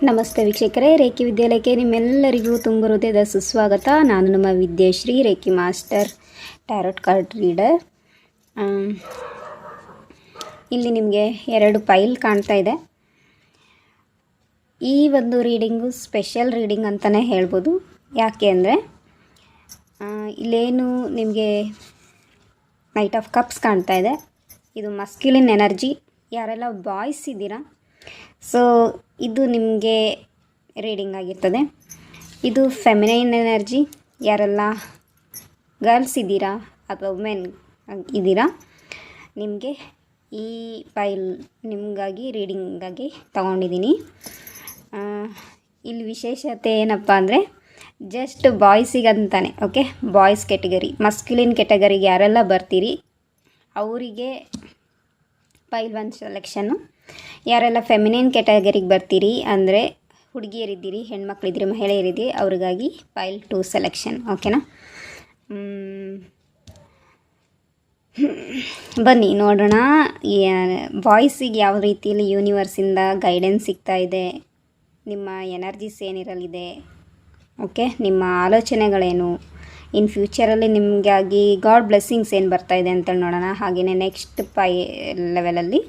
ನಮಸ್ತೆ ವೀಕ್ಷಕರೇ, ರೇಖಿ ವಿದ್ಯಾಲಯಕ್ಕೆ ನಿಮ್ಮೆಲ್ಲರಿಗೂ ತುಂಬ ಹೃದಯದ ಸುಸ್ವಾಗತ. ನಾನು ನಮ್ಮ Vidyashree, reiki master, tarot card reader. ಇಲ್ಲಿ ನಿಮಗೆ 2 ಫೈಲ್ ಕಾಣ್ತಾ ಇದೆ. ಈ ಒಂದು ರೀಡಿಂಗು ಸ್ಪೆಷಲ್ ರೀಡಿಂಗ್ ಅಂತಲೇ ಹೇಳ್ಬೋದು. ಯಾಕೆ ಅಂದರೆ ಇಲ್ಲೇನು ನಿಮಗೆ ನೈಟ್ ಆಫ್ ಕಪ್ಸ್ ಕಾಣ್ತಾ ಇದೆ. ಇದು ಮಸ್ಕ್ಯುಲಿನ್ ಎನರ್ಜಿ. ಯಾರೆಲ್ಲ ಬಾಯ್ಸ್ ಇದ್ದೀರಾ, ಸೊ ಇದು ನಿಮಗೆ ರೀಡಿಂಗ್ ಆಗಿರ್ತದೆ. ಇದು ಫೆಮಿನೈನ್ ಎನರ್ಜಿ. ಯಾರೆಲ್ಲ ಗರ್ಲ್ಸ್ ಇದ್ದೀರಾ ಅಥವಾ ವುಮೆನ್ ಇದ್ದೀರಾ, ನಿಮಗೆ ಈ ಫೈಲ್ ನಿಮಗಾಗಿ ರೀಡಿಂಗಾಗಿ ತಗೊಂಡಿದ್ದೀನಿ. ಇಲ್ಲಿ ವಿಶೇಷತೆ ಏನಪ್ಪ ಅಂದರೆ ಜಸ್ಟ್ ಬಾಯ್ಸಿಗಂತಾನೆ. ಓಕೆ, ಬಾಯ್ಸ್ ಕೆಟಗರಿ, ಮಸ್ಕ್ಯುಲಿನ್ ಕೆಟಗರಿಗೆ ಯಾರೆಲ್ಲ ಬರ್ತೀರಿ ಅವರಿಗೆ ಫೈಲ್ 1 ಸೆಲೆಕ್ಷನ್ನು. ಯಾರೆಲ್ಲ ಫೆಮಿನೈನ್ ಕೆಟಗರಿಗೆ ಬರ್ತೀರಿ ಅಂದರೆ ಹುಡುಗಿಯರಿದ್ದೀರಿ, ಹೆಣ್ಮಕ್ಳಿದ್ದೀರಿ, ಮಹಿಳೆಯರಿದ್ದೀರಿ, ಅವ್ರಿಗಾಗಿ ಫೈಲ್ 2 ಸೆಲೆಕ್ಷನ್. ಓಕೆನಾ? ಬನ್ನಿ ನೋಡೋಣ ಬಾಯ್ಸಿಗೆ ಯಾವ ರೀತಿಯಲ್ಲಿ ಯೂನಿವರ್ಸಿಂದ ಗೈಡೆನ್ಸ್ ಸಿಗ್ತಾ ಇದೆ, ನಿಮ್ಮ ಎನರ್ಜೀಸ್ ಏನಿರಲಿದೆ, ಓಕೆ, ನಿಮ್ಮ ಆಲೋಚನೆಗಳೇನು, ಇನ್ ಫ್ಯೂಚರಲ್ಲಿ ನಿಮಗಾಗಿ ಗಾಡ್ ಬ್ಲೆಸ್ಸಿಂಗ್ಸ್ ಏನು ಬರ್ತಾ ಇದೆ ಅಂತ ನೋಡೋಣ. ಹಾಗೆಯೇ ನೆಕ್ಸ್ಟ್ ಲೆವೆಲಲ್ಲಿ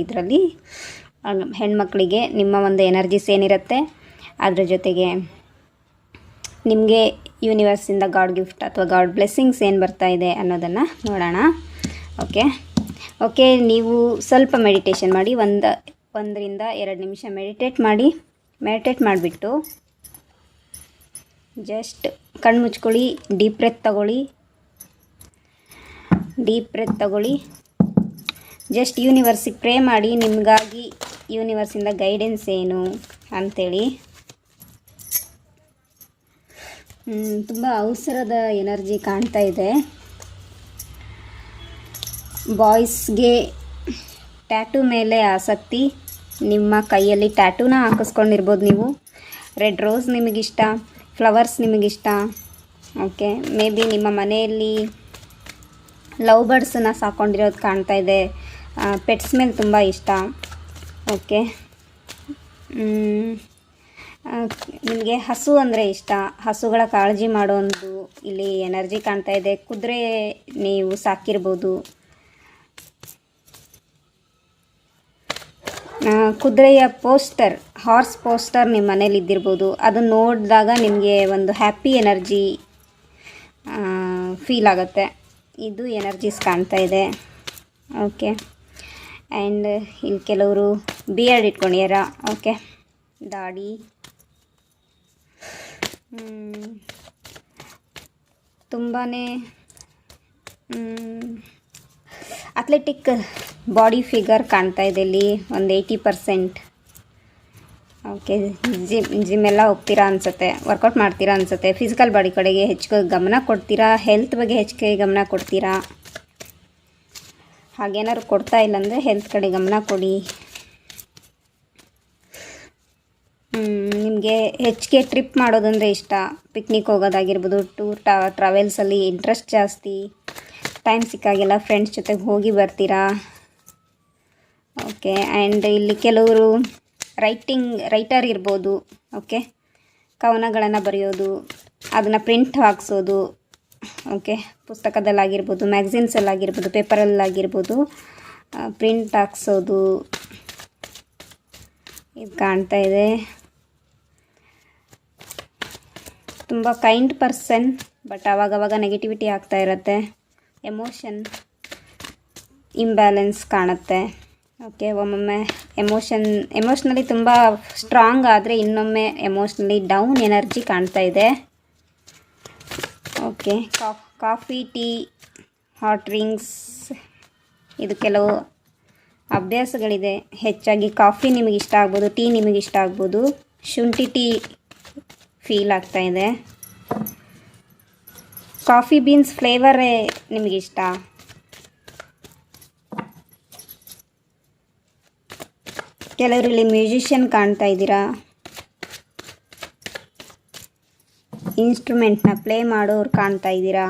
ಇದರಲ್ಲಿ ಹೆಣ್ಮಕ್ಳಿಗೆ ನಿಮ್ಮ ಒಂದು ಎನರ್ಜೀಸ್ ಏನಿರುತ್ತೆ, ಅದ್ರ ಜೊತೆಗೆ ನಿಮಗೆ ಯೂನಿವರ್ಸಿಂದ ಗಾಡ್ ಗಿಫ್ಟ್ ಅಥವಾ ಗಾಡ್ ಬ್ಲೆಸ್ಸಿಂಗ್ಸ್ ಏನು ಬರ್ತಾ ಇದೆ ಅನ್ನೋದನ್ನು ನೋಡೋಣ. ಓಕೆ, ನೀವು ಸ್ವಲ್ಪ ಮೆಡಿಟೇಷನ್ ಮಾಡಿ. 1 ರಿಂದ 2 ನಿಮಿಷ ಮೆಡಿಟೇಟ್ ಮಾಡಿಬಿಟ್ಟು ಜಸ್ಟ್ ಕಣ್ಣು ಮುಚ್ಕೊಳ್ಳಿ, ಡೀಪ್ ಬ್ರೆತ್ ತಗೊಳ್ಳಿ. ಜಸ್ಟ್ ಯೂನಿವರ್ಸಿಗೆ ಪ್ರೇ ಮಾಡಿ, ನಿಮಗಾಗಿ ಯೂನಿವರ್ಸಿಂದ ಗೈಡೆನ್ಸ್ ಏನು ಅಂಥೇಳಿ. ತುಂಬ ಅವಸರದ ಎನರ್ಜಿ ಕಾಣ್ತಾ ಇದೆ. ಬಾಯ್ಸ್ಗೆ ಟ್ಯಾಟೂ ಮೇಲೆ ಆಸಕ್ತಿ. ನಿಮ್ಮ ಕೈಯಲ್ಲಿ ಟ್ಯಾಟೂನ ಹಾಕಿಸ್ಕೊಂಡಿರ್ಬೋದು ನೀವು. ರೆಡ್ ರೋಸ್ ನಿಮಗಿಷ್ಟ, ಫ್ಲವರ್ಸ್ ನಿಮಗಿಷ್ಟ. ಓಕೆ, ಮೇ ಬಿ ನಿಮ್ಮ ಮನೆಯಲ್ಲಿ ಲವ್ ಬರ್ಡ್ಸನ್ನು ಸಾಕೊಂಡಿರೋದು ಕಾಣ್ತಾ ಇದೆ. ಪೆಟ್ಸ್ ಮೇಲೆ ತುಂಬ ಇಷ್ಟ. ಓಕೆ, ನಿಮಗೆ ಹಸು ಅಂದರೆ ಇಷ್ಟ, ಹಸುಗಳ ಕಾಳಜಿ ಮಾಡೋ ಒಂದು ಇಲ್ಲಿ ಎನರ್ಜಿ ಕಾಣ್ತಾ ಇದೆ. ಕುದುರೆ ನೀವು ಸಾಕಿರ್ಬೋದು. ಕುದುರೆಯ ಪೋಸ್ಟರ್, ಹಾರ್ಸ್ ಪೋಸ್ಟರ್ ನಿಮ್ಮ ಮನೇಲಿ ಇದ್ದಿರ್ಬೋದು. ಅದನ್ನು ನೋಡಿದಾಗ ನಿಮಗೆ ಒಂದು ಹ್ಯಾಪಿ ಎನರ್ಜಿ ಫೀಲ್ ಆಗುತ್ತೆ. ಇದು ಎನರ್ಜೀಸ್ ಕಾಣ್ತಾ ಇದೆ. ಓಕೆ, ಆ್ಯಂಡ್ ಇಲ್ಲಿ ಕೆಲವರು ಬಿಯರ್ಡ್ ಇಟ್ಕೊಂಡಿರ. ಓಕೆ, ದಾಡಿ. ತುಂಬಾ ಅಥ್ಲೆಟಿಕ್ ಬಾಡಿ ಫಿಗರ್ ಕಾಣ್ತಾ ಇದೆ ಇಲ್ಲಿ, ಒಂದು 80%. ಓಕೆ, ಜಿಮ್ ಎಲ್ಲ ಹೋಗ್ತೀರಾ ಅನಿಸುತ್ತೆ, ವರ್ಕೌಟ್ ಮಾಡ್ತೀರಾ ಅನಿಸುತ್ತೆ. ಫಿಸಿಕಲ್ ಬಾಡಿ ಕಡೆಗೆ ಹೆಚ್ಚು ಗಮನ ಕೊಡ್ತೀರಾ, ಹೆಲ್ತ್ ಬಗ್ಗೆ ಹೆಚ್ಚಿಗೆ ಗಮನ ಕೊಡ್ತೀರಾ. ಹಾಗೇನಾದ್ರು ಕೊಡ್ತಾ ಇಲ್ಲಾಂದರೆ ಹೆಲ್ತ್ ಕಡೆ ಗಮನ ಕೊಡಿ. ನಿಮಗೆ ಹೆಚ್ಚಿಗೆ ಟ್ರಿಪ್ ಮಾಡೋದಂದರೆ ಇಷ್ಟ, ಪಿಕ್ನಿಕ್ ಹೋಗೋದಾಗಿರ್ಬೋದು, ಟೂರ್ ಟ್ರಾವೆಲ್ಸಲ್ಲಿ ಇಂಟ್ರೆಸ್ಟ್ ಜಾಸ್ತಿ. ಟೈಮ್ ಸಿಕ್ಕಾಗೆಲ್ಲ ಫ್ರೆಂಡ್ಸ್ ಜೊತೆಗೆ ಹೋಗಿ ಬರ್ತೀರಾ. ಓಕೆ, ಆ್ಯಂಡ್ ಇಲ್ಲಿ ಕೆಲವರು ರೈಟರ್ ಇರ್ಬೋದು. ಓಕೆ, ಕವನಗಳನ್ನು ಬರೆಯೋದು, ಅದನ್ನು ಪ್ರಿಂಟ್ ಹಾಕ್ಸೋದು. ಓಕೆ, ಪುಸ್ತಕದಲ್ಲಾಗಿರ್ಬೋದು, ಮ್ಯಾಗ್ಝಿನ್ಸಲ್ಲಾಗಿರ್ಬೋದು, ಪೇಪರಲ್ಲಾಗಿರ್ಬೋದು, ಪ್ರಿಂಟ್ ಹಾಕ್ಸೋದು ಇದು ಕಾಣ್ತಾ ಇದೆ. ತುಂಬ ಕೈಂಡ್ ಪರ್ಸನ್, ಬಟ್ ಆವಾಗವಾಗ ನೆಗೆಟಿವಿಟಿ ಆಗ್ತಾ ಇರುತ್ತೆ. ಇಂಬ್ಯಾಲೆನ್ಸ್ ಕಾಣುತ್ತೆ. ಓಕೆ, ಒಮ್ಮೊಮ್ಮೆ ಎಮೋಷ್ನಲಿ ತುಂಬ ಸ್ಟ್ರಾಂಗ್ ಆದರೆ ಇನ್ನೊಮ್ಮೆ ಎಮೋಷ್ನಲಿ ಡೌನ್ ಎನರ್ಜಿ ಕಾಣ್ತಾ ಇದೆ. Okay, coffee, tea, hot drinks, ಇದು ಕೆಲವು ಅಭ್ಯಾಸಗಳಿದೆ. ಹೆಚ್ಚಾಗಿ ಕಾಫಿ ನಿಮಗೆ ಇಷ್ಟ ಆಗ್ಬೋದು, ಟೀ ನಿಮಗೆ ಇಷ್ಟ ಆಗ್ಬೋದು. ಶುಂಠಿ ಟೀ ಫೀಲ್ ಆಗ್ತಾ ಇದೆ. ಕಾಫಿ ಬೀನ್ಸ್ ಫ್ಲೇವರೇ ನಿಮಗಿಷ್ಟ. ಕೆಲವರು ಇಲ್ಲಿ ಮ್ಯೂಸಿಷಿಯನ್ ಕಾಣ್ತಾ ಇದ್ದೀರಾ, ಇನ್ಸ್ಟ್ರೂಮೆಂಟ್ನ ಪ್ಲೇ ಮಾಡೋರು ಕಾಣ್ತಾ ಇದ್ದೀರಾ,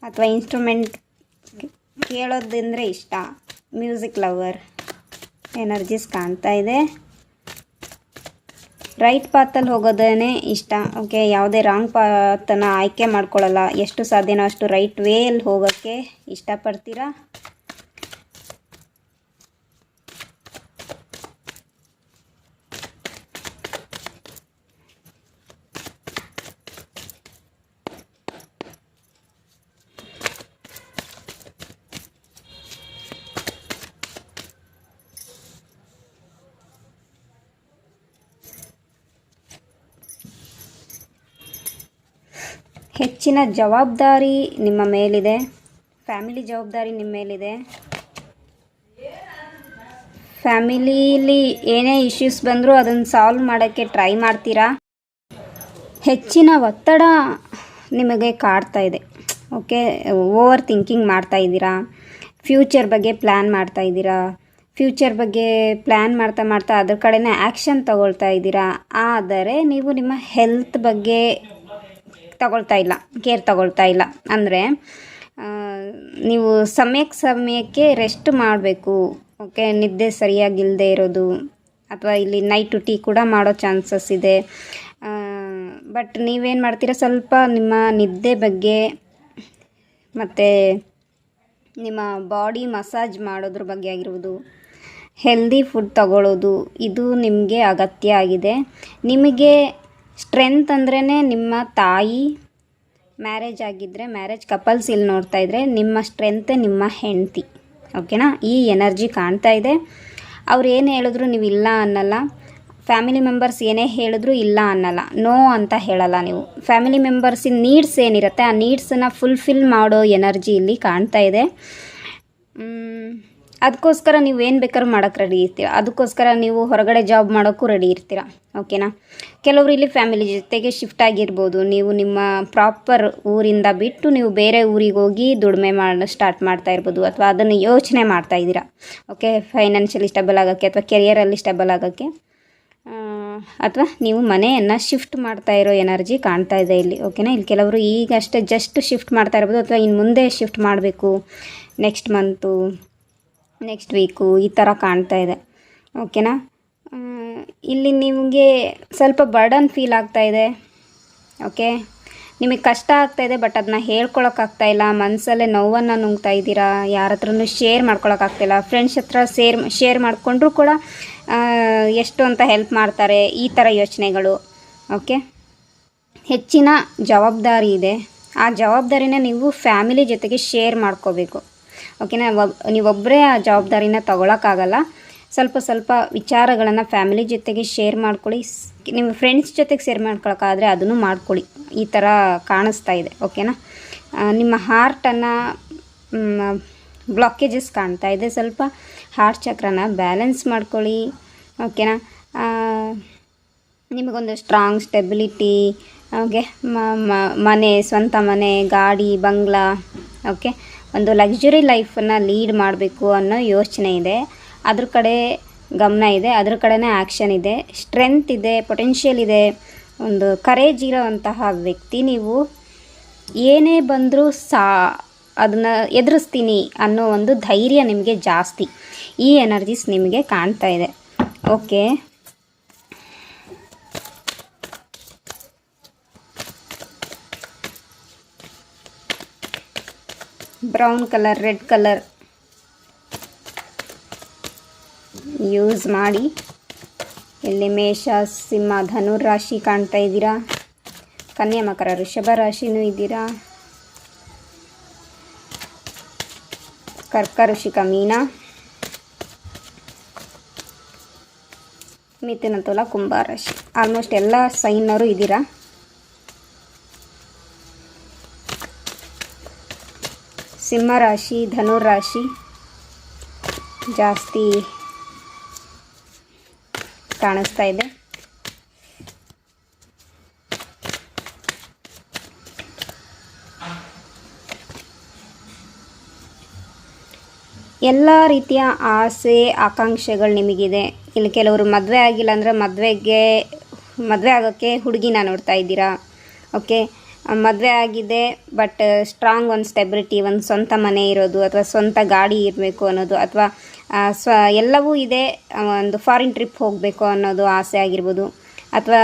ಅಥವಾ ಇನ್ಸ್ಟ್ರೂಮೆಂಟ್ ಕೇಳೋದಂದರೆ ಇಷ್ಟ, ಮ್ಯೂಸಿಕ್ ಲವರ್ ಎನರ್ಜೀಸ್ ಕಾಣ್ತಾ ಇದೆ. ರೈಟ್ ಪಾತಲ್ಲಿ ಹೋಗೋದೇ ಇಷ್ಟ. ಓಕೆ, ಯಾವುದೇ ರಾಂಗ್ ಪಾತನ್ನು ಆಯ್ಕೆ ಮಾಡ್ಕೊಳ್ಳಲ್ಲ. ಎಷ್ಟು ಸಾಧ್ಯನೋ ಅಷ್ಟು ರೈಟ್ ವೇಯಲ್ಲಿ ಹೋಗೋಕ್ಕೆ ಇಷ್ಟಪಡ್ತೀರಾ. ಹೆಚ್ಚಿನ ಜವಾಬ್ದಾರಿ ನಿಮ್ಮ ಮೇಲಿದೆ. ಫ್ಯಾಮಿಲಿ ಜವಾಬ್ದಾರಿ ನಿಮ್ಮ ಮೇಲಿದೆ. ಫ್ಯಾಮಿಲೀಲಿ ಏನೇ ಇಶ್ಯೂಸ್ ಬಂದರೂ ಅದನ್ನು ಸಾಲ್ವ್ ಮಾಡೋಕ್ಕೆ ಟ್ರೈ ಮಾಡ್ತೀರಾ. ಹೆಚ್ಚಿನ ಒತ್ತಡ ನಿಮಗೆ ಕಾಡ್ತಾ ಇದೆ. ಓಕೆ, ಓವರ್ ಥಿಂಕಿಂಗ್ ಮಾಡ್ತಾ ಇದ್ದೀರಾ. ಫ್ಯೂಚರ್ ಬಗ್ಗೆ ಪ್ಲ್ಯಾನ್ ಮಾಡ್ತಾ ಇದ್ದೀರಾ. ಫ್ಯೂಚರ್ ಬಗ್ಗೆ ಪ್ಲ್ಯಾನ್ ಮಾಡ್ತಾ ಮಾಡ್ತಾ ಅದ್ರ ಕಡೆನೇ ಆ್ಯಕ್ಷನ್ ತಗೊಳ್ತಾ ಇದ್ದೀರಾ. ಆದರೆ ನೀವು ನಿಮ್ಮ ಹೆಲ್ತ್ ಬಗ್ಗೆ ಕೇರ್ ತಗೊಳ್ತಾ ಇಲ್ಲ. ಅಂದರೆ ನೀವು ಸಮಯಕ್ಕೆ ರೆಸ್ಟ್ ಮಾಡಬೇಕು. ಓಕೆ, ನಿದ್ದೆ ಸರಿಯಾಗಿಲ್ಲದೆ ಇರೋದು, ಅಥವಾ ಇಲ್ಲಿ ನೈಟ್ ಟೀ ಕೂಡ ಮಾಡೋ ಚಾನ್ಸಸ್ ಇದೆ. ಬಟ್ ನೀವೇನು ಮಾಡ್ತೀರಾ, ಸ್ವಲ್ಪ ನಿಮ್ಮ ನಿದ್ದೆ ಬಗ್ಗೆ ಮತ್ತು ನಿಮ್ಮ ಬಾಡಿ ಮಸಾಜ್ ಮಾಡೋದ್ರ ಬಗ್ಗೆ ಆಗಿರ್ಬೋದು, ಹೆಲ್ದಿ ಫುಡ್ ತಗೊಳ್ಳೋದು, ಇದು ನಿಮಗೆ ಅಗತ್ಯ ಆಗಿದೆ. ನಿಮಗೆ ಸ್ಟ್ರೆಂತ್ ಅಂದ್ರೇ ನಿಮ್ಮ ತಾಯಿ. ಮ್ಯಾರೇಜ್ ಆಗಿದ್ದರೆ, ಮ್ಯಾರೇಜ್ ಕಪಲ್ಸ್ ಇಲ್ಲಿ ನೋಡ್ತಾ ಇದ್ದರೆ, ನಿಮ್ಮ ಸ್ಟ್ರೆಂತೆ ನಿಮ್ಮ ಹೆಂಡತಿ. ಓಕೆನಾ, ಈ ಎನರ್ಜಿ ಕಾಣ್ತಾ ಇದೆ. ಅವ್ರು ಏನು ಹೇಳಿದ್ರು ನೀವು ಇಲ್ಲ ಅನ್ನಲ್ಲ. ಫ್ಯಾಮಿಲಿ ಮೆಂಬರ್ಸ್ ಏನೇ ಹೇಳಿದ್ರು ಇಲ್ಲ ಅನ್ನಲ್ಲ, ನೋ ಅಂತ ಹೇಳಲ್ಲ ನೀವು. ಫ್ಯಾಮಿಲಿ ಮೆಂಬರ್ಸಿನ ನೀಡ್ಸ್ ಏನಿರುತ್ತೆ ಆ ನೀಡ್ಸನ್ನು ಫುಲ್ಫಿಲ್ ಮಾಡೋ ಎನರ್ಜಿ ಇಲ್ಲಿ ಕಾಣ್ತಾ ಇದೆ. ಅದಕ್ಕೋಸ್ಕರ ನೀವು ಏನು ಬೇಕಾದ್ರೂ ಮಾಡೋಕ್ಕೆ ರೆಡಿ ಇರ್ತೀರ. ಅದಕ್ಕೋಸ್ಕರ ನೀವು ಹೊರಗಡೆ ಜಾಬ್ ಮಾಡೋಕ್ಕೂ ರೆಡಿ ಇರ್ತೀರ. ಓಕೆನಾ, ಕೆಲವರು ಇಲ್ಲಿ ಫ್ಯಾಮಿಲಿ ಜೊತೆಗೆ ಶಿಫ್ಟ್ ಆಗಿರ್ಬೋದು. ನೀವು ನಿಮ್ಮ ಪ್ರಾಪರ್ ಊರಿಂದ ಬಿಟ್ಟು ನೀವು ಬೇರೆ ಊರಿಗೆ ಹೋಗಿ ದುಡಿಮೆ ಸ್ಟಾರ್ಟ್ ಮಾಡ್ತಾ ಇರ್ಬೋದು, ಅಥವಾ ಅದನ್ನು ಯೋಚನೆ ಮಾಡ್ತಾ ಇದ್ದೀರಾ. ಓಕೆ, ಫೈನಾನ್ಷಿಯಲಿ ಸ್ಟೇಬಲ್ ಆಗೋಕ್ಕೆ ಅಥವಾ ಕೆರಿಯರಲ್ಲಿ ಸ್ಟೇಬಲ್ ಆಗೋಕ್ಕೆ, ಅಥವಾ ನೀವು ಮನೆಯನ್ನು ಶಿಫ್ಟ್ ಮಾಡ್ತಾ ಇರೋ ಎನರ್ಜಿ ಕಾಣ್ತಾ ಇದೆ ಇಲ್ಲಿ. ಓಕೆನಾ, ಇಲ್ಲಿ ಕೆಲವರು ಈಗಷ್ಟೇ ಜಸ್ಟ್ ಶಿಫ್ಟ್ ಮಾಡ್ತಾ ಇರ್ಬೋದು, ಅಥವಾ ಇನ್ನು ಮುಂದೆ ಶಿಫ್ಟ್ ಮಾಡಬೇಕು, ನೆಕ್ಸ್ಟ್ ಮಂತು, ನೆಕ್ಸ್ಟ್ ವೀಕು, ಈ ಥರ ಕಾಣ್ತಾ ಇದೆ. ಓಕೆನಾ, ಇಲ್ಲಿ ನಿಮಗೆ ಸ್ವಲ್ಪ ಬರ್ಡನ್ ಫೀಲ್ ಆಗ್ತಾ ಇದೆ. ಓಕೆ, ನಿಮಗೆ ಕಷ್ಟ ಆಗ್ತಾಯಿದೆ, ಬಟ್ ಅದನ್ನ ಹೇಳ್ಕೊಳಕ್ಕಾಗ್ತಾ ಇಲ್ಲ. ಮನಸ್ಸಲ್ಲೇ ನೋವನ್ನು ನುಂಗ್ತಾ ಇದ್ದೀರಾ. ಯಾರ ಹತ್ರನೂ ಶೇರ್ ಮಾಡ್ಕೊಳಕ್ಕಾಗ್ತಾಯಿಲ್ಲ. ಫ್ರೆಂಡ್ಸ್ ಹತ್ರ ಶೇರ್ ಮಾಡಿಕೊಂಡ್ರೂ ಕೂಡ ಎಷ್ಟು ಅಂತ ಹೆಲ್ಪ್ ಮಾಡ್ತಾರೆ, ಈ ಥರ ಯೋಚನೆಗಳು. ಓಕೆ, ಹೆಚ್ಚಿನ ಜವಾಬ್ದಾರಿ ಇದೆ. ಆ ಜವಾಬ್ದಾರಿನ ನೀವು ಫ್ಯಾಮಿಲಿ ಜೊತೆಗೆ ಶೇರ್ ಮಾಡ್ಕೋಬೇಕು. ಓಕೆನಾ, ನೀವೊಬ್ಬರೇ ಆ ಜವಾಬ್ದಾರಿನ ತಗೊಳಕ್ಕಾಗಲ್ಲ. ಸ್ವಲ್ಪ ವಿಚಾರಗಳನ್ನು ಫ್ಯಾಮಿಲಿ ಜೊತೆಗೆ ಶೇರ್ ಮಾಡ್ಕೊಳ್ಳಿ. ನಿಮ್ಮ ಫ್ರೆಂಡ್ಸ್ ಜೊತೆಗೆ ಶೇರ್ ಮಾಡ್ಕೊಳಕ್ಕಾದರೆ ಅದನ್ನು ಮಾಡ್ಕೊಳ್ಳಿ. ಈ ಥರ ಕಾಣಿಸ್ತಾ ಇದೆ. ಓಕೆನಾ, ನಿಮ್ಮ ಹಾರ್ಟನ್ನು ಬ್ಲಾಕೇಜಸ್ ಕಾಣ್ತಾ ಇದೆ. ಸ್ವಲ್ಪ ಹಾರ್ಟ್ ಚಕ್ರನ ಬ್ಯಾಲೆನ್ಸ್ ಮಾಡ್ಕೊಳ್ಳಿ. ಓಕೆನಾ, ನಿಮಗೊಂದು ಸ್ಟ್ರಾಂಗ್ ಸ್ಟೆಬಿಲಿಟಿ, ಓಕೆ, ಮನೆ, ಸ್ವಂತ ಮನೆ, ಗಾಡಿ, ಬಂಗ್ಲಾ, ಓಕೆ, ಒಂದು ಲಕ್ಸುರಿ ಲೈಫನ್ನು ಲೀಡ್ ಮಾಡಬೇಕು ಅನ್ನೋ ಯೋಚನೆ ಇದೆ. ಅದ್ರ ಕಡೆ ಗಮನ ಇದೆ, ಅದ್ರ ಕಡೆನೇ ಆ್ಯಕ್ಷನ್ ಇದೆ. ಸ್ಟ್ರೆಂತ್ ಇದೆ, ಪೊಟೆನ್ಷಿಯಲ್ ಇದೆ, ಒಂದು ಕರೇಜ್ ಇರೋವಂತಹ ವ್ಯಕ್ತಿ ನೀವು. ಏನೇ ಬಂದರೂ ಅದನ್ನು ಎದುರಿಸ್ತೀನಿ ಅನ್ನೋ ಒಂದು ಧೈರ್ಯ ನಿಮಗೆ ಜಾಸ್ತಿ. ಈ ಎನರ್ಜೀಸ್ ನಿಮಗೆ ಕಾಣ್ತಾ ಇದೆ. Okay, brown colour, red colour use ಮಾಡಿ. ಇಲ್ಲಿ ಮೇಷ, ಸಿಂಹ, ಧನುರ್ ರಾಶಿ ಕಾಣ್ತಾ ಇದ್ದೀರಾ. ಕನ್ಯಾ, ಮಕರ, ವೃಷಭ ರಾಶಿನೂ ಇದ್ದೀರಾ. ಕರ್ಕ, ವೃಷಿಕ, ಮೀನ, ಮಿಥುನ, ತುಲಾ, ಕುಂಭ ರಾಶಿ. ಆಲ್ಮೋಸ್ಟ್ ಎಲ್ಲ ಸೈನ್ನವರು ಇದ್ದೀರಾ. ಸಿಂಹ ರಾಶಿ, ಧನುರ್ ರಾಶಿ ಜಾಸ್ತಿ ಕಾಣಿಸ್ತಾ ಇದೆ. ಎಲ್ಲ ರೀತಿಯ ಆಸೆ ಆಕಾಂಕ್ಷೆಗಳು ನಿಮಗಿದೆ. ಇಲ್ಲಿ ಕೆಲವರು ಮದುವೆ ಆಗಿಲ್ಲ ಅಂದರೆ ಮದುವೆ ಆಗೋಕ್ಕೆ ಹುಡುಗಿನ ನೋಡ್ತಾ ಇದ್ದೀರಾ. ಓಕೆ, ಮದುವೆ ಆಗಿದೆ ಬಟ್ ಸ್ಟ್ರಾಂಗ್ ಒಂದು ಸ್ಟೆಬಿಲಿಟಿ, ಒಂದು ಸ್ವಂತ ಮನೆ ಇರೋದು, ಅಥವಾ ಸ್ವಂತ ಗಾಡಿ ಇರಬೇಕು ಅನ್ನೋದು, ಅಥವಾ ಎಲ್ಲವೂ ಇದೆ. ಒಂದು ಫಾರಿನ್ ಟ್ರಿಪ್ ಹೋಗಬೇಕು ಅನ್ನೋದು ಆಸೆ ಆಗಿರ್ಬೋದು. ಅಥವಾ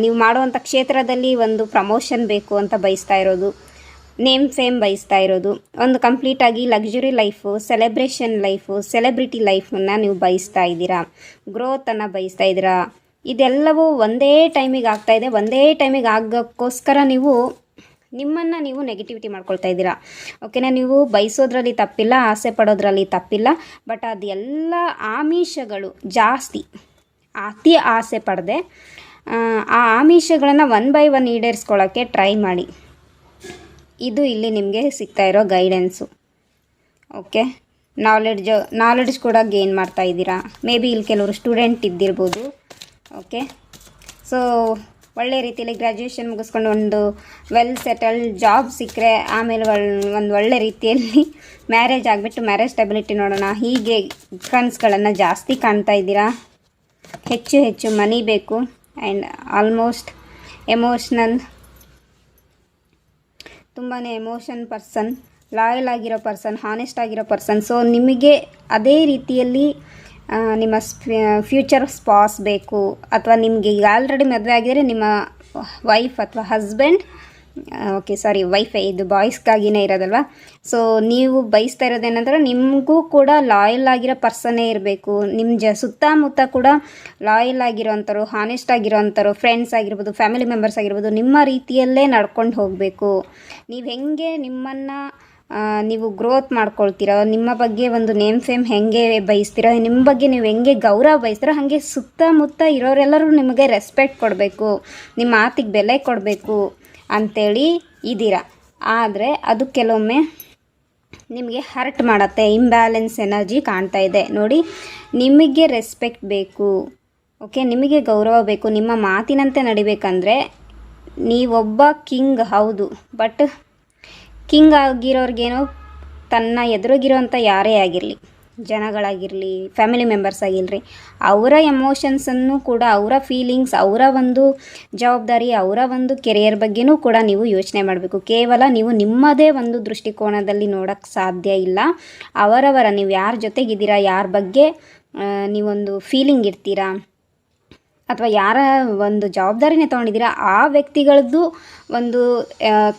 ನೀವು ಮಾಡುವಂಥ ಕ್ಷೇತ್ರದಲ್ಲಿ ಒಂದು ಪ್ರಮೋಷನ್ ಬೇಕು ಅಂತ ಬಯಸ್ತಾ ಇರೋದು, ನೇಮ್ ಫೇಮ್ ಬಯಸ್ತಾ ಇರೋದು, ಒಂದು ಕಂಪ್ಲೀಟಾಗಿ luxury life, celebration life, celebrity ಲೈಫನ್ನು ನೀವು ಬಯಸ್ತಾ ಇದ್ದೀರಾ, ಗ್ರೋತನ್ನು ಬಯಸ್ತಾ ಇದ್ದೀರಾ. ಇದೆಲ್ಲವೂ ಒಂದೇ ಟೈಮಿಗೆ ಆಗ್ತಾಯಿದೆ. ಒಂದೇ ಟೈಮಿಗೆ ಆಗೋಕ್ಕೋಸ್ಕರ ನೀವು ನಿಮ್ಮನ್ನು ನೀವು ನೆಗೆಟಿವಿಟಿ ಮಾಡ್ಕೊಳ್ತಾ ಇದ್ದೀರಾ. ಓಕೆನಾ, ನೀವು ಬಯಸೋದ್ರಲ್ಲಿ ತಪ್ಪಿಲ್ಲ, ಆಸೆ ಪಡೋದ್ರಲ್ಲಿ ತಪ್ಪಿಲ್ಲ. ಬಟ್ ಅದೆಲ್ಲ ಆಮಿಷಗಳು ಜಾಸ್ತಿ, ಅತಿ ಆಸೆ ಪಡದೆ ಆ ಆಮಿಷಗಳನ್ನು 1 by 1 ಈಡೇರಿಸ್ಕೊಳ್ಳೋಕ್ಕೆ ಟ್ರೈ ಮಾಡಿ. ಇದು ಇಲ್ಲಿ ನಿಮಗೆ ಸಿಗ್ತಾ ಇರೋ ಗೈಡೆನ್ಸು. ಓಕೆ, ನಾಲೆಡ್ಜ್ ಕೂಡ ಗೇನ್ ಮಾಡ್ತಾ ಇದ್ದೀರಾ. ಮೇ ಬಿ ಇಲ್ಲಿ ಕೆಲವರು ಸ್ಟೂಡೆಂಟ್ ಇದ್ದಿರ್ಬೋದು. ಓಕೆ, ಸೊ ಒಳ್ಳೆ ರೀತಿಯಲ್ಲಿ ಗ್ರ್ಯಾಜುಯೇಷನ್ ಮುಗಿಸ್ಕೊಂಡು ಒಂದು ವೆಲ್ ಸೆಟಲ್ಡ್ ಜಾಬ್ ಸಿಕ್ಕರೆ ಆಮೇಲೆ ಒಂದು ಒಳ್ಳೆ ರೀತಿಯಲ್ಲಿ ಮ್ಯಾರೇಜ್ ಆಗಿಬಿಟ್ಟು ಮ್ಯಾರೇಜ್ ಸ್ಟೆಬಿಲಿಟಿ ನೋಡೋಣ, ಹೀಗೆ ಕನಸುಗಳನ್ನು ಜಾಸ್ತಿ ಕಾಣ್ತಾ ಇದ್ದೀರಾ. ಹೆಚ್ಚು ಮನಿ ಬೇಕು ಆ್ಯಂಡ್ ಆಲ್ಮೋಸ್ಟ್ ಎಮೋಷ್ನಲ್, ತುಂಬಾ ಎಮೋಷನ್ ಪರ್ಸನ್, ಲಾಯಲ್ ಆಗಿರೋ ಪರ್ಸನ್, ಹಾನೆಸ್ಟ್ ಆಗಿರೋ ಪರ್ಸನ್. ಸೊ ನಿಮಗೆ ಅದೇ ರೀತಿಯಲ್ಲಿ ನಿಮ್ಮ ಫ್ಯೂಚರ್ ಸ್ಪಾಸ್ ಬೇಕು, ಅಥವಾ ನಿಮಗೆ ಈಗ ಆಲ್ರೆಡಿ ಮದುವೆ ಆಗಿದರೆ ನಿಮ್ಮ ವೈಫ್ ಅಥವಾ ಹಸ್ಬೆಂಡ್, ಓಕೆ ಸಾರಿ ವೈಫೇ, ಇದು ಬಾಯ್ಸ್ಗಾಗಿನೇ ಇರೋದಲ್ವ. ಸೊ ನೀವು ಬಯಸ್ತಾ ಇರೋದೇನಂದ್ರೆ ನಿಮಗೂ ಕೂಡ ಲಾಯಲ್ ಆಗಿರೋ ಪರ್ಸನ್ನೇ ಇರಬೇಕು. ನಿಮ್ಮ ಸುತ್ತಮುತ್ತ ಕೂಡ ಲಾಯಲ್ ಆಗಿರೋವಂಥವ್ರು, ಹಾನೆಸ್ಟ್ ಆಗಿರೋವಂಥವ್ರು, ಫ್ರೆಂಡ್ಸ್ ಆಗಿರ್ಬೋದು, ಫ್ಯಾಮಿಲಿ ಮೆಂಬರ್ಸ್ ಆಗಿರ್ಬೋದು, ನಿಮ್ಮ ರೀತಿಯಲ್ಲೇ ನಡ್ಕೊಂಡು ಹೋಗಬೇಕು. ನೀವು ಹೆಂಗೆ ನಿಮ್ಮನ್ನು ನೀವು ಗ್ರೋತ್ ಮಾಡ್ಕೊಳ್ತೀರೋ, ನಿಮ್ಮ ಬಗ್ಗೆ ಒಂದು ನೇಮ್ ಫೇಮ್ ಹೆಂಗೆ ಬಯಸ್ತೀರೋ, ನಿಮ್ಮ ಬಗ್ಗೆ ನೀವು ಹೆಂಗೆ ಗೌರವ ಬಯಸ್ತೀರೋ, ಹಾಗೆ ಸುತ್ತಮುತ್ತ ಇರೋರೆಲ್ಲರೂ ನಿಮಗೆ ರೆಸ್ಪೆಕ್ಟ್ ಕೊಡಬೇಕು, ನಿಮ್ಮ ಮಾತಿಗೆ ಬೆಲೆ ಕೊಡಬೇಕು ಅಂಥೇಳಿ ಇದ್ದೀರಾ. ಆದರೆ ಅದು ಕೆಲವೊಮ್ಮೆ ನಿಮಗೆ ಹರ್ಟ್ ಮಾಡುತ್ತೆ. ಇಂಬ್ಯಾಲೆನ್ಸ್ ಎನರ್ಜಿ ಕಾಣ್ತಾ ಇದೆ ನೋಡಿ. ನಿಮಗೆ ರೆಸ್ಪೆಕ್ಟ್ ಬೇಕು, ಓಕೆ, ನಿಮಗೆ ಗೌರವ ಬೇಕು. ನಿಮ್ಮ ಮಾತಿನಂತೆ ನಡಿಬೇಕಂದ್ರೆ ನೀವೊಬ್ಬ ಕಿಂಗ್ ಹೌದು, ಬಟ್ ಕಿಂಗ್ ಆಗಿರೋರ್ಗೇನೋ ತನ್ನ ಎದುರಿಗಿರೋಂಥ ಯಾರೇ ಆಗಿರಲಿ, ಜನಗಳಾಗಿರಲಿ, ಫ್ಯಾಮಿಲಿ ಮೆಂಬರ್ಸ್ ಆಗಿರಲಿ, ಅವರ ಎಮೋಷನ್ಸನ್ನು ಕೂಡ, ಅವರ ಫೀಲಿಂಗ್ಸ್, ಅವರ ಒಂದು ಜವಾಬ್ದಾರಿ, ಅವರ ಒಂದು ಕೆರಿಯರ್ ಬಗ್ಗೆನೂ ಕೂಡ ನೀವು ಯೋಚನೆ ಮಾಡಬೇಕು. ಕೇವಲ ನೀವು ನಿಮ್ಮದೇ ಒಂದು ದೃಷ್ಟಿಕೋನದಲ್ಲಿ ನೋಡೋಕ್ಕೆ ಸಾಧ್ಯ ಇಲ್ಲ. ಅವರವರ ನೀವು ಯಾರ ಜೊತೆಗಿದ್ದೀರಾ, ಯಾರ ಬಗ್ಗೆ ನೀವೊಂದು ಫೀಲಿಂಗ್ ಇರ್ತೀರಾ, ಅಥವಾ ಯಾರ ಒಂದು ಜವಾಬ್ದಾರಿನೇ ತೊಗೊಂಡಿದ್ದೀರಾ, ಆ ವ್ಯಕ್ತಿಗಳದ್ದು ಒಂದು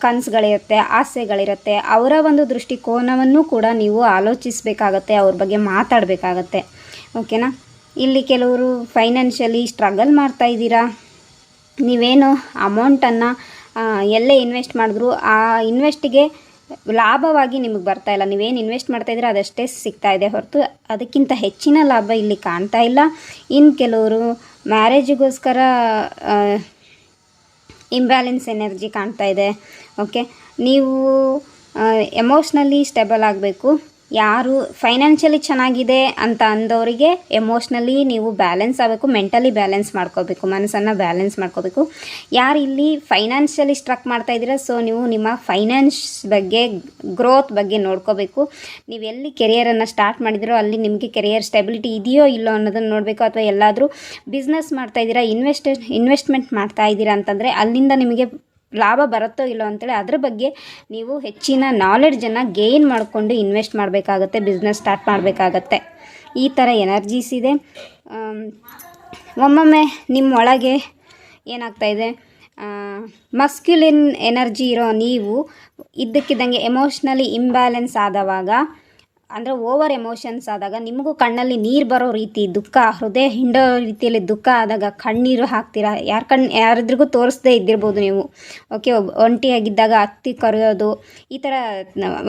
ಕನಸುಗಳಿರುತ್ತೆ, ಆಸೆಗಳಿರುತ್ತೆ. ಅವರ ಒಂದು ದೃಷ್ಟಿಕೋನವನ್ನು ಕೂಡ ನೀವು ಆಲೋಚಿಸಬೇಕಾಗತ್ತೆ, ಅವ್ರ ಬಗ್ಗೆ ಮಾತಾಡಬೇಕಾಗತ್ತೆ. ಓಕೆನಾ, ಇಲ್ಲಿ ಕೆಲವರು ಫೈನಾನ್ಷಿಯಲಿ ಸ್ಟ್ರಗಲ್ ಮಾಡ್ತಾ ಇದ್ದೀರಾ. ನೀವೇನು ಅಮೌಂಟನ್ನು ಎಲ್ಲೇ ಇನ್ವೆಸ್ಟ್ ಮಾಡಿದ್ರು ಆ ಇನ್ವೆಸ್ಟಿಗೆ ಲಾಭವಾಗಿ ನಿಮಗೆ ಬರ್ತಾ ಇಲ್ಲ. ನೀವೇನು ಇನ್ವೆಸ್ಟ್ ಮಾಡ್ತಾಯಿದ್ರೆ ಅದಷ್ಟೇ ಸಿಗ್ತಾ ಇದೆ ಹೊರತು ಅದಕ್ಕಿಂತ ಹೆಚ್ಚಿನ ಲಾಭ ಇಲ್ಲಿ ಕಾಣ್ತಾ ಇಲ್ಲ. ಇನ್ನು ಕೆಲವರು ಮ್ಯಾರೇಜಿಗೋಸ್ಕರ ಇಂಬ್ಯಾಲೆನ್ಸ್ ಎನರ್ಜಿ ಕಾಣ್ತಾ ಇದೆ. ಓಕೆ, ನೀವು ಎಮೋಷ್ನಲಿ ಸ್ಟೇಬಲ್ ಆಗಬೇಕು. ಯಾರು ಫೈನಾನ್ಷಿಯಲಿ ಚೆನ್ನಾಗಿದೆ ಅಂತ ಅಂದವರಿಗೆ ಎಮೋಷ್ನಲಿ ನೀವು ಬ್ಯಾಲೆನ್ಸ್ ಆಗಬೇಕು, ಮೆಂಟಲಿ ಬ್ಯಾಲೆನ್ಸ್ ಮಾಡ್ಕೋಬೇಕು, ಮನಸ್ಸನ್ನು ಬ್ಯಾಲೆನ್ಸ್ ಮಾಡ್ಕೋಬೇಕು. ಯಾರು ಇಲ್ಲಿ ಫೈನಾನ್ಷಿಯಲಿ ಸ್ಟ್ರಕ್ ಮಾಡ್ತಾ ಇದ್ದೀರಾ, ಸೊ ನೀವು ನಿಮ್ಮ ಫೈನಾನ್ಸ್ ಬಗ್ಗೆ, ಗ್ರೋತ್ ಬಗ್ಗೆ ನೋಡ್ಕೋಬೇಕು. ನೀವು ಎಲ್ಲಿ ಕೆರಿಯರನ್ನು ಸ್ಟಾರ್ಟ್ ಮಾಡಿದಿರೋ ಅಲ್ಲಿ ನಿಮಗೆ ಕೆರಿಯರ್ ಸ್ಟೆಬಿಲಿಟಿ ಇದೆಯೋ ಇಲ್ಲೋ ಅನ್ನೋದನ್ನು ನೋಡಬೇಕು. ಅಥವಾ ಎಲ್ಲಾದರೂ ಬಿಸ್ನೆಸ್ ಮಾಡ್ತಾ ಇದ್ದೀರಾ, ಇನ್ವೆಸ್ಟ್ಮೆಂಟ್ ಮಾಡ್ತಾ ಇದ್ದೀರಾ ಅಂತಂದರೆ ಅಲ್ಲಿಂದ ನಿಮಗೆ ಲಾಭ ಬರುತ್ತೋ ಇಲ್ಲೋ ಅಂತೇಳಿ ಅದ್ರ ಬಗ್ಗೆ ನೀವು ಹೆಚ್ಚಿನ ನಾಲೆಡ್ಜನ್ನು ಗೇನ್ ಮಾಡಿಕೊಂಡು ಇನ್ವೆಸ್ಟ್ ಮಾಡಬೇಕಾಗತ್ತೆ, ಬಿಸ್ನೆಸ್ ಸ್ಟಾರ್ಟ್ ಮಾಡಬೇಕಾಗತ್ತೆ. ಈ ಥರ ಎನರ್ಜೀಸ್ ಇದೆ. ಒಮ್ಮೊಮ್ಮೆ ನಿಮ್ಮೊಳಗೆ ಏನಾಗ್ತಾಯಿದೆ, ಮಸ್ಕ್ಯುಲಿನ್ ಎನರ್ಜಿ ಇರೋ ನೀವು ಇದ್ದಕ್ಕಿದ್ದಂಗೆ ಎಮೋಷ್ನಲಿ ಇಂಬ್ಯಾಲೆನ್ಸ್ ಆದವಾಗ, ಅಂದರೆ ಓವರ್ ಎಮೋಷನ್ಸ್ ಆದಾಗ ನಿಮಗೂ ಕಣ್ಣಲ್ಲಿ ನೀರು ಬರೋ ರೀತಿ, ದುಃಖ, ಹೃದಯ ಹಿಂಡೋ ರೀತಿಯಲ್ಲಿ ದುಃಖ ಆದಾಗ ಕಣ್ಣೀರು ಹಾಕ್ತೀರಾ. ಯಾರಿದ್ರಿಗೂ ತೋರಿಸದೇ ಇದ್ದಿರ್ಬೋದು ನೀವು. ಓಕೆ, ಒಂಟಿಯಾಗಿದ್ದಾಗ ಹತ್ತಿ ಕರೆಯೋದು, ಈ ಥರ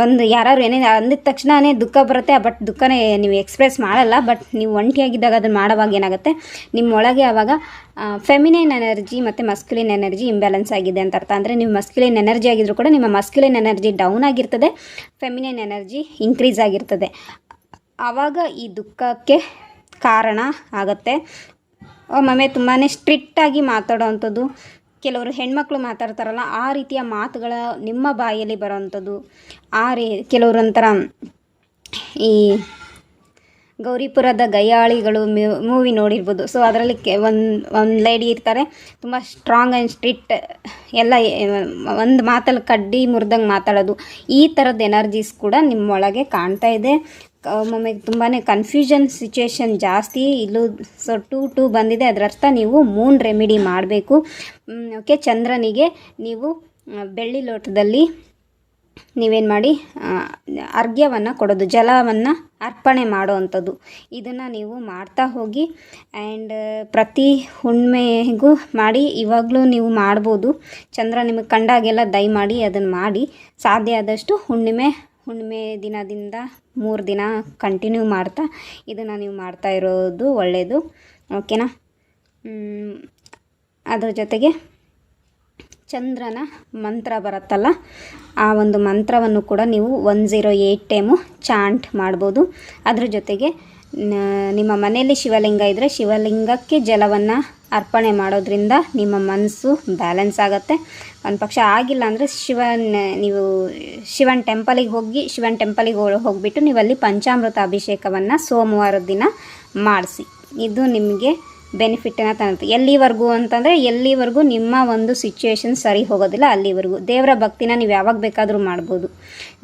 ಒಂದು ಯಾರು ಏನೇ ಅಂದಿದ ತಕ್ಷಣವೇ ದುಃಖ ಬರುತ್ತೆ. ಬಟ್ ದುಃಖನೇ ನೀವು ಎಕ್ಸ್ಪ್ರೆಸ್ ಮಾಡಲ್ಲ. ಬಟ್ ನೀವು ಒಂಟಿಯಾಗಿದ್ದಾಗ ಅದನ್ನು ಮಾಡೋವಾಗ ಏನಾಗುತ್ತೆ, ನಿಮ್ಮೊಳಗೆ ಆವಾಗ ಫೆಮಿನೈನ್ ಎನರ್ಜಿ ಮತ್ತು ಮಸ್ಕ್ಯುಲಿನ್ ಎನರ್ಜಿ ಇಂಬ್ಯಾಲೆನ್ಸ್ ಆಗಿದೆ ಅಂತ ಅರ್ಥ. ಅಂದರೆ ನೀವು ಮಸ್ಕ್ಯುಲಿನ್ ಎನರ್ಜಿ ಆಗಿದ್ರು ಕೂಡ ನಿಮ್ಮ ಮಸ್ಕ್ಯುಲಿನ್ ಎನರ್ಜಿ ಡೌನ್ ಆಗಿರ್ತದೆ, ಫೆಮಿನೈನ್ ಎನರ್ಜಿ ಇನ್ಕ್ರೀಸ್ ಆಗಿರ್ತದೆ. ಆವಾಗ ಈ ದುಃಖಕ್ಕೆ ಕಾರಣ ಆಗುತ್ತೆ. ಒಮ್ಮೊಮ್ಮೆ ತುಂಬಾ ಸ್ಟ್ರಿಕ್ಟಾಗಿ ಮಾತಾಡೋವಂಥದ್ದು, ಕೆಲವರು ಹೆಣ್ಮಕ್ಳು ಮಾತಾಡ್ತಾರಲ್ಲ ಆ ರೀತಿಯ ಮಾತುಗಳ ನಿಮ್ಮ ಬಾಯಲ್ಲಿ ಬರೋವಂಥದ್ದು. ಕೆಲವರು ಒಂಥರ ಈ ಗೌರಿಪುರದ ಗಯ್ಯಾಳಿಗಳು ಮೂವಿ ನೋಡಿರ್ಬೋದು. ಸೊ ಅದರಲ್ಲಿ ಒಂದು ಲೇಡಿ ಇರ್ತಾರೆ, ತುಂಬ ಸ್ಟ್ರಾಂಗ್ ಆ್ಯಂಡ್ ಸ್ಟ್ರಿಕ್ಟ್, ಎಲ್ಲ ಒಂದು ಮಾತಲ್ಲಿ ಕಡ್ಡಿ ಮುರಿದಂಗೆ ಮಾತಾಡೋದು. ಈ ಥರದ ಎನರ್ಜೀಸ್ ಕೂಡ ನಿಮ್ಮೊಳಗೆ ಕಾಣ್ತಾ ಇದೆ. ಒಮ್ಮೊಮ್ಮೆ ತುಂಬಾ ಕನ್ಫ್ಯೂಷನ್ ಸಿಚುವೇಶನ್ ಜಾಸ್ತಿ. ಇಲ್ಲೂ ಸೊ 2 ಬಂದಿದೆ, ಅದರ ಅರ್ಥ ನೀವು ಮೂನ್ ರೆಮಿಡಿ ಮಾಡಬೇಕು. ಓಕೆ, ಚಂದ್ರನಿಗೆ ನೀವು ಬೆಳ್ಳಿ ಲೋಟದಲ್ಲಿ ನೀವೇನು ಮಾಡಿ ಅರ್ಘ್ಯವನ್ನು ಕೊಡೋದು, ಜಲವನ್ನು ಅರ್ಪಣೆ ಮಾಡೋ ಅಂಥದ್ದು. ಇದನ್ನು ನೀವು ಮಾಡ್ತಾ ಹೋಗಿ. ಆ್ಯಂಡ್ ಪ್ರತಿ ಹುಣ್ಣಿಮೆಗೂ ಮಾಡಿ, ಇವಾಗಲೂ ನೀವು ಮಾಡ್ಬೋದು. ಚಂದ್ರ ನಿಮಗೆ ಕಂಡಾಗೆಲ್ಲ ದಯಮಾಡಿ ಅದನ್ನು ಮಾಡಿ. ಸಾಧ್ಯ ಆದಷ್ಟು ಹುಣ್ಣಿಮೆ ದಿನದಿಂದ 3 ದಿನ ಕಂಟಿನ್ಯೂ ಮಾಡ್ತಾ ಇದನ್ನು ನೀವು ಮಾಡ್ತಾ ಇರೋದು ಒಳ್ಳೆಯದು. ಓಕೆನಾ? ಅದರ ಜೊತೆಗೆ ಚಂದ್ರನ ಮಂತ್ರ ಬರುತ್ತಲ್ಲ, ಆ ಒಂದು ಮಂತ್ರವನ್ನು ಕೂಡ ನೀವು 108 ಟೈಮು ಚಾಂಟ್ ಮಾಡ್ಬೋದು. ಅದ್ರ ಜೊತೆಗೆ ನಿಮ್ಮ ಮನೆಯಲ್ಲಿ ಶಿವಲಿಂಗ ಇದ್ದರೆ ಶಿವಲಿಂಗಕ್ಕೆ ಜಲವನ್ನು ಅರ್ಪಣೆ ಮಾಡೋದ್ರಿಂದ ನಿಮ್ಮ ಮನಸ್ಸು ಬ್ಯಾಲೆನ್ಸ್ ಆಗುತ್ತೆ. ಒಂದು ಪಕ್ಷ ಆಗಿಲ್ಲ ಅಂದರೆ ನೀವು ಶಿವನ ಟೆಂಪಲಿಗೆ ಹೋಗಿಬಿಟ್ಟು ನೀವಲ್ಲಿ ಪಂಚಾಮೃತ ಅಭಿಷೇಕವನ್ನು ಸೋಮವಾರದ ದಿನ ಮಾಡಿಸಿ. ಇದು ನಿಮಗೆ ಬೆನಿಫಿಟ್ಟನ್ನು ತರುತ್ತೆ. ಎಲ್ಲಿವರೆಗೂ ಅಂತಂದರೆ ಎಲ್ಲಿವರೆಗೂ ನಿಮ್ಮ ಒಂದು ಸಿಚುವೇಶನ್ ಸರಿ ಹೋಗೋದಿಲ್ಲ ಅಲ್ಲಿವರೆಗೂ. ದೇವರ ಭಕ್ತಿನ ನೀವು ಯಾವಾಗ ಬೇಕಾದರೂ ಮಾಡ್ಬೋದು.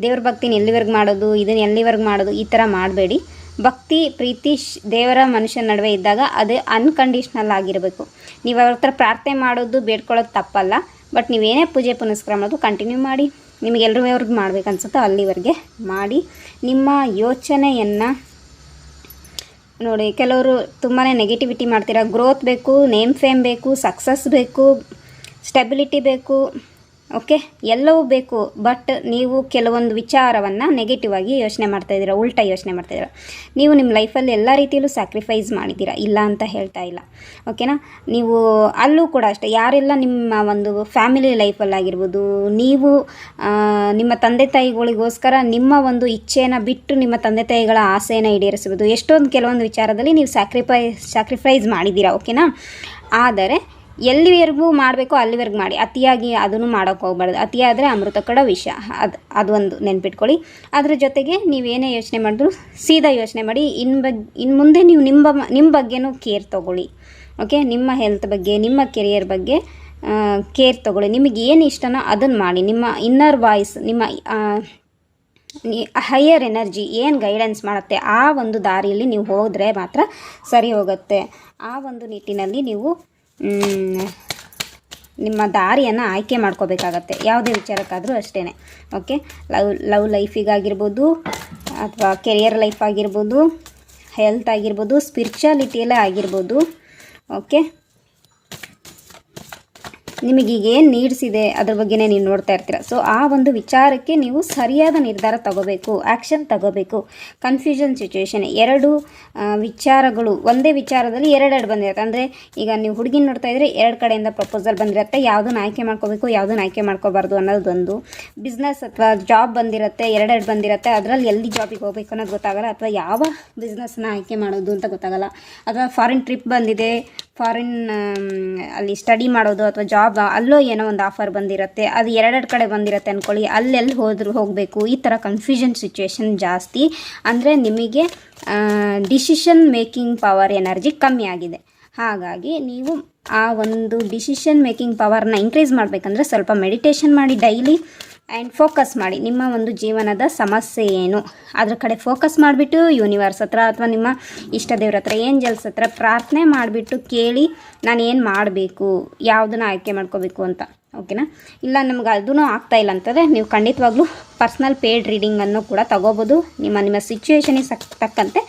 ದೇವ್ರ ಭಕ್ತಿನ ಎಲ್ಲಿವರೆಗೂ ಮಾಡೋದು, ಇದನ್ನು ಎಲ್ಲಿವರೆಗೂ ಮಾಡೋದು, ಈ ಥರ ಮಾಡಬೇಡಿ. ಭಕ್ತಿ ಪ್ರೀತಿ ದೇವರ ಮನುಷ್ಯನ ನಡುವೆ ಇದ್ದಾಗ ಅದು ಅನ್ಕಂಡೀಷ್ನಲ್ ಆಗಿರಬೇಕು. ನೀವು ಅವ್ರ ಹತ್ರ ಪ್ರಾರ್ಥನೆ ಮಾಡೋದು ಬೇಡ್ಕೊಳ್ಳೋದು ತಪ್ಪಲ್ಲ, ಬಟ್ ನೀವೇನೇ ಪೂಜೆ ಪುನಸ್ಕಾರ ಮಾಡೋದು ಕಂಟಿನ್ಯೂ ಮಾಡಿ. ನಿಮಗೆ ಎಲ್ರಿವ್ರಿಗೆ ಮಾಡ್ಬೇಕನ್ಸುತ್ತೋ ಅಲ್ಲಿವರೆಗೆ ಮಾಡಿ. ನಿಮ್ಮ ಯೋಚನೆಯನ್ನು ನೋಡಿ, ಕೆಲವರು ತುಂಬಾ ನೆಗೆಟಿವಿಟಿ ಮಾಡ್ತೀರಾ. ಗ್ರೋತ್ ಬೇಕು, ನೇಮ್ ಫೇಮ್ ಬೇಕು, ಸಕ್ಸಸ್ ಬೇಕು, ಸ್ಟೆಬಿಲಿಟಿ ಬೇಕು, ಓಕೆ, ಎಲ್ಲವೂ ಬೇಕು. ಬಟ್ ನೀವು ಕೆಲವೊಂದು ವಿಚಾರವನ್ನು ನೆಗೆಟಿವ್ ಆಗಿ ಯೋಚನೆ ಮಾಡ್ತಾಯಿದ್ದೀರಾ, ಉಲ್ಟಾ ಯೋಚನೆ ಮಾಡ್ತಾಯಿದ್ದೀರಾ. ನೀವು ನಿಮ್ಮ ಲೈಫಲ್ಲಿ ಎಲ್ಲ ರೀತಿಯಲ್ಲೂ ಸ್ಯಾಕ್ರಿಫೈಸ್ ಮಾಡಿದ್ದೀರಾ, ಇಲ್ಲ ಅಂತ ಹೇಳ್ತಾ ಇಲ್ಲ. ಓಕೆನಾ? ನೀವು ಅಲ್ಲೂ ಕೂಡ ಅಷ್ಟೇ, ಯಾರೆಲ್ಲ ನಿಮ್ಮ ಒಂದು ಫ್ಯಾಮಿಲಿ ಲೈಫಲ್ಲಾಗಿರ್ಬೋದು, ನೀವು ನಿಮ್ಮ ತಂದೆ ತಾಯಿಗಳಿಗೋಸ್ಕರ ನಿಮ್ಮ ಒಂದು ಇಚ್ಛೆನ ಬಿಟ್ಟು ನಿಮ್ಮ ತಂದೆ ತಾಯಿಗಳ ಆಸೆಯನ್ನು ಈಡೇರಿಸ್ಬೋದು. ಕೆಲವೊಂದು ವಿಚಾರದಲ್ಲಿ ನೀವು ಸ್ಯಾಕ್ರಿಫೈಸ್ ಮಾಡಿದ್ದೀರಾ. ಓಕೆನಾ? ಆದರೆ ಎಲ್ಲಿವರೆಗೂ ಮಾಡಬೇಕೋ ಅಲ್ಲಿವರೆಗೂ ಮಾಡಿ. ಅತಿಯಾಗಿ ಅದನ್ನು ಮಾಡೋಕ್ಕೆ ಹೋಗ್ಬಾರ್ದು. ಅತಿಯಾದರೆ ಅಮೃತ ಕೂಡ ವಿಷ. ಅದು ಒಂದು ನೆನ್ಪಿಟ್ಕೊಳ್ಳಿ. ಅದ್ರ ಜೊತೆಗೆ ನೀವೇನೇ ಯೋಚನೆ ಮಾಡಿದ್ರು ಸೀದಾ ಯೋಚನೆ ಮಾಡಿ. ಇನ್ನು ಮುಂದೆ ನೀವು ನಿಮ್ಮ ಬಗ್ಗೆನೂ ಕೇರ್ ತೊಗೊಳ್ಳಿ. ಓಕೆ, ನಿಮ್ಮ ಹೆಲ್ತ್ ಬಗ್ಗೆ, ನಿಮ್ಮ ಕೆರಿಯರ್ ಬಗ್ಗೆ ಕೇರ್ ತೊಗೊಳ್ಳಿ. ನಿಮಗೆ ಏನು ಇಷ್ಟನೋ ಅದನ್ನು ಮಾಡಿ. ನಿಮ್ಮ ಇನ್ನರ್ ವಾಯ್ಸ್, ನಿಮ್ಮ ಹೈಯರ್ ಎನರ್ಜಿ ಏನು ಗೈಡೆನ್ಸ್ ಮಾಡುತ್ತೆ ಆ ಒಂದು ದಾರಿಯಲ್ಲಿ ನೀವು ಹೋದರೆ ಮಾತ್ರ ಸರಿ ಹೋಗುತ್ತೆ. ಆ ಒಂದು ನಿಟ್ಟಿನಲ್ಲಿ ನೀವು ನಿಮ್ಮ ದಾರಿಯನ್ನು ಆಯ್ಕೆ ಮಾಡ್ಕೋಬೇಕಾಗತ್ತೆ, ಯಾವುದೇ ವಿಚಾರಕ್ಕಾದರೂ ಅಷ್ಟೇ. ಓಕೆ, ಲವ್ ಲೈಫಿಗಾಗಿರ್ಬೋದು, ಅಥವಾ ಕೆರಿಯರ್ ಲೈಫ್ ಆಗಿರ್ಬೋದು, ಹೆಲ್ತ್ ಆಗಿರ್ಬೋದು, ಸ್ಪಿರಿಚುಯಾಲಿಟಿಯಲ್ಲೇ ಆಗಿರ್ಬೋದು. ಓಕೆ, ನಿಮಗೀಗ ಏನು ನೀಡ್ಸ್ ಇದೆ ಅದ್ರ ಬಗ್ಗೆನೇ ನೀವು ನೋಡ್ತಾ ಇರ್ತೀರ. ಸೊ ಆ ಒಂದು ವಿಚಾರಕ್ಕೆ ನೀವು ಸರಿಯಾದ ನಿರ್ಧಾರ ತಗೋಬೇಕು, ಆ್ಯಕ್ಷನ್ ತಗೋಬೇಕು. ಕನ್ಫ್ಯೂಷನ್ ಸಿಚುವೇಶನ್, 2 ವಿಚಾರಗಳು ಒಂದೇ ವಿಚಾರದಲ್ಲಿ 2 ಬಂದಿರುತ್ತೆ. ಅಂದರೆ ಈಗ ನೀವು ಹುಡುಗಿನ ನೋಡ್ತಾ ಇದ್ದರೆ 2 ಕಡೆಯಿಂದ ಪ್ರಪೋಸಲ್ ಬಂದಿರುತ್ತೆ. ಯಾವುದನ್ನು ಆಯ್ಕೆ ಮಾಡ್ಕೋಬೇಕು, ಯಾವುದನ್ನು ಆಯ್ಕೆ ಮಾಡ್ಕೋಬಾರ್ದು ಅನ್ನೋದೊಂದು. ಬಿಸ್ನೆಸ್ ಅಥವಾ ಜಾಬ್ ಬಂದಿರುತ್ತೆ, 2 ಬಂದಿರುತ್ತೆ. ಅದರಲ್ಲಿ ಎಲ್ಲಿ ಜಾಬಿಗೆ ಹೋಗಬೇಕು ಅನ್ನೋದು ಗೊತ್ತಾಗಲ್ಲ, ಅಥವಾ ಯಾವ ಬಿಸ್ನೆಸ್ನ ಆಯ್ಕೆ ಮಾಡೋದು ಅಂತ ಗೊತ್ತಾಗಲ್ಲ. ಅಥವಾ ಫಾರಿನ್ ಟ್ರಿಪ್ ಬಂದಿದೆ, ಫಾರಿನ್ ಅಲ್ಲಿ ಸ್ಟಡಿ ಮಾಡೋದು, ಅಥವಾ ಜಾಬ್ ಅಲ್ಲೋ ಏನೋ ಒಂದು ಆಫರ್ ಬಂದಿರುತ್ತೆ, ಅದು 2 ಕಡೆ ಬಂದಿರುತ್ತೆ ಅಂದ್ಕೊಳ್ಳಿ. ಅಲ್ಲೆಲ್ಲಿ ಹೋಗಬೇಕು, ಈ ಥರ ಕನ್ಫ್ಯೂಷನ್ ಸಿಚುವೇಶನ್ ಜಾಸ್ತಿ. ಅಂದರೆ ನಿಮಗೆ ಡಿಸಿಷನ್ ಮೇಕಿಂಗ್ ಪವರ್ ಎನರ್ಜಿ ಕಮ್ಮಿ ಆಗಿದೆ. ಹಾಗಾಗಿ ನೀವು ಆ ಒಂದು ಡಿಸಿಷನ್ ಮೇಕಿಂಗ್ ಪವರ್ನ ಇನ್ಕ್ರೀಸ್ ಮಾಡಬೇಕಂದ್ರೆ ಸ್ವಲ್ಪ ಮೆಡಿಟೇಷನ್ ಮಾಡಿ ಡೈಲಿ. ಆ್ಯಂಡ್ ಫೋಕಸ್ ಮಾಡಿ, ನಿಮ್ಮ ಒಂದು ಜೀವನದ ಸಮಸ್ಯೆ ಏನು ಅದ್ರ ಕಡೆ ಫೋಕಸ್ ಮಾಡಿಬಿಟ್ಟು ಯೂನಿವರ್ಸ್ ಹತ್ರ ಅಥವಾ ನಿಮ್ಮ ಇಷ್ಟ ದೇವ್ರ ಹತ್ರ, ಏಂಜಲ್ಸ್ ಹತ್ರ ಪ್ರಾರ್ಥನೆ ಮಾಡಿಬಿಟ್ಟು ಕೇಳಿ, ನಾನು ಏನು ಮಾಡಬೇಕು, ಯಾವುದನ್ನು ಆಯ್ಕೆ ಮಾಡ್ಕೋಬೇಕು ಅಂತ. ಓಕೆನಾ? ಇಲ್ಲ ನಮ್ಗೆ ಅದೂ ಆಗ್ತಾಯಿಲ್ಲ ಅಂತಂದರೆ ನೀವು ಖಂಡಿತವಾಗ್ಲೂ ಪರ್ಸ್ನಲ್ ಪೇಯ್ಡ್ ರೀಡಿಂಗನ್ನು ಕೂಡ ತಗೋಬೋದು. ನಿಮ್ಮ ಸಿಚುವೇಶನಿಗೆ ತಕ್ಕಂತೆ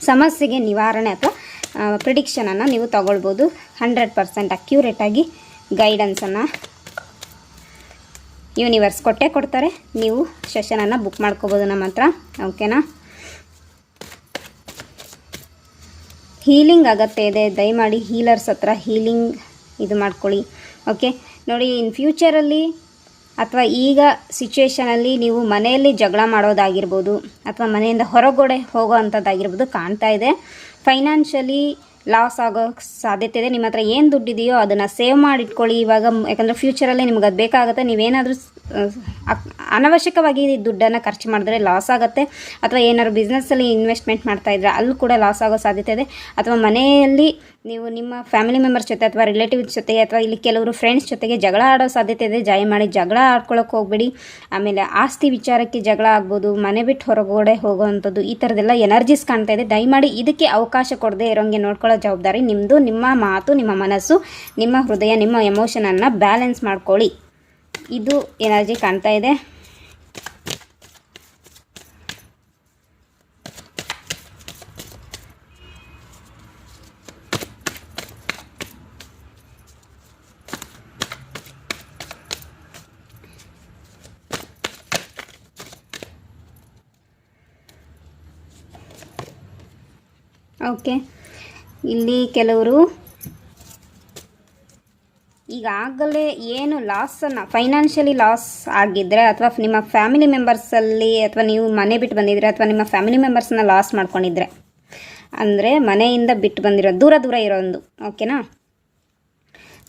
ಸಮಸ್ಯೆಗೆ ನಿವಾರಣೆ ಅಥವಾ ಪ್ರಿಡಿಕ್ಷನನ್ನು ನೀವು ತಗೊಳ್ಬೋದು. 100% ಅಕ್ಯುರೇಟಾಗಿ ಗೈಡೆನ್ಸನ್ನು ಯೂನಿವರ್ಸ್ ಕೊಡ್ತಾರೆ. ನೀವು ಸೆಷನನ್ನು ಬುಕ್ ಮಾಡ್ಕೋಬೋದು ನಮ್ಮ ಹತ್ರ. ಓಕೆನಾ? ಹೀಲಿಂಗ್ ಅಗತ್ಯ ಇದೆ, ದಯಮಾಡಿ ಹೀಲರ್ಸ್ ಹತ್ರ ಹೀಲಿಂಗ್ ಇದು ಮಾಡ್ಕೊಳ್ಳಿ. ಓಕೆ, ನೋಡಿ, ಇನ್ ಫ್ಯೂಚರಲ್ಲಿ ಅಥವಾ ಈಗ ಸಿಚುವೇಷನಲ್ಲಿ ನೀವು ಮನೆಯಲ್ಲಿ ಜಗಳ ಮಾಡೋದಾಗಿರ್ಬೋದು, ಅಥವಾ ಮನೆಯಿಂದ ಹೊರಗಡೆ ಹೋಗೋ ಅಂಥದ್ದಾಗಿರ್ಬೋದು ಕಾಣ್ತಾ ಇದೆ. ಫೈನಾನ್ಷಿಯಲಿ ಲಾಸ್ ಆಗೋ ಸಾಧ್ಯತೆ ಇದೆ. ನಿಮ್ಮ ಹತ್ರ ಏನು ದುಡ್ಡಿದೆಯೋ ಅದನ್ನು ಸೇವ್ ಮಾಡಿ ಇಟ್ಕೊಳ್ಳಿ ಇವಾಗ, ಯಾಕಂದರೆ ಫ್ಯೂಚರಲ್ಲಿ ನಿಮ್ಗೆ ಅದು ಬೇಕಾಗುತ್ತೆ. ನೀವೇನಾದರೂ ಅನವಶ್ಯಕವಾಗಿ ದುಡ್ಡನ್ನು ಖರ್ಚು ಮಾಡಿದ್ರೆ ಲಾಸ್ ಆಗುತ್ತೆ, ಅಥವಾ ಏನಾದ್ರು ಬಿಸ್ನೆಸ್ಸಲ್ಲಿ ಇನ್ವೆಸ್ಟ್ಮೆಂಟ್ ಮಾಡ್ತಾಯಿದ್ರೆ ಅಲ್ಲೂ ಕೂಡ ಲಾಸ್ ಆಗೋ ಸಾಧ್ಯತೆ ಇದೆ. ಅಥವಾ ಮನೆಯಲ್ಲಿ ನೀವು ನಿಮ್ಮ ಫ್ಯಾಮಿಲಿ ಮೆಂಬರ್ಸ್ ಜೊತೆ ಅಥವಾ ರಿಲೇಟಿವ್ಸ್ ಜೊತೆಗೆ ಅಥವಾ ಇಲ್ಲಿ ಕೆಲವರು ಫ್ರೆಂಡ್ಸ್ ಜೊತೆಗೆ ಜಗಳ ಆಡೋ ಸಾಧ್ಯತೆ ಇದೆ. ಮಾಡಿ ಜಗಳ ಆಡ್ಕೊಳ್ಳೋಕೆ ಹೋಗ್ಬೇಡಿ. ಆಮೇಲೆ ಆಸ್ತಿ ವಿಚಾರಕ್ಕೆ ಜಗಳ ಆಗ್ಬೋದು, ಮನೆ ಬಿಟ್ಟು ಹೊರಗಡೆ ಹೋಗೋವಂಥದ್ದು, ಈ ಥರದ್ದೆಲ್ಲ ಎನರ್ಜೀಸ್ ಕಾಣ್ತಾ ಇದೆ. ದಯಮಾಡಿ ಇದಕ್ಕೆ ಅವಕಾಶ ಕೊಡದೆ ಇರೋಂಗೆ ನೋಡ್ಕೊಳ್ಳೋ ಜವಾಬ್ದಾರಿ ನಿಮ್ಮದು. ನಿಮ್ಮ ಮಾತು, ನಿಮ್ಮ ಮನಸ್ಸು, ನಿಮ್ಮ ಹೃದಯ, ನಿಮ್ಮ ಎಮೋಷನನ್ನು ಬ್ಯಾಲೆನ್ಸ್ ಮಾಡ್ಕೊಳ್ಳಿ. ಇದು ಎನರ್ಜಿ ಕಾಣ್ತಾ ಇದೆ. ಓಕೆ, ಇಲ್ಲಿ ಕೆಲವರು ಈಗಾಗಲೇ ಏನು ಲಾಸನ್ನು ಫೈನಾನ್ಷಿಯಲಿ ಲಾಸ್ ಆಗಿದ್ದರೆ, ಅಥವಾ ನಿಮ್ಮ ಫ್ಯಾಮಿಲಿ ಮೆಂಬರ್ಸಲ್ಲಿ, ಅಥವಾ ನೀವು ಮನೆ ಬಿಟ್ಟು ಬಂದಿದ್ರೆ, ಅಥವಾ ನಿಮ್ಮ ಫ್ಯಾಮಿಲಿ ಮೆಂಬರ್ಸನ್ನ ಲಾಸ್ ಮಾಡ್ಕೊಂಡಿದ್ರೆ, ಅಂದರೆ ಮನೆಯಿಂದ ಬಿಟ್ಟು ಬಂದಿರೋ ದೂರ ಇರೋದು, ಓಕೆನಾ.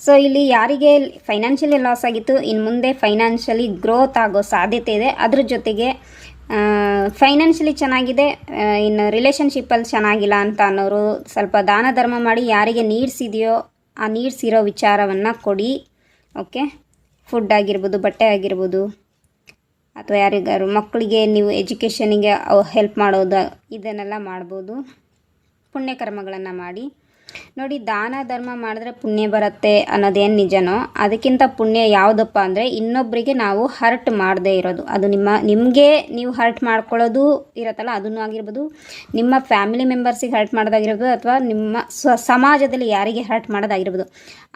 ಸೊ ಇಲ್ಲಿ ಯಾರಿಗೆ ಫೈನಾನ್ಷಿಯಲಿ ಲಾಸ್ ಆಗಿತ್ತು, ಇನ್ನು ಮುಂದೆ ಫೈನಾನ್ಷಿಯಲಿ ಗ್ರೋತ್ ಆಗೋ ಸಾಧ್ಯತೆ ಇದೆ. ಅದ್ರ ಜೊತೆಗೆ ಫೈನಾನ್ಷಿಯಲಿ ಚೆನ್ನಾಗಿದೆ, ಇನ್ನು ರಿಲೇಷನ್ಶಿಪ್ಪಲ್ಲಿ ಚೆನ್ನಾಗಿಲ್ಲ ಅಂತ ಅನ್ನೋರು ಸ್ವಲ್ಪ ದಾನ ಧರ್ಮ ಮಾಡಿ ಯಾರಿಗೆ ನೀಡ್ಸ್ ಇದೆಯೋ ಆ ನೀಡ್ಸ್ ಇರೋ ವಿಚಾರವನ್ನು ಕೊಡಿ. ಓಕೆ, ಫುಡ್ ಆಗಿರ್ಬೋದು, ಬಟ್ಟೆ ಆಗಿರ್ಬೋದು, ಅಥವಾ ಯಾರಿಗಾರು ಮಕ್ಕಳಿಗೆ ನೀವು ಎಜುಕೇಷನಿಗೆ ಹೆಲ್ಪ್ ಮಾಡೋದು, ಇದನ್ನೆಲ್ಲ ಮಾಡ್ಬೋದು. ಪುಣ್ಯಕರ್ಮಗಳನ್ನು ಮಾಡಿ ನೋಡಿ. ದಾನ ಧರ್ಮ ಮಾಡಿದ್ರೆ ಪುಣ್ಯ ಬರುತ್ತೆ ಅನ್ನೋದೇನು ನಿಜನೋ, ಅದಕ್ಕಿಂತ ಪುಣ್ಯ ಯಾವುದಪ್ಪ ಅಂದರೆ ಇನ್ನೊಬ್ಬರಿಗೆ ನಾವು ಹರ್ಟ್ ಮಾಡದೇ ಇರೋದು. ಅದು ನಿಮಗೆ ನೀವು ಹರ್ಟ್ ಮಾಡ್ಕೊಳ್ಳೋದು ಇರುತ್ತಲ್ಲ, ಅದನ್ನು ಆಗಿರ್ಬೋದು, ನಿಮ್ಮ ಫ್ಯಾಮಿಲಿ ಮೆಂಬರ್ಸಿಗೆ ಹರ್ಟ್ ಮಾಡೋದಾಗಿರ್ಬೋದು, ಅಥವಾ ನಿಮ್ಮ ಸಮಾಜದಲ್ಲಿ ಯಾರಿಗೆ ಹರ್ಟ್ ಮಾಡೋದಾಗಿರ್ಬೋದು,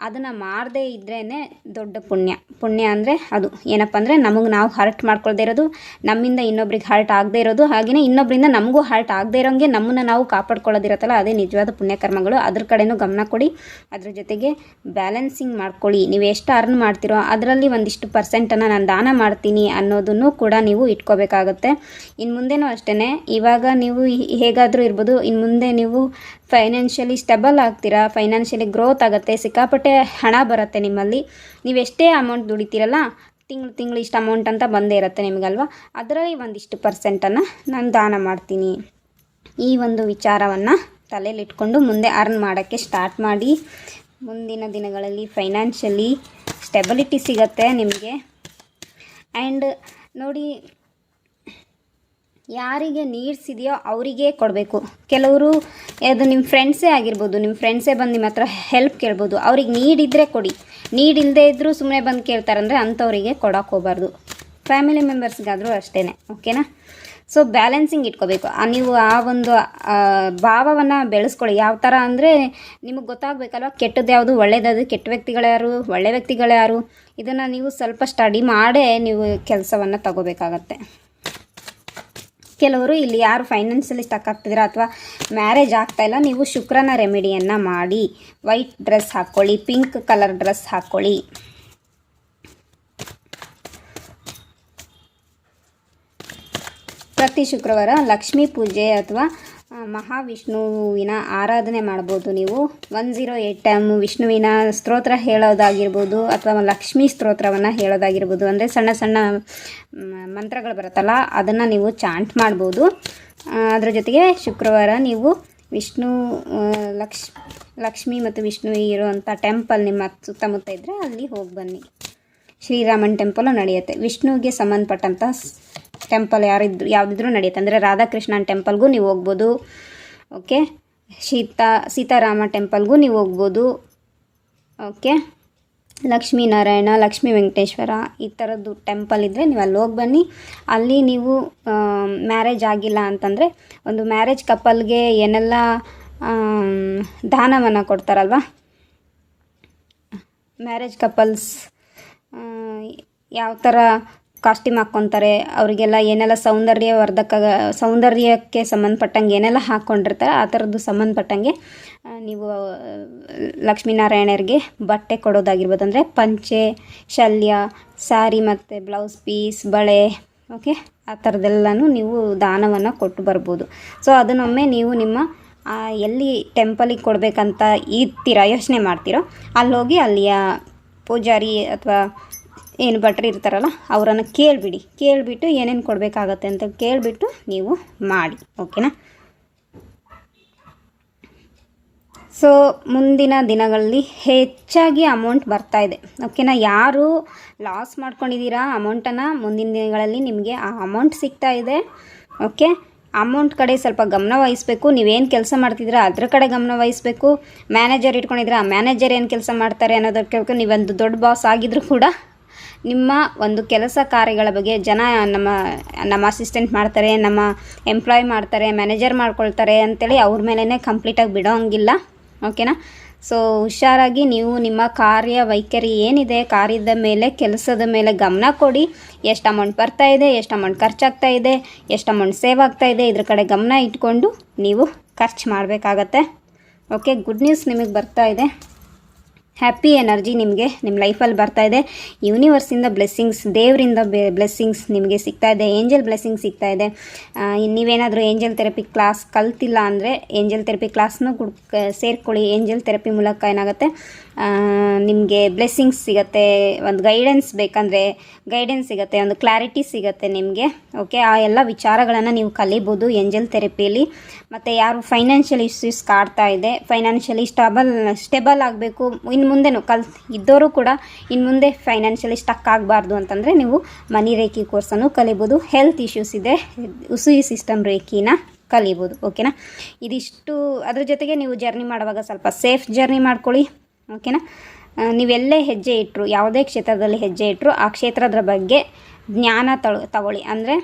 ಅದನ್ನು ಮಾಡದೇ ಇದ್ರೇ ದೊಡ್ಡ ಪುಣ್ಯ ಅಂದರೆ ಅದು ಏನಪ್ಪ ಅಂದರೆ ನಾವು ಹರ್ಟ್ ಮಾಡ್ಕೊಳ್ದೇ ಇರೋದು, ನಮ್ಮಿಂದ ಇನ್ನೊಬ್ರಿಗೆ ಹರ್ಟ್ ಆಗದೇ ಇರೋದು, ಹಾಗೆಯೇ ಇನ್ನೊಬ್ಬರಿಂದ ನಮಗೂ ಹರ್ಟ್ ಆಗದೇ ಇರೋಂಗೆ ನಮ್ಮನ್ನು ನಾವು ಕಾಪಾಡ್ಕೊಳ್ಳೋದಿರತ್ತಲ್ಲ, ಅದೇ ನಿಜವಾದ ಪುಣ್ಯಕರ್ಮಗಳು. ಅದ್ರ ಕಡೆನೂ ಗಮನ ಕೊಡಿ. ಅದ್ರ ಜೊತೆಗೆ ಬ್ಯಾಲೆನ್ಸಿಂಗ್ ಮಾಡ್ಕೊಳ್ಳಿ. ನೀವು ಎಷ್ಟು ಅರ್ನ್ ಮಾಡ್ತೀರೋ ಅದರಲ್ಲಿ ಒಂದಿಷ್ಟು ಪರ್ಸೆಂಟನ್ನು ನಾನು ದಾನ ಮಾಡ್ತೀನಿ ಅನ್ನೋದನ್ನು ಕೂಡ ನೀವು ಇಟ್ಕೋಬೇಕಾಗತ್ತೆ. ಇನ್ನು ಮುಂದೆನೂ ಅಷ್ಟೇ, ಇವಾಗ ನೀವು ಹೇಗಾದರೂ ಇರ್ಬೋದು, ಇನ್ನು ಮುಂದೆ ನೀವು ಫೈನಾನ್ಷಿಯಲಿ ಸ್ಟೆಬಲ್ ಆಗ್ತೀರಾ, ಫೈನಾನ್ಷಿಯಲಿ ಗ್ರೋತ್ ಆಗುತ್ತೆ, ಸಿಕ್ಕಾಪಟ್ಟೆ ಹಣ ಬರುತ್ತೆ ನಿಮ್ಮಲ್ಲಿ. ನೀವೆಷ್ಟೇ ಅಮೌಂಟ್ ದುಡಿತೀರಲ್ಲ, ತಿಂಗಳು ಇಷ್ಟು ಅಮೌಂಟ್ ಅಂತ ಬಂದೇ ಇರುತ್ತೆ ನಿಮಗಲ್ವ, ಅದರಲ್ಲಿ ಒಂದಿಷ್ಟು ಪರ್ಸೆಂಟನ್ನು ನಾನು ದಾನ ಮಾಡ್ತೀನಿ. ಈ ಒಂದು ವಿಚಾರವನ್ನು ತಲೆಯಲ್ಲಿಟ್ಕೊಂಡು ಮುಂದೆ ಅರ್ನ್ ಮಾಡೋಕ್ಕೆ ಸ್ಟಾರ್ಟ್ ಮಾಡಿ. ಮುಂದಿನ ದಿನಗಳಲ್ಲಿ ಫೈನಾನ್ಷಿಯಲಿ ಸ್ಟೆಬಿಲಿಟಿ ಸಿಗತ್ತೆ ನಿಮಗೆ. ಆ್ಯಂಡ್ ನೋಡಿ, ಯಾರಿಗೆ ನೀಡ್ಸ್ ಇದೆಯೋ ಅವರಿಗೇ ಕೊಡಬೇಕು. ಕೆಲವರು ಅದು ನಿಮ್ಮ ಫ್ರೆಂಡ್ಸೇ ಆಗಿರ್ಬೋದು, ನಿಮ್ಮ ಫ್ರೆಂಡ್ಸೇ ಬಂದು ನಿಮ್ಮ ಹತ್ರ ಹೆಲ್ಪ್ ಕೇಳ್ಬೋದು, ಅವ್ರಿಗೆ ನೀಡಿದ್ದರೆ ಕೊಡಿ. ನೀಡ್ ಇಲ್ಲದೇ ಇದ್ದರೂ ಸುಮ್ಮನೆ ಬಂದು ಕೇಳ್ತಾರಂದರೆ ಅಂಥವರಿಗೆ ಕೊಡೋಕೆ ಹೋಗಬಾರ್ದು. ಫ್ಯಾಮಿಲಿ ಮೆಂಬರ್ಸ್ಗಾದರೂ ಅಷ್ಟೇ, ಓಕೆನಾ. ಸೊ ಬ್ಯಾಲೆನ್ಸಿಂಗ್ ಇಟ್ಕೋಬೇಕು. ನೀವು ಆ ಒಂದು ಭಾವವನ್ನು ಬೆಳೆಸ್ಕೊಳ್ಳಿ. ಯಾವ ಥರ ಅಂದರೆ ನಿಮಗೆ ಗೊತ್ತಾಗಬೇಕಲ್ವ, ಕೆಟ್ಟದ್ದು ಯಾವುದು, ಒಳ್ಳೆಯದು, ಕೆಟ್ಟ ವ್ಯಕ್ತಿಗಳ್ಯಾರು, ಒಳ್ಳೆ ವ್ಯಕ್ತಿಗಳ್ಯಾರು, ಇದನ್ನು ನೀವು ಸ್ವಲ್ಪ ಸ್ಟಡಿ ಮಾಡೇ ನೀವು ಕೆಲಸವನ್ನು ತಗೋಬೇಕಾಗತ್ತೆ. ಕೆಲವರು ಇಲ್ಲಿ ಯಾರು ಫೈನಾನ್ಷಿಯಲಿ ಸ್ಟಕ್ ಆಗ್ತಿದ್ದೀರಾ ಅಥವಾ ಮ್ಯಾರೇಜ್ ಆಗ್ತಾಯಿಲ್ಲ, ನೀವು ಶುಕ್ರನ ರೆಮಿಡಿಯನ್ನು ಮಾಡಿ. ವೈಟ್ ಡ್ರೆಸ್ ಹಾಕ್ಕೊಳ್ಳಿ, ಪಿಂಕ್ ಕಲರ್ ಡ್ರೆಸ್ ಹಾಕ್ಕೊಳ್ಳಿ. ಪ್ರತಿ ಶುಕ್ರವಾರ ಲಕ್ಷ್ಮೀ ಪೂಜೆ ಅಥವಾ ಮಹಾವಿಷ್ಣುವಿನ ಆರಾಧನೆ ಮಾಡ್ಬೋದು. ನೀವು 108 ಟೈಮ್ ವಿಷ್ಣುವಿನ ಸ್ತೋತ್ರ ಹೇಳೋದಾಗಿರ್ಬೋದು, ಅಥವಾ ಲಕ್ಷ್ಮೀ ಸ್ತೋತ್ರವನ್ನು ಹೇಳೋದಾಗಿರ್ಬೋದು, ಅಂದರೆ ಸಣ್ಣ ಸಣ್ಣ ಮಂತ್ರಗಳು ಬರುತ್ತಲ್ಲ, ಅದನ್ನು ನೀವು ಚಾಂಟ್ ಮಾಡ್ಬೋದು. ಅದರ ಜೊತೆಗೆ ಶುಕ್ರವಾರ ನೀವು ವಿಷ್ಣು ಲಕ್ಷ್ಮಿ ಮತ್ತು ವಿಷ್ಣು ಇರುವಂಥ ಟೆಂಪಲ್ ನಿಮ್ಮ ಸುತ್ತಮುತ್ತ ಇದ್ದರೆ ಅಲ್ಲಿ ಹೋಗಿ ಬನ್ನಿ. ಶ್ರೀರಾಮನ್ ಟೆಂಪಲು ನಡೆಯುತ್ತೆ. ವಿಷ್ಣುವಿಗೆ ಸಂಬಂಧಪಟ್ಟಂಥ ಟೆಂಪಲ್ ಯಾವುದಿದ್ರೂ ನಡೆಯುತ್ತೆ. ಅಂದರೆ ರಾಧಾಕೃಷ್ಣನ್ ಟೆಂಪಲ್ಗೂ ನೀವು ಹೋಗ್ಬೋದು. ಓಕೆ, ಸೀತಾರಾಮ ಟೆಂಪಲ್ಗೂ ನೀವು ಹೋಗ್ಬೋದು. ಓಕೆ, ಲಕ್ಷ್ಮೀನಾರಾಯಣ, ಲಕ್ಷ್ಮೀ ವೆಂಕಟೇಶ್ವರ, ಈ ಥರದ್ದು ಟೆಂಪಲ್ ಇದ್ದರೆ ನೀವು ಅಲ್ಲಿ ಹೋಗಿ ಬನ್ನಿ. ಅಲ್ಲಿ ನೀವು ಮ್ಯಾರೇಜ್ ಆಗಿಲ್ಲ ಅಂತಂದರೆ ಒಂದು ಮ್ಯಾರೇಜ್ ಕಪಲ್ಗೆ ಏನೆಲ್ಲ ದಾನವನ್ನು ಕೊಡ್ತಾರಲ್ವ, ಮ್ಯಾರೇಜ್ ಕಪಲ್ಸ್ ಯಾವ ಥರ ಕಾಸ್ಟ್ಯೂಮ್ ಹಾಕ್ಕೊತಾರೆ, ಅವರಿಗೆಲ್ಲ ಏನೆಲ್ಲ ಸೌಂದರ್ಯಕ್ಕೆ ಸಂಬಂಧಪಟ್ಟಂಗೆ ಏನೆಲ್ಲ ಹಾಕ್ಕೊಂಡಿರ್ತಾರೆ, ಆ ಥರದ್ದು ಸಂಬಂಧಪಟ್ಟಂಗೆ ನೀವು ಲಕ್ಷ್ಮೀನಾರಾಯಣರಿಗೆ ಬಟ್ಟೆ ಕೊಡೋದಾಗಿರ್ಬೋದು. ಅಂದರೆ ಪಂಚೆ, ಶಲ್ಯ, ಸ್ಯಾರಿ ಮತ್ತು ಬ್ಲೌಸ್ ಪೀಸ್, ಬಳೆ, ಓಕೆ, ಆ ಥರದ್ದೆಲ್ಲನೂ ನೀವು ದಾನವನ್ನು ಕೊಟ್ಟು ಬರ್ಬೋದು. ಸೊ ಅದನ್ನೊಮ್ಮೆ ನೀವು ನಿಮ್ಮ ಎಲ್ಲಿ ಟೆಂಪಲಿಗೆ ಕೊಡಬೇಕಂತ ಯೋಚನೆ ಮಾಡ್ತೀರೋ ಅಲ್ಲಿ ಹೋಗಿ ಅಲ್ಲಿಯ ಪೂಜಾರಿ ಅಥವಾ ಏನು ಭಟ್ರು ಇರ್ತಾರಲ್ಲ ಅವರನ್ನು ಕೇಳಿಬಿಟ್ಟು ಏನೇನು ಕೊಡಬೇಕಾಗತ್ತೆ ಅಂತ ಕೇಳಿಬಿಟ್ಟು ನೀವು ಮಾಡಿ, ಓಕೆನಾ. ಸೊ ಮುಂದಿನ ದಿನಗಳಲ್ಲಿ ಹೆಚ್ಚಾಗಿ ಅಮೌಂಟ್ ಬರ್ತಾಯಿದೆ, ಓಕೆನಾ. ಯಾರು ಲಾಸ್ ಮಾಡ್ಕೊಂಡಿದ್ದೀರಾ ಅಮೌಂಟನ್ನು, ಮುಂದಿನ ದಿನಗಳಲ್ಲಿ ನಿಮಗೆ ಆ ಅಮೌಂಟ್ ಸಿಗ್ತಾಯಿದೆ, ಓಕೆ. ಅಮೌಂಟ್ ಕಡೆ ಸ್ವಲ್ಪ ಗಮನ ವಹಿಸಬೇಕು. ನೀವೇನು ಕೆಲಸ ಮಾಡ್ತಿದ್ದೀರಾ ಅದ್ರ ಕಡೆ ಗಮನ ವಹಿಸಬೇಕು. ಮ್ಯಾನೇಜರ್ ಇಟ್ಕೊಂಡಿದ್ದೀರಾ, ಆ ಮ್ಯಾನೇಜರ್ ಏನು ಕೆಲಸ ಮಾಡ್ತಾರೆ ಅನ್ನೋದಕ್ಕೆ ಕೇಳಬೇಕು. ನೀವೊಂದು ದೊಡ್ಡ ಬಾಸ್ ಆಗಿದ್ರೂ ಕೂಡ ನಿಮ್ಮ ಒಂದು ಕೆಲಸ ಕಾರ್ಯಗಳ ಬಗ್ಗೆ ಜನ ನಮ್ಮ ಅಸಿಸ್ಟೆಂಟ್ ಮಾಡ್ತಾರೆ, ನಮ್ಮ ಎಂಪ್ಲಾಯ್ ಮಾಡ್ತಾರೆ, ಮ್ಯಾನೇಜರ್ ಮಾಡ್ಕೊಳ್ತಾರೆ ಅಂತೇಳಿ ಅವ್ರ ಮೇಲೇ ಕಂಪ್ಲೀಟಾಗಿ ಬಿಡೋ ಹಂಗಿಲ್ಲ, ಓಕೆನಾ. ಸೊ ಹುಷಾರಾಗಿ ನೀವು ನಿಮ್ಮ ಕಾರ್ಯವೈಖರಿ ಏನಿದೆ, ಕಾರ್ಯದ ಮೇಲೆ ಕೆಲಸದ ಮೇಲೆ ಗಮನ ಕೊಡಿ. ಎಷ್ಟು ಅಮೌಂಟ್ ಬರ್ತಾಯಿದೆ, ಎಷ್ಟು ಅಮೌಂಟ್ ಖರ್ಚಾಗ್ತಾ ಇದೆ, ಎಷ್ಟು ಅಮೌಂಟ್ ಸೇವ್ ಆಗ್ತಾಯಿದೆ, ಇದ್ರ ಕಡೆ ಗಮನ ಇಟ್ಕೊಂಡು ನೀವು ಖರ್ಚು ಮಾಡಬೇಕಾಗತ್ತೆ, ಓಕೆ. ಗುಡ್ ನ್ಯೂಸ್ ನಿಮಗೆ ಬರ್ತಾಯಿದೆ. ಹ್ಯಾಪಿ ಎನರ್ಜಿ ನಿಮಗೆ ನಿಮ್ಮ ಲೈಫಲ್ಲಿ ಬರ್ತಾಯಿದೆ. ಯೂನಿವರ್ಸಿಂದ ಬ್ಲೆಸ್ಸಿಂಗ್ಸ್, ದೇವರಿಂದ ಬ್ಲೆಸ್ಸಿಂಗ್ಸ್ ನಿಮಗೆ ಸಿಗ್ತಾಯಿದೆ. ಏಂಜಲ್ ಬ್ಲೆಸ್ಸಿಂಗ್ಸ್ ಸಿಗ್ತಾಯಿದೆ. ನೀವೇನಾದರೂ ಏಂಜಲ್ ಥೆರಪಿ ಕ್ಲಾಸ್ ಕಲ್ತಿಲ್ಲ ಅಂದರೆ ಏಂಜಲ್ ಥೆರಪಿ ಕ್ಲಾಸ್ನೂ ಸೇರ್ಕೊಳ್ಳಿ. ಏಂಜಲ್ ಥೆರಪಿ ಮೂಲಕ ಏನಾಗುತ್ತೆ, ನಿಮಗೆ ಬ್ಲೆಸ್ಸಿಂಗ್ಸ್ ಸಿಗುತ್ತೆ, ಒಂದು ಗೈಡೆನ್ಸ್ ಬೇಕಂದರೆ ಗೈಡೆನ್ಸ್ ಸಿಗುತ್ತೆ, ಒಂದು ಕ್ಲಾರಿಟಿ ಸಿಗುತ್ತೆ ನಿಮಗೆ, ಓಕೆ. ಆ ಎಲ್ಲ ವಿಚಾರಗಳನ್ನು ನೀವು ಕಲಿಬೋದು ಏಂಜಲ್ ಥೆರಪಿಯಲ್ಲಿ. ಮತ್ತು ಯಾರು ಫೈನಾನ್ಷಿಯಲ್ ಇಶ್ಯೂಸ್ ಕಾಡ್ತಾ ಇದೆ, ಫೈನಾನ್ಷಿಯಲಿ ಸ್ಟೇಬಲ್ ಆಗಬೇಕು, ಇನ್ನು ಮುಂದೆನೂ ಇದ್ದವರು ಕೂಡ ಇನ್ನು ಮುಂದೆ ಫೈನಾನ್ಷಿಯಲಿ ಸ್ಟಕ್ ಆಗಬಾರ್ದು ಅಂತಂದರೆ ನೀವು ಮನಿ ರೇಖಿ ಕೋರ್ಸನ್ನು ಕಲಿಬೋದು. ಹೆಲ್ತ್ ಇಶ್ಯೂಸ್ ಇದೆ, ಉಸುಯಿ ಸಿಸ್ಟಮ್ ರೇಖಿನ ಕಲಿಬೋದು, ಓಕೆನಾ. ಇದಿಷ್ಟು ಅದ್ರ ಜೊತೆಗೆ ನೀವು ಜರ್ನಿ ಮಾಡುವಾಗ ಸ್ವಲ್ಪ ಸೇಫ್ ಜರ್ನಿ ಮಾಡ್ಕೊಳ್ಳಿ, ಓಕೆನಾ. ನೀವೆಲ್ಲೇ ಹೆಜ್ಜೆ ಇಟ್ಟರು, ಯಾವುದೇ ಕ್ಷೇತ್ರದಲ್ಲಿ ಹೆಜ್ಜೆ ಇಟ್ಟರು ಆ ಕ್ಷೇತ್ರದ ಬಗ್ಗೆ ಜ್ಞಾನ ತಗೊಳ್ಳಿ, ಅಂದರೆ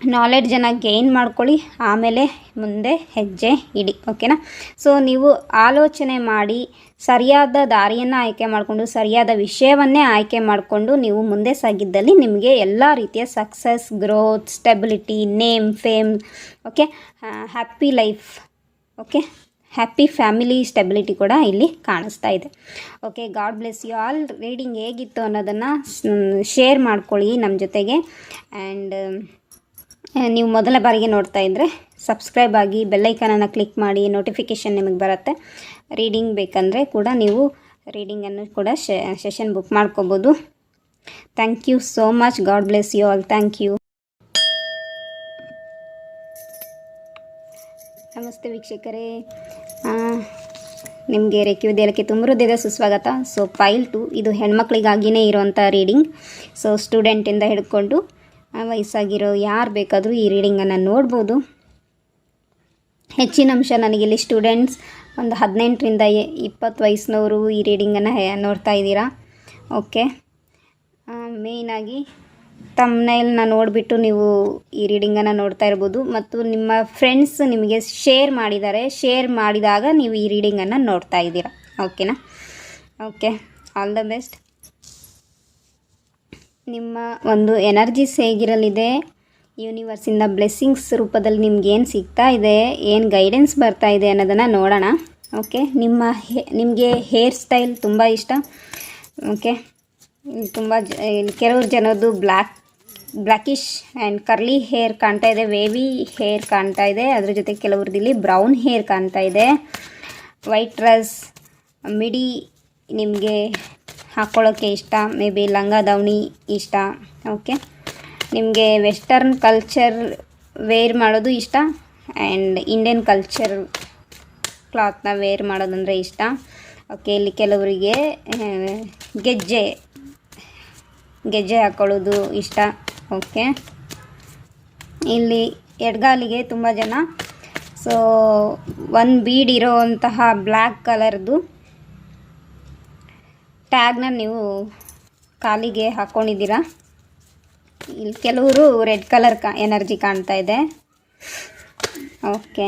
ನಾಲೆಡ್ಜನ್ನು ಗೇನ್ ಮಾಡ್ಕೊಳ್ಳಿ, ಆಮೇಲೆ ಮುಂದೆ ಹೆಜ್ಜೆ ಇಡಿ, ಓಕೆನಾ. ಸೊ ನೀವು ಆಲೋಚನೆ ಮಾಡಿ ಸರಿಯಾದ ದಾರಿಯನ್ನು ಆಯ್ಕೆ ಮಾಡಿಕೊಂಡು ಸರಿಯಾದ ವಿಷಯವನ್ನೇ ಆಯ್ಕೆ ಮಾಡಿಕೊಂಡು ನೀವು ಮುಂದೆ ಸಾಗಿದ್ದಲ್ಲಿ ನಿಮಗೆ ಎಲ್ಲ ರೀತಿಯ success, growth, stability, name, fame, okay, happy life, okay, happy family stability ಕೂಡ ಇಲ್ಲಿ ಕಾಣಿಸ್ತಾ ಇದೆ, okay. God bless you all. Reading ಹೇಗಿತ್ತು ಅನ್ನೋದನ್ನು ಶೇರ್ ಮಾಡ್ಕೊಳ್ಳಿ ನಮ್ಮ ಜೊತೆಗೆ. ಆ್ಯಂಡ್ ನೀವು ಮೊದಲ ಬಾರಿಗೆ ನೋಡ್ತಾ ಇದ್ದರೆ ಸಬ್ಸ್ಕ್ರೈಬ್ ಆಗಿ ಬೆಲ್ಲೈಕನನ್ನು ಕ್ಲಿಕ್ ಮಾಡಿ, ನೋಟಿಫಿಕೇಷನ್ ನಿಮಗೆ ಬರುತ್ತೆ. ರೀಡಿಂಗ್ ಬೇಕಂದರೆ ಕೂಡ ನೀವು ರೀಡಿಂಗನ್ನು ಕೂಡ ಸೆಷನ್ ಬುಕ್ ಮಾಡ್ಕೋಬೋದು. Thank you so much. God bless you all. Thank you. ನಮಸ್ತೆ ವೀಕ್ಷಕರೇ, ನಿಮಗೆ ರೇಖಿ ವಿದ್ಯಾಲಯಕ್ಕೆ ತುಂಬ ಹೃದಯದ ಸುಸ್ವಾಗತ. ಸೊ ಫೈಲ್ 2 ಇದು ಹೆಣ್ಮಕ್ಳಿಗಾಗಿಯೇ ಇರುವಂಥ ರೀಡಿಂಗ್. ಸೊ ಸ್ಟೂಡೆಂಟಿಂದ ಹಿಡ್ಕೊಂಡು ವಯಸ್ಸಾಗಿರೋ ಯಾರು ಬೇಕಾದರೂ ಈ ರೀಡಿಂಗನ್ನು ನೋಡ್ಬೋದು. ಹೆಚ್ಚಿನ ಅಂಶ ನನಗಿಲ್ಲಿ ಸ್ಟೂಡೆಂಟ್ಸ್ ಒಂದು 18ರಿಂದ 20 ವಯಸ್ಸಿನವರು ಈ ರೀಡಿಂಗನ್ನು ನೋಡ್ತಾ ಇದ್ದೀರಾ, ಓಕೆ. ಮೇಯ್ನಾಗಿ ತಮ್ನೈಲ್ನ ನೋಡಿಬಿಟ್ಟು ನೀವು ಈ ರೀಡಿಂಗನ್ನು ನೋಡ್ತಾ ಇರ್ಬೋದು, ಮತ್ತು ನಿಮ್ಮ ಫ್ರೆಂಡ್ಸ್ ನಿಮಗೆ ಶೇರ್ ಮಾಡಿದಾಗ ನೀವು ಈ ರೀಡಿಂಗನ್ನು ನೋಡ್ತಾ ಇದ್ದೀರಾ, ಓಕೆನಾ. Okay, all the best. ನಿಮ್ಮ ಒಂದು ಎನರ್ಜೀಸ್ ಹೇಗಿರಲಿದೆ, ಯೂನಿವರ್ಸಿಂದ ಬ್ಲೆಸ್ಸಿಂಗ್ಸ್ ರೂಪದಲ್ಲಿ ನಿಮ್ಗೇನು ಸಿಗ್ತಾ ಇದೆ, ಏನು ಗೈಡೆನ್ಸ್ ಬರ್ತಾ ಇದೆ ಅನ್ನೋದನ್ನು ನೋಡೋಣ, ಓಕೆ. ನಿಮಗೆ ಹೇರ್ ಸ್ಟೈಲ್ ತುಂಬ ಇಷ್ಟ, ಓಕೆ. ತುಂಬ ಕೆಲವ್ರು ಜನದ್ದು ಬ್ಲ್ಯಾಕಿಶ್ ಆ್ಯಂಡ್ ಕರ್ಲಿ ಹೇರ್ ಕಾಣ್ತಾ ಇದೆ, ವೇವಿ ಹೇರ್ ಕಾಣ್ತಾ ಇದೆ, ಅದ್ರ ಜೊತೆ ಕೆಲವ್ರದ್ದು ಬ್ರೌನ್ ಹೇರ್ ಕಾಣ್ತಾ ಇದೆ. ವೈಟ್ ಡ್ರೆಸ್, ಮಿಡಿ ನಿಮಗೆ ಹಾಕ್ಕೊಳ್ಳೋಕ್ಕೆ ಇಷ್ಟ, ಮೇ ಬಿ ಲಂಗ ದಾವಣಿ ಇಷ್ಟ, ಓಕೆ. ನಿಮಗೆ ವೆಸ್ಟರ್ನ್ ಕಲ್ಚರ್ ವೇರ್ ಮಾಡೋದು ಇಷ್ಟ, ಆ್ಯಂಡ್ ಇಂಡಿಯನ್ ಕಲ್ಚರ್ ಕ್ಲಾತ್ನ ವೇರ್ ಮಾಡೋದಂದರೆ ಇಷ್ಟ, ಓಕೆ. ಇಲ್ಲಿ ಕೆಲವರಿಗೆ ಗೆಜ್ಜೆ ಹಾಕ್ಕೊಳ್ಳೋದು ಇಷ್ಟ, ಓಕೆ. ಇಲ್ಲಿ ಎಡಗಾಲಿಗೆ ತುಂಬ ಜನ ಸೊ ಒಂದು ಬೀಡ್ ಇರೋವಂತಹ ಬ್ಲ್ಯಾಕ್ ಕಲರ್ದು ಟ್ಯಾಗ್ನ ನೀವು ಕಾಲಿಗೆ ಹಾಕ್ಕೊಂಡಿದ್ದೀರಾ. ಇಲ್ಲಿ ಕೆಲವರು ರೆಡ್ ಕಲರ್ ಎನರ್ಜಿ ಕಾಣ್ತಾ ಇದೆ, ಓಕೆ.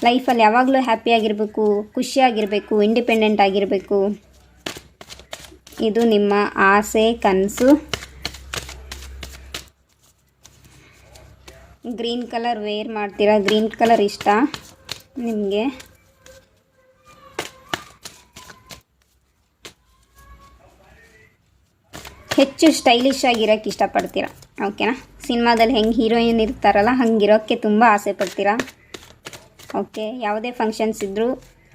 ಲೈಫಲ್ಲಿ ಯಾವಾಗಲೂ ಹ್ಯಾಪಿಯಾಗಿರಬೇಕು, ಖುಷಿಯಾಗಿರಬೇಕು, ಇಂಡಿಪೆಂಡೆಂಟ್ ಆಗಿರಬೇಕು, ಇದು ನಿಮ್ಮ ಆಸೆ, ಕನಸು. ಗ್ರೀನ್ ಕಲರ್ ವೇರ್ ಮಾಡ್ತೀರಾ, ಗ್ರೀನ್ ಕಲರ್ ಇಷ್ಟ ನಿಮಗೆ. ಹೆಚ್ಚು ಸ್ಟೈಲಿಶ್ ಆಗಿರೋಕ್ಕೆ ಇಷ್ಟಪಡ್ತೀರಾ, ಓಕೆನಾ. ಸಿನಿಮಾದಲ್ಲಿ ಹೆಂಗೆ ಹೀರೋಯಿನ್ ಇರ್ತಾರಲ್ಲ ಹಂಗಿರೋಕ್ಕೆ ತುಂಬ ಆಸೆ ಪಡ್ತೀರಾ, ಓಕೆ, ಯಾವುದೇ ಫಂಕ್ಷನ್ಸ್ ಇದ್ದರೂ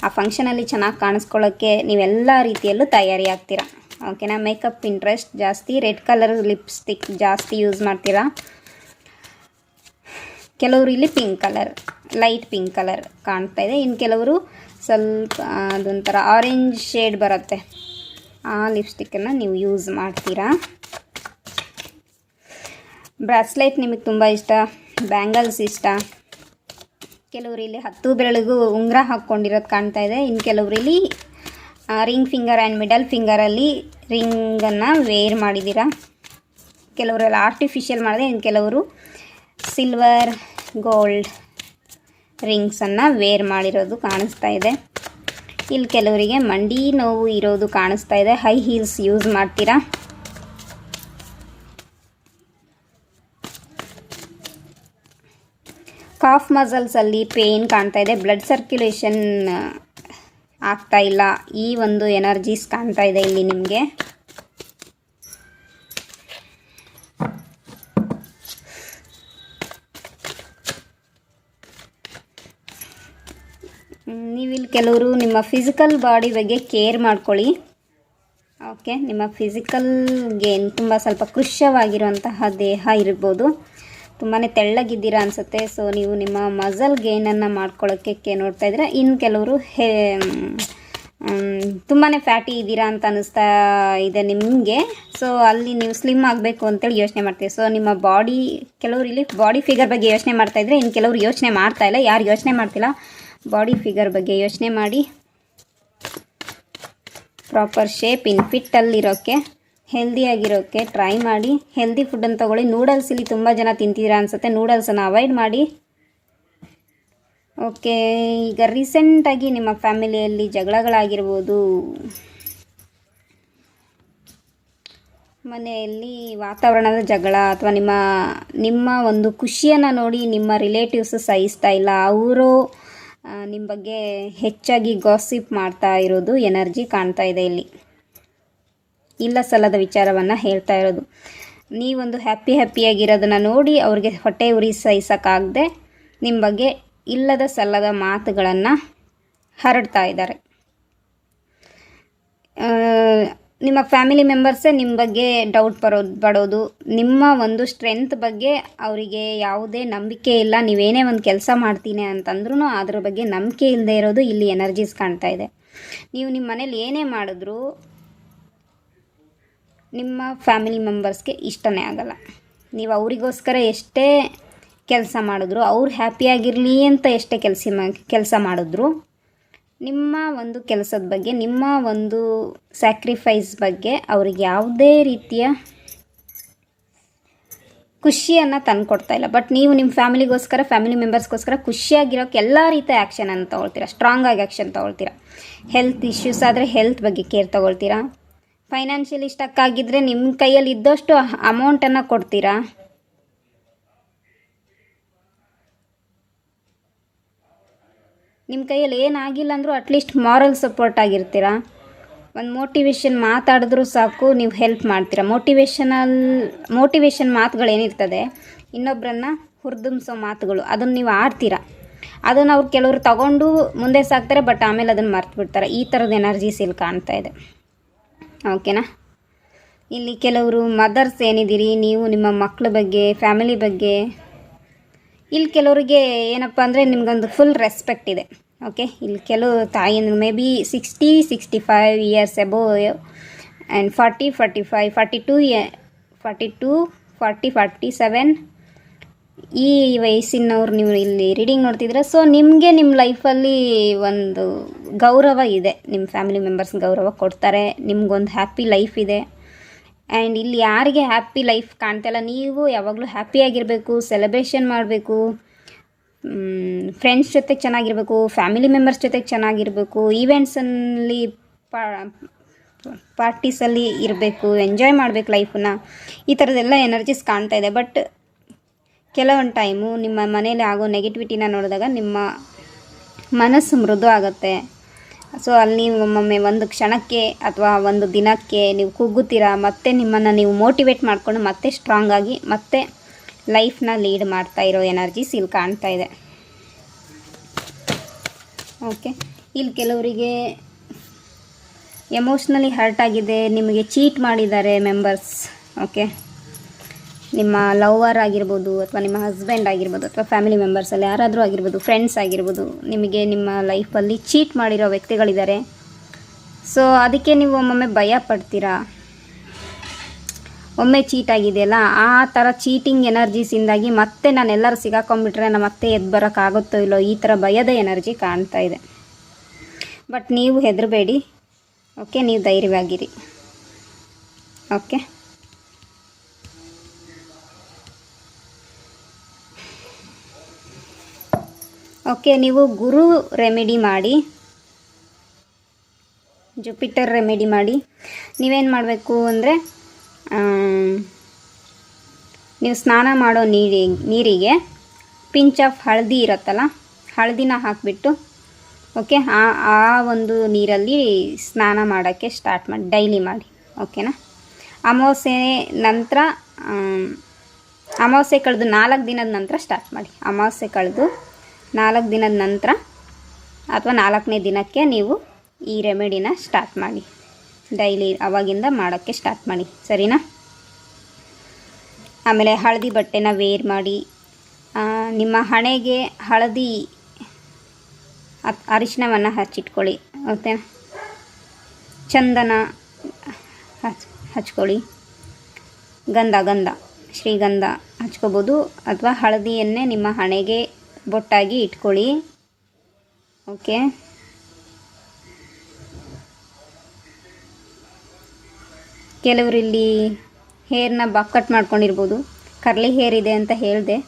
ಆ ಫಂಕ್ಷನಲ್ಲಿ ಚೆನ್ನಾಗಿ ಕಾಣಿಸ್ಕೊಳ್ಳೋಕ್ಕೆ ನೀವೆಲ್ಲ ರೀತಿಯಲ್ಲೂ ತಯಾರಿ ಆಗ್ತೀರಾ. ಓಕೆನಾ. ಮೇಕಪ್ ಇಂಟ್ರೆಸ್ಟ್ ಜಾಸ್ತಿ, ರೆಡ್ ಕಲರ್ ಲಿಪ್ಸ್ಟಿಕ್ ಜಾಸ್ತಿ ಯೂಸ್ ಮಾಡ್ತೀರಾ. ಕೆಲವರು ಇಲ್ಲಿ pink colour, light pink colour ಕಾಣ್ತಾ ಇದೆ. ಇನ್ನು ಕೆಲವರು ಸ್ವಲ್ಪ ಅದೊಂಥರ ಆರೆಂಜ್ ಶೇಡ್ ಬರುತ್ತೆ, ಆ ಲಿಪ್ಸ್ಟಿಕ್ಕನ್ನು ನೀವು ಯೂಸ್ ಮಾಡ್ತೀರಾ. ಬ್ರಾಸ್ಲೆಟ್ ನಿಮಗೆ ತುಂಬ ಇಷ್ಟ, ಬ್ಯಾಂಗಲ್ಸ್ ಇಷ್ಟ. ಕೆಲವರು ಇಲ್ಲಿ 10 ಬೆರಳಿಗೂ ಉಂಗುರ ಹಾಕ್ಕೊಂಡಿರೋದು ಕಾಣ್ತಾ ಇದೆ. ಇನ್ನು ಕೆಲವರು ಇಲ್ಲಿ ರಿಂಗ್ ಫಿಂಗರ್ ಆ್ಯಂಡ್ ಮಿಡಲ್ ಫಿಂಗರಲ್ಲಿ ರಿಂಗನ್ನು ವೇರ್ ಮಾಡಿದ್ದೀರಾ. ಕೆಲವರೆಲ್ಲ ಆರ್ಟಿಫಿಷಿಯಲ್ ಮಾಡಿದೆ. ಇನ್ನು ಕೆಲವರು ಸಿಲ್ವರ್ ಗೋಲ್ಡ್ ರಿಂಗ್ಸನ್ನು ವೇರ್ ಮಾಡಿರೋದು ಕಾಣಿಸ್ತಾ ಇದೆ. ಇಲ್ಲಿ ಕೆಲವರಿಗೆ ಮಂಡಿ ನೋವು ಇರೋದು ಕಾಣಿಸ್ತಾ ಇದೆ. ಹೈ ಹೀಲ್ಸ್ ಯೂಸ್ ಮಾಡ್ತೀರಾ. ಕಾಫ್ ಮಸಲ್ಸಲ್ಲಿ ಪೇಯ್ನ್ ಕಾಣ್ತಾ ಇದೆ. ಬ್ಲಡ್ ಸರ್ಕ್ಯುಲೇಷನ್ ಆಗ್ತಾ ಇಲ್ಲ. ಈ ಒಂದು ಎನರ್ಜೀಸ್ ಕಾಣ್ತಾ ಇದೆ ಇಲ್ಲಿ ನಿಮಗೆ. ನೀವಿಲ್ಲಿ ಕೆಲವರು ನಿಮ್ಮ ಫಿಸಿಕಲ್ ಬಾಡಿ ಬಗ್ಗೆ ಕೇರ್ ಮಾಡ್ಕೊಳ್ಳಿ. ಓಕೆ, ನಿಮ್ಮ ಫಿಸಿಕಲ್ಗೆ ತುಂಬ ಸ್ವಲ್ಪ ಕೃಶವಾಗಿರುವಂತಹ ದೇಹ ಇರ್ಬೋದು, ತುಂಬಾ ತೆಳ್ಳಗಿದ್ದೀರಾ ಅನಿಸುತ್ತೆ. ಸೊ ನೀವು ನಿಮ್ಮ ಮಸಲ್ ಗೇನನ್ನು ಮಾಡ್ಕೊಳ್ಳೋಕ್ಕೆ ನೋಡ್ತಾ ಇದ್ದೀರಾ. ಇನ್ನು ಕೆಲವರು ತುಂಬಾ ಫ್ಯಾಟಿ ಇದ್ದೀರಾ ಅಂತ ಅನ್ನಿಸ್ತಾ ಇದೆ ನಿಮಗೆ. ಸೊ ಅಲ್ಲಿ ನೀವು ಸ್ಲಿಮ್ ಆಗಬೇಕು ಅಂತೇಳಿ ಯೋಚನೆ ಮಾಡ್ತೀವಿ. ಸೊ ನಿಮ್ಮ ಬಾಡಿ, ಕೆಲವರು ಇಲ್ಲಿ ಬಾಡಿ ಫಿಗರ್ ಬಗ್ಗೆ ಯೋಚನೆ ಮಾಡ್ತಾಯಿದ್ರೆ, ಇನ್ನು ಕೆಲವರು ಯೋಚನೆ ಮಾಡ್ತಾ ಇಲ್ಲ. ಯಾರು ಯೋಚನೆ ಮಾಡ್ತಿಲ್ಲ, ಬಾಡಿ ಫಿಗರ್ ಬಗ್ಗೆ ಯೋಚನೆ ಮಾಡಿ ಪ್ರಾಪರ್ ಶೇಪ್ ಇನ್ ಫಿಟ್ಟಲ್ಲಿರೋಕ್ಕೆ, ಹೆಲ್ದಿಯಾಗಿರೋಕ್ಕೆ ಟ್ರೈ ಮಾಡಿ. ಹೆಲ್ದಿ ಫುಡ್ಡನ್ನು ತೊಗೊಳ್ಳಿ. ನೂಡಲ್ಸ್ ಇಲ್ಲಿ ತುಂಬ ಜನ ತಿಂತೀರಾ ಅನಿಸುತ್ತೆ. ನೂಡಲ್ಸನ್ನು ಅವಾಯ್ಡ್ ಮಾಡಿ. ಓಕೆ, ಈಗ ರೀಸೆಂಟಾಗಿ ನಿಮ್ಮ ಫ್ಯಾಮಿಲಿಯಲ್ಲಿ ಜಗಳಗಳಾಗಿರ್ಬೋದು, ಮನೆಯಲ್ಲಿ ವಾತಾವರಣದ ಜಗಳ, ಅಥವಾ ನಿಮ್ಮ ಒಂದು ಖುಷಿಯನ್ನು ನೋಡಿ ನಿಮ್ಮ ರಿಲೇಟಿವ್ಸು ಸಹಿಸ್ತಾ ಇಲ್ಲ, ಅವರು ನಿಮ್ಮ ಬಗ್ಗೆ ಹೆಚ್ಚಾಗಿ ಗಾಸಿಪ್ ಮಾಡ್ತಾ ಇರೋದು ಎನರ್ಜಿ ಕಾಣ್ತಾ ಇದೆ ಇಲ್ಲಿ. ಇಲ್ಲ ಸಲ್ಲದ ವಿಚಾರವನ್ನು ಹೇಳ್ತಾ ಇರೋದು. ನೀವೊಂದು ಹ್ಯಾಪಿಯಾಗಿರೋದನ್ನು ನೋಡಿ ಅವ್ರಿಗೆ ಹೊಟ್ಟೆ ಉರಿ ಸಹಿಸೋಕ್ಕಾಗದೆ ನಿಮ್ಮ ಬಗ್ಗೆ ಇಲ್ಲದ ಸಲ್ಲದ ಮಾತುಗಳನ್ನು ಹರಡ್ತಾ ಇದ್ದಾರೆ. ನಿಮ್ಮ ಫ್ಯಾಮಿಲಿ ಮೆಂಬರ್ಸೇ ನಿಮ್ಮ ಬಗ್ಗೆ ಡೌಟ್ ಪಡೋದು, ನಿಮ್ಮ ಒಂದು ಸ್ಟ್ರೆಂತ್ ಬಗ್ಗೆ ಅವರಿಗೆ ಯಾವುದೇ ನಂಬಿಕೆ ಇಲ್ಲ. ನೀವೇನೇ ಒಂದು ಕೆಲಸ ಮಾಡ್ತೀನಿ ಅಂತಂದ್ರೂ ಅದ್ರ ಬಗ್ಗೆ ನಂಬಿಕೆ ಇಲ್ಲದೆ ಇರೋದು ಇಲ್ಲಿ ಎನರ್ಜೀಸ್ ಕಾಣ್ತಾ ಇದೆ. ನೀವು ನಿಮ್ಮ ಮನೇಲಿ ಏನೇ ಮಾಡಿದ್ರೂ ನಿಮ್ಮ ಫ್ಯಾಮಿಲಿ ಮೆಂಬರ್ಸ್ಗೆ ಇಷ್ಟನೇ ಆಗಲ್ಲ. ನೀವು ಅವರಿಗೋಸ್ಕರ ಎಷ್ಟೇ ಕೆಲಸ ಮಾಡಿದ್ರು, ಅವ್ರು ಹ್ಯಾಪಿಯಾಗಿರಲಿ ಅಂತ ಎಷ್ಟೇ ಕೆಲಸ ಮಾಡಿದ್ರು, ನಿಮ್ಮ ಒಂದು ಕೆಲಸದ ಬಗ್ಗೆ, ನಿಮ್ಮ ಒಂದು ಸ್ಯಾಕ್ರಿಫೈಸ್ ಬಗ್ಗೆ ಅವ್ರಿಗೆ ಯಾವುದೇ ರೀತಿಯ ಖುಷಿಯನ್ನು ತಂದುಕೊಡ್ತಾ ಇಲ್ಲ. ಬಟ್ ನೀವು ನಿಮ್ಮ ಫ್ಯಾಮಿಲಿ ಮೆಂಬರ್ಸ್ಗೋಸ್ಕರ ಖುಷಿಯಾಗಿರೋಕ್ಕೆ ಎಲ್ಲ ರೀತಿಯ ಆ್ಯಕ್ಷನನ್ನು ತೊಗೊಳ್ತೀರಾ. ಸ್ಟ್ರಾಂಗಾಗಿ ಆ್ಯಕ್ಷನ್ ತೊಗೊಳ್ತೀರಾ. ಹೆಲ್ತ್ ಇಶ್ಯೂಸ್ ಆದರೆ ಹೆಲ್ತ್ ಬಗ್ಗೆ ಕೇರ್ ತೊಗೊಳ್ತೀರಾ. ಫೈನಾನ್ಷಿಯಲಿ ಸ್ಟಕ್ ಆಗಿದ್ದರೆ ನಿಮ್ಮ ಕೈಯಲ್ಲಿ ಇದ್ದಷ್ಟು ಅಮೌಂಟನ್ನು ಕೊಡ್ತೀರಾ. ನಿಮ್ಮ ಕೈಯಲ್ಲಿ ಏನಾಗಿಲ್ಲ ಅಂದರೂ ಅಟ್ಲೀಸ್ಟ್ ಮಾರಲ್ ಸಪೋರ್ಟ್ ಆಗಿರ್ತೀರಾ. ಒಂದು ಮೋಟಿವೇಶನ್ ಮಾತಾಡಿದ್ರೂ ಸಾಕು, ನೀವು ಹೆಲ್ಪ್ ಮಾಡ್ತೀರಾ. ಮೋಟಿವೇಶನ್ ಮಾತುಗಳೇನಿರ್ತದೆ, ಇನ್ನೊಬ್ಬರನ್ನು ಹುರಿದುಂಬಿಸೋ ಮಾತುಗಳು, ಅದನ್ನು ನೀವು ಆಡ್ತೀರಾ. ಅದನ್ನು ಅವ್ರು ಕೆಲವರು ತಗೊಂಡು ಮುಂದೆ ಸಾಕ್ತಾರೆ, ಬಟ್ ಆಮೇಲೆ ಅದನ್ನು ಮರ್ತು ಬಿಡ್ತಾರೆ. ಈ ಥರದ ಎನರ್ಜೀಸ್ ಇಲ್ಲಿ ಕಾಣ್ತಾ ಇದೆ. ಓಕೆನಾ. ಇಲ್ಲಿ ಕೆಲವರು ಮದರ್ಸ್ ಏನಿದ್ದೀರಿ, ನೀವು ನಿಮ್ಮ ಮಕ್ಕಳ ಬಗ್ಗೆ, ಫ್ಯಾಮಿಲಿ ಬಗ್ಗೆ, ಇಲ್ಲಿ ಕೆಲವರಿಗೆ ಏನಪ್ಪ ಅಂದರೆ ನಿಮಗೊಂದು ಫುಲ್ ರೆಸ್ಪೆಕ್ಟ್ ಇದೆ. ಓಕೆ, ಇಲ್ಲಿ ಕೆಲವು ತಾಯಿಯಂದ್ರೆ maybe 60-65 years above and 40-45 42 40 47 ಈ ವಯಸ್ಸಿನವ್ರು ನೀವು ಇಲ್ಲಿ ರೀಡಿಂಗ್ ನೋಡ್ತಿದ್ರೆ. ಸೊ ನಿಮಗೆ ನಿಮ್ಮ ಲೈಫಲ್ಲಿ ಒಂದು ಗೌರವ ಇದೆ, ನಿಮ್ಮ ಫ್ಯಾಮಿಲಿ ಮೆಂಬರ್ಸ್ ಗೌರವ ಕೊಡ್ತಾರೆ, ನಿಮ್ಗೊಂದು ಹ್ಯಾಪಿ ಲೈಫ್ ಇದೆ. ಆ್ಯಂಡ್ ಇಲ್ಲಿ ಯಾರಿಗೆ ಹ್ಯಾಪಿ ಲೈಫ್ ಕಾಣ್ತಾಯಿಲ್ಲ, ನೀವು ಯಾವಾಗಲೂ ಹ್ಯಾಪಿಯಾಗಿರಬೇಕು, ಸೆಲೆಬ್ರೇಷನ್ ಮಾಡಬೇಕು, ಫ್ರೆಂಡ್ಸ್ ಜೊತೆಗೆ ಚೆನ್ನಾಗಿರಬೇಕು, ಫ್ಯಾಮಿಲಿ ಮೆಂಬರ್ಸ್ ಜೊತೆಗೆ ಚೆನ್ನಾಗಿರಬೇಕು, ಈವೆಂಟ್ಸಲ್ಲಿ ಪಾರ್ಟೀಸಲ್ಲಿ ಇರಬೇಕು, ಎಂಜಾಯ್ ಮಾಡಬೇಕು ಲೈಫನ್ನ. ಈ ಥರದ್ದೆಲ್ಲ ಎನರ್ಜೀಸ್ ಕಾಣ್ತಾ ಇದೆ. ಬಟ್ ಕೆಲವೊಂದು ಟೈಮು ನಿಮ್ಮ ಮನೇಲಿ ಆಗೋ ನೆಗೆಟಿವಿಟಿನ ನೋಡಿದಾಗ ನಿಮ್ಮ ಮನಸ್ಸು ಮೃದು ಆಗುತ್ತೆ. ಸೊ ಅಲ್ಲಿ ನೀವು ಒಮ್ಮೊಮ್ಮೆ ಒಂದು ಕ್ಷಣಕ್ಕೆ ಅಥವಾ ಒಂದು ದಿನಕ್ಕೆ ನೀವು ಕುಗ್ಗುತ್ತೀರಾ. ಮತ್ತೆ ನಿಮ್ಮನ್ನು ನೀವು ಮೋಟಿವೇಟ್ ಮಾಡಿಕೊಂಡು ಮತ್ತೆ ಸ್ಟ್ರಾಂಗ್ ಆಗಿ ಮತ್ತೆ ಲೈಫ್ನ ಲೀಡ್ ಮಾಡ್ತಾ ಇರೋ ಎನರ್ಜೀಸ್ ಇಲ್ಲಿ ಕಾಣ್ತಾ ಇದೆ. ಓಕೆ, ಇಲ್ಲಿ ಕೆಲವರಿಗೆ ಎಮೋಷ್ನಲಿ ಹರ್ಟ್ ಆಗಿದೆ, ನಿಮಗೆ ಚೀಟ್ ಮಾಡಿದ್ದಾರೆ ಮೆಂಬರ್ಸ್. ಓಕೆ, ನಿಮ್ಮ ಲವರ್ ಆಗಿರ್ಬೋದು ಅಥವಾ ನಿಮ್ಮ ಹಸ್ಬೆಂಡ್ ಆಗಿರ್ಬೋದು ಅಥವಾ ಫ್ಯಾಮಿಲಿ ಮೆಂಬರ್ಸಲ್ಲಿ ಯಾರಾದರೂ ಆಗಿರ್ಬೋದು, ಫ್ರೆಂಡ್ಸ್ ಆಗಿರ್ಬೋದು, ನಿಮಗೆ ನಿಮ್ಮ ಲೈಫಲ್ಲಿ ಚೀಟ್ ಮಾಡಿರೋ ವ್ಯಕ್ತಿಗಳಿದ್ದಾರೆ. ಸೊ ಅದಕ್ಕೆ ನೀವು ಒಮ್ಮೊಮ್ಮೆ ಭಯ ಪಡ್ತೀರಾ. ಒಮ್ಮೆ ಚೀಟ್ ಆಗಿದೆಯಲ್ಲ, ಆ ಥರ ಚೀಟಿಂಗ್ ಎನರ್ಜೀಸಿಂದಾಗಿ ಮತ್ತೆ ನಾನೆಲ್ಲರೂ ಸಿಗಾಕೊಂಡ್ಬಿಟ್ರೆ ನಾನು ಮತ್ತೆ ಎದ್ದು ಬರೋಕ್ಕಾಗುತ್ತೋ ಇಲ್ಲೋ, ಈ ಥರ ಭಯದ ಎನರ್ಜಿ ಕಾಣ್ತಾ ಇದೆ. ಬಟ್ ನೀವು ಹೆದರಬೇಡಿ. ಓಕೆ, ನೀವು ಧೈರ್ಯವಾಗಿರಿ. ಓಕೆ, ಓಕೆ, ನೀವು ಗುರು ರೆಮಿಡಿ ಮಾಡಿ, ಜುಪಿಟರ್ ರೆಮಿಡಿ ಮಾಡಿ. ನೀವೇನು ಮಾಡಬೇಕು ಅಂದರೆ, ನೀವು ಸ್ನಾನ ಮಾಡೋ ನೀರಿಗೆ ಪಿಂಚ್ ಆಫ್ ಹಳದಿ ಇರುತ್ತಲ್ಲ, ಹಳದಿನ ಹಾಕಿಬಿಟ್ಟು ಓಕೆ, ಆ ಒಂದು ನೀರಲ್ಲಿ ಸ್ನಾನ ಮಾಡೋಕ್ಕೆ ಸ್ಟಾರ್ಟ್ ಮಾಡಿ, ಡೈಲಿ ಮಾಡಿ. ಓಕೆನಾ? ಅಮಾವಾಸ್ಯೆ ನಂತರ, ಅಮಾವಾಸ್ಯೆ ಕಳೆದು 4 ದಿನದ ನಂತರ ಸ್ಟಾರ್ಟ್ ಮಾಡಿ. ಅಮಾವಾಸ್ಯೆ ಕಳೆದು 4 ದಿನದ ನಂತರ ಅಥವಾ 4ನೇ ದಿನಕ್ಕೆ ನೀವು ಈ ರೆಮಿಡಿನ ಸ್ಟಾರ್ಟ್ ಮಾಡಿ. ಡೈಲಿ ಅವಾಗಿಂದ ಮಾಡೋಕ್ಕೆ ಸ್ಟಾರ್ಟ್ ಮಾಡಿ, ಸರಿನಾ? ಆಮೇಲೆ ಹಳದಿ ಬಟ್ಟೆನ ವೇರ್ ಮಾಡಿ, ನಿಮ್ಮ ಹಣೆಗೆ ಹಳದಿ ಅರಿಶಿಣವನ್ನು ಹಚ್ಚಿಟ್ಕೊಳ್ಳಿ. ಓಕೆನಾ? ಚಂದನ ಹಚ್ಕೊಳ್ಳಿ. ಗಂಧ ಶ್ರೀಗಂಧ ಹಚ್ಕೋಬೋದು, ಅಥವಾ ಹಳದಿಯನ್ನೇ ನಿಮ್ಮ ಹಣೆಗೆ ಬೊಟ್ಟಾಗಿ ಇಟ್ಕೊಳ್ಳಿ. ಓಕೆ, ಕೆಲವರಿಲ್ಲಿ ಹೇರ್ನ ಬಾಬ್ ಕಟ್ ಮಾಡ್ಕೊಂಡಿರ್ಬೋದು. ಕರ್ಲಿ ಹೇರ್ ಇದೆ ಅಂತ ಹೇಳಿದೆ.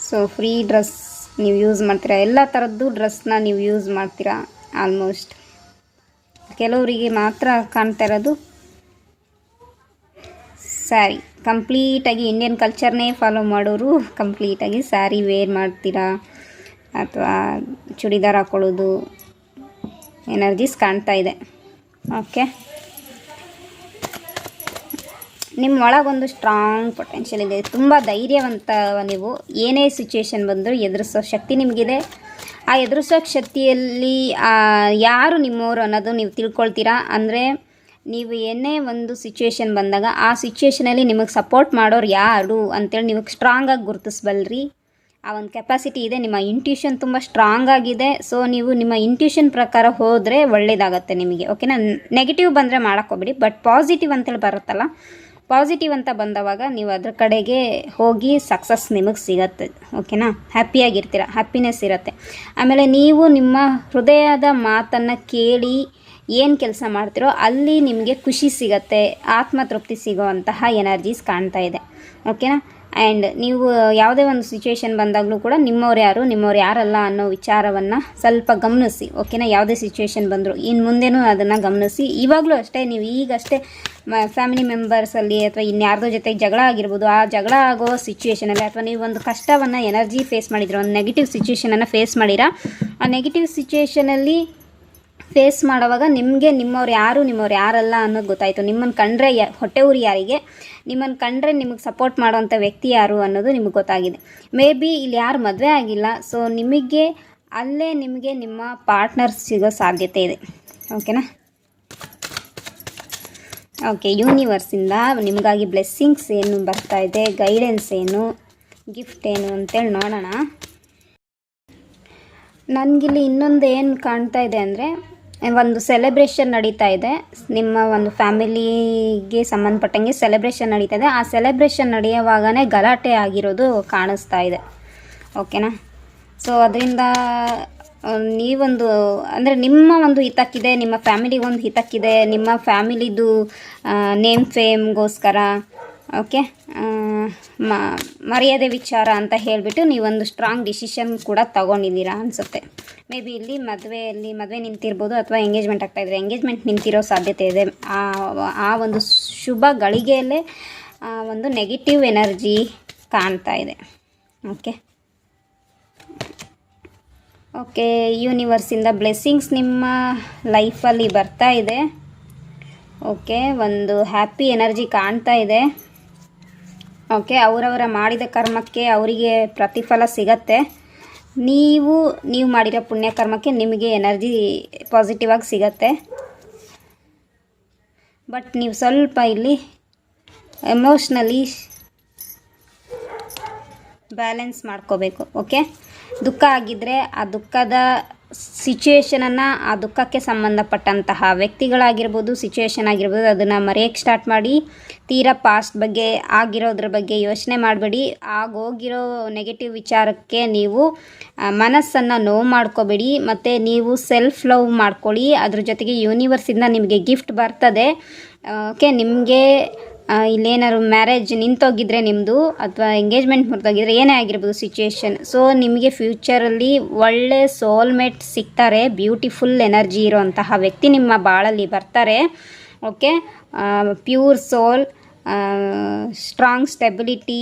ಸೊ ಫ್ರೀ ಡ್ರೆಸ್ ನೀವು ಯೂಸ್ ಮಾಡ್ತೀರಾ, ಎಲ್ಲ ಥರದ್ದು ಡ್ರೆಸ್ನ ನೀವು ಯೂಸ್ ಮಾಡ್ತೀರಾ ಆಲ್ಮೋಸ್ಟ್. ಕೆಲವರಿಗೆ ಮಾತ್ರ ಕಾಣ್ತಾ ಇರೋದು ಸ್ಯಾರಿ. ಕಂಪ್ಲೀಟಾಗಿ ಇಂಡಿಯನ್ ಕಲ್ಚರ್ನೇ ಫಾಲೋ ಮಾಡೋರು ಕಂಪ್ಲೀಟಾಗಿ ಸ್ಯಾರಿ ವೇರ್ ಮಾಡ್ತೀರಾ, ಅಥವಾ ಚೂಡಿದಾರ್ ಹಾಕ್ಕೊಳ್ಳೋದು ಎನರ್ಜೀಸ್ ಕಾಣ್ತಾ ಇದೆ. ಓಕೆ, ನಿಮ್ಮ ಒಳಗೊಂದು ಸ್ಟ್ರಾಂಗ್ ಪೊಟೆನ್ಷಿಯಲ್ ಇದೆ, ತುಂಬ ಧೈರ್ಯವಂತ. ನೀವು ಏನೇ ಸಿಚುವೇಶನ್ ಬಂದರೂ ಎದುರಿಸೋ ಶಕ್ತಿ ನಿಮಗಿದೆ. ಆ ಎದುರಿಸೋ ಶಕ್ತಿಯಲ್ಲಿ ಯಾರು ನಿಮ್ಮವರು ಅನ್ನೋದು ನೀವು ತಿಳ್ಕೊಳ್ತೀರಾ. ಅಂದರೆ ನೀವು ಏನೇ ಒಂದು ಸಿಚುವೇಶನ್ ಬಂದಾಗ ಆ ಸಿಚುವೇಶನಲ್ಲಿ ನಿಮಗೆ ಸಪೋರ್ಟ್ ಮಾಡೋರು ಯಾರು ಅಂತೇಳಿ ನೀವು ಸ್ಟ್ರಾಂಗಾಗಿ ಗುರುತಿಸ್ಬಲ್ರಿ. ಆ ಒಂದು ಕೆಪಾಸಿಟಿ ಇದೆ, ನಿಮ್ಮ ಇಂಟ್ಯೂಷನ್ ತುಂಬ ಸ್ಟ್ರಾಂಗ್ ಆಗಿದೆ. ಸೊ ನೀವು ನಿಮ್ಮ ಇಂಟ್ಯೂಷನ್ ಪ್ರಕಾರ ಹೋದರೆ ಒಳ್ಳೆಯದಾಗತ್ತೆ ನಿಮಗೆ. ಓಕೆನಾ? ನೆಗೆಟಿವ್ ಬಂದರೆ ಮಾಡೋಕ್ಕೋಗ್ಬೇಡಿ, ಬಟ್ ಪಾಸಿಟಿವ್ ಅಂತೇಳಿ ಬರುತ್ತಲ್ಲ, ಪಾಸಿಟಿವ್ ಅಂತ ಬಂದವಾಗ ನೀವು ಅದ್ರ ಕಡೆಗೆ ಹೋಗಿ ಸಕ್ಸಸ್ ನಿಮಗೆ ಸಿಗತ್ತೆ. ಓಕೆನಾ? ಹ್ಯಾಪಿಯಾಗಿರ್ತೀರ, ಹ್ಯಾಪಿನೆಸ್ ಇರುತ್ತೆ. ಆಮೇಲೆ ನೀವು ನಿಮ್ಮ ಹೃದಯದ ಮಾತನ್ನು ಕೇಳಿ ಏನು ಕೆಲಸ ಮಾಡ್ತೀರೋ ಅಲ್ಲಿ ನಿಮಗೆ ಖುಷಿ ಸಿಗತ್ತೆ, ಆತ್ಮತೃಪ್ತಿ ಸಿಗೋವಂತಹ ಎನರ್ಜೀಸ್ ಕಾಣ್ತಾ ಇದೆ. ಓಕೆನಾ? ಆ್ಯಂಡ್ ನೀವು ಯಾವುದೇ ಒಂದು ಸಿಚುವೇಶನ್ ಬಂದಾಗಲೂ ಕೂಡ ನಿಮ್ಮವ್ರು ಯಾರಲ್ಲ ಅನ್ನೋ ವಿಚಾರವನ್ನು ಸ್ವಲ್ಪ ಗಮನಿಸಿ. ಓಕೆನಾ? ಯಾವುದೇ ಸಿಚುವೇಶನ್ ಬಂದರೂ ಇನ್ನು ಮುಂದೆನೂ ಅದನ್ನು ಗಮನಿಸಿ. ಇವಾಗಲೂ ಅಷ್ಟೇ, ನೀವು ಈಗಷ್ಟೇ ಫ್ಯಾಮಿಲಿ ಮೆಂಬರ್ಸಲ್ಲಿ ಅಥವಾ ಇನ್ಯಾರ್ದೋ ಜೊತೆಗೆ ಜಗಳ ಆಗಿರ್ಬೋದು, ಆ ಜಗಳ ಆಗೋ ಸಿಚುವೇಷನಲ್ಲಿ ಅಥವಾ ನೀವು ಒಂದು ಕಷ್ಟವನ್ನು ಎನರ್ಜಿ ಫೇಸ್ ಮಾಡಿದಿರ, ಒಂದು ನೆಗೆಟಿವ್ ಸಿಚುವೇಷನನ್ನು ಫೇಸ್ ಮಾಡಿರ, ಆ ನೆಗೆಟಿವ್ ಸಿಚುವೇಷನಲ್ಲಿ ಫೇಸ್ ಮಾಡೋವಾಗ ನಿಮಗೆ ನಿಮ್ಮವ್ರು ಯಾರಲ್ಲ ಅನ್ನೋದು ಗೊತ್ತಾಯಿತು. ನಿಮ್ಮನ್ನು ಕಂಡ್ರೆ ಹೊಟ್ಟೆ ಊರಿ ಯಾರಿಗೆ, ನಿಮ್ಮನ್ನು ಕಂಡ್ರೆ ನಿಮಗೆ ಸಪೋರ್ಟ್ ಮಾಡೋವಂಥ ವ್ಯಕ್ತಿ ಯಾರು ಅನ್ನೋದು ನಿಮಗೆ ಗೊತ್ತಾಗಿದೆ. ಮೇ ಬಿ ಇಲ್ಲಿ ಯಾರು ಮದುವೆ ಆಗಿಲ್ಲ, ಸೊ ನಿಮಗೆ ನಿಮ್ಮ ಪಾರ್ಟ್ನರ್ಸ್ ಸಿಗೋ ಸಾಧ್ಯತೆ ಇದೆ. ಓಕೆನಾ? ಓಕೆ, ಯೂನಿವರ್ಸಿಂದ ನಿಮಗಾಗಿ ಬ್ಲೆಸ್ಸಿಂಗ್ಸ್ ಏನು ಬರ್ತಾ ಇದೆ, ಗೈಡೆನ್ಸ್ ಏನು, ಗಿಫ್ಟ್ ಏನು ಅಂತೇಳಿ ನೋಡೋಣ. ನನಗಿಲ್ಲಿ ಇನ್ನೊಂದು ಏನು ಕಾಣ್ತಾ ಇದೆ ಅಂದರೆ, ಒಂದು ಸೆಲೆಬ್ರೇಷನ್ ನಡೀತಾ ಇದೆ. ನಿಮ್ಮ ಒಂದು ಫ್ಯಾಮಿಲಿಗೆ ಸಂಬಂಧಪಟ್ಟಂಗೆ ಸೆಲೆಬ್ರೇಷನ್ ನಡೀತಾ ಇದೆ. ಆ ಸೆಲೆಬ್ರೇಷನ್ ನಡೆಯುವಾಗನೇ ಗಲಾಟೆ ಆಗಿರೋದು ಕಾಣಿಸ್ತಾ ಇದೆ. ಓಕೆನಾ? ಸೊ ಅದರಿಂದ ನೀವೊಂದು ಅಂದರೆ ನಿಮ್ಮ ಒಂದು ಹಿತಕ್ಕಿದೆ, ನಿಮ್ಮ ಫ್ಯಾಮಿಲಿಗೊಂದು ಹಿತಕ್ಕಿದೆ, ನಿಮ್ಮ ಫ್ಯಾಮಿಲಿದು ನೇಮ್ ಫೇಮ್ಗೋಸ್ಕರ. ಓಕೆ, ಮರ್ಯಾದೆ ವಿಚಾರ ಅಂತ ಹೇಳಿಬಿಟ್ಟು ನೀವೊಂದು ಸ್ಟ್ರಾಂಗ್ ಡಿಸಿಷನ್ ಕೂಡ ತಗೊಂಡಿದ್ದೀರಾ ಅನಿಸುತ್ತೆ. ಮೇ ಬಿ ಇಲ್ಲಿ ಮದುವೆ ನಿಂತಿರ್ಬೋದು, ಅಥವಾ ಎಂಗೇಜ್ಮೆಂಟ್ ಆಗ್ತಾಯಿದ್ರೆ ಎಂಗೇಜ್ಮೆಂಟ್ ನಿಂತಿರೋ ಸಾಧ್ಯತೆ ಇದೆ. ಆ ಒಂದು ಶುಭ ಗಳಿಗೆಯಲ್ಲೇ ಒಂದು ನೆಗೆಟಿವ್ ಎನರ್ಜಿ ಕಾಣ್ತಾ ಇದೆ. ಓಕೆ, ಯೂನಿವರ್ಸಿಂದ ಬ್ಲೆಸ್ಸಿಂಗ್ಸ್ ನಿಮ್ಮ ಲೈಫಲ್ಲಿ ಬರ್ತಾ ಇದೆ. ಓಕೆ, ಒಂದು ಹ್ಯಾಪಿ ಎನರ್ಜಿ ಕಾಣ್ತಾ ಇದೆ. ಓಕೆ, ಅವರವರ ಮಾಡಿದ ಕರ್ಮಕ್ಕೆ ಅವರಿಗೆ ಪ್ರತಿಫಲ ಸಿಗತ್ತೆ. ನೀವು ಮಾಡಿರೋ ಪುಣ್ಯಕರ್ಮಕ್ಕೆ ನಿಮಗೆ ಎನರ್ಜಿ ಪಾಸಿಟಿವ್ ಆಗಿ ಸಿಗತ್ತೆ. ಬಟ್ ನೀವು ಸ್ವಲ್ಪ ಇಲ್ಲಿ ಎಮೋಷ್ನಲಿ ಬ್ಯಾಲೆನ್ಸ್ ಮಾಡ್ಕೋಬೇಕು. ಓಕೆ, ದುಃಖ ಆಗಿದ್ದರೆ ಆ ದುಃಖದ ಸಿಚುವೇಶನನ್ನು, ಆ ದುಃಖಕ್ಕೆ ಸಂಬಂಧಪಟ್ಟಂತಹ ವ್ಯಕ್ತಿಗಳಾಗಿರ್ಬೋದು, ಸಿಚುವೇಶನ್ ಆಗಿರ್ಬೋದು, ಅದನ್ನು ಮರೆಯೋಕ್ಕೆ ಸ್ಟಾರ್ಟ್ ಮಾಡಿ. ತೀರಾ ಪಾಸ್ಟ್ ಬಗ್ಗೆ ಆಗಿರೋದ್ರ ಬಗ್ಗೆ ಯೋಚನೆ ಮಾಡಬೇಡಿ. ಆಗೋಗಿರೋ ನೆಗೆಟಿವ್ ವಿಚಾರಕ್ಕೆ ನೀವು ಮನಸ್ಸನ್ನು ನೋವು ಮಾಡ್ಕೋಬೇಡಿ. ಮತ್ತು ನೀವು ಸೆಲ್ಫ್ ಲವ್ ಮಾಡ್ಕೊಳ್ಳಿ. ಅದ್ರ ಜೊತೆಗೆ ಯೂನಿವರ್ಸಿಂದ ನಿಮಗೆ ಗಿಫ್ಟ್ ಬರ್ತದೆ. ಓಕೆ, ನಿಮಗೆ ಇಲ್ಲೇನಾದ್ರು ಮ್ಯಾರೇಜ್ ನಿಂತೋಗಿದ್ರೆ ನಿಮ್ಮದು, ಅಥವಾ ಎಂಗೇಜ್ಮೆಂಟ್ ಮುರಿದೋಗಿದ್ರೆ, ಏನೇ ಆಗಿರ್ಬೋದು ಸಿಚುವೇಶನ್, ಸೊ ನಿಮಗೆ ಫ್ಯೂಚರಲ್ಲಿ ಒಳ್ಳೆ ಸೋಲ್ಮೇಟ್ ಸಿಗ್ತಾರೆ. ಬ್ಯೂಟಿಫುಲ್ ಎನರ್ಜಿ ಇರೋಂತಹ ವ್ಯಕ್ತಿ ನಿಮ್ಮ ಬಾಳಲ್ಲಿ ಬರ್ತಾರೆ. Okay, pure soul, strong stability,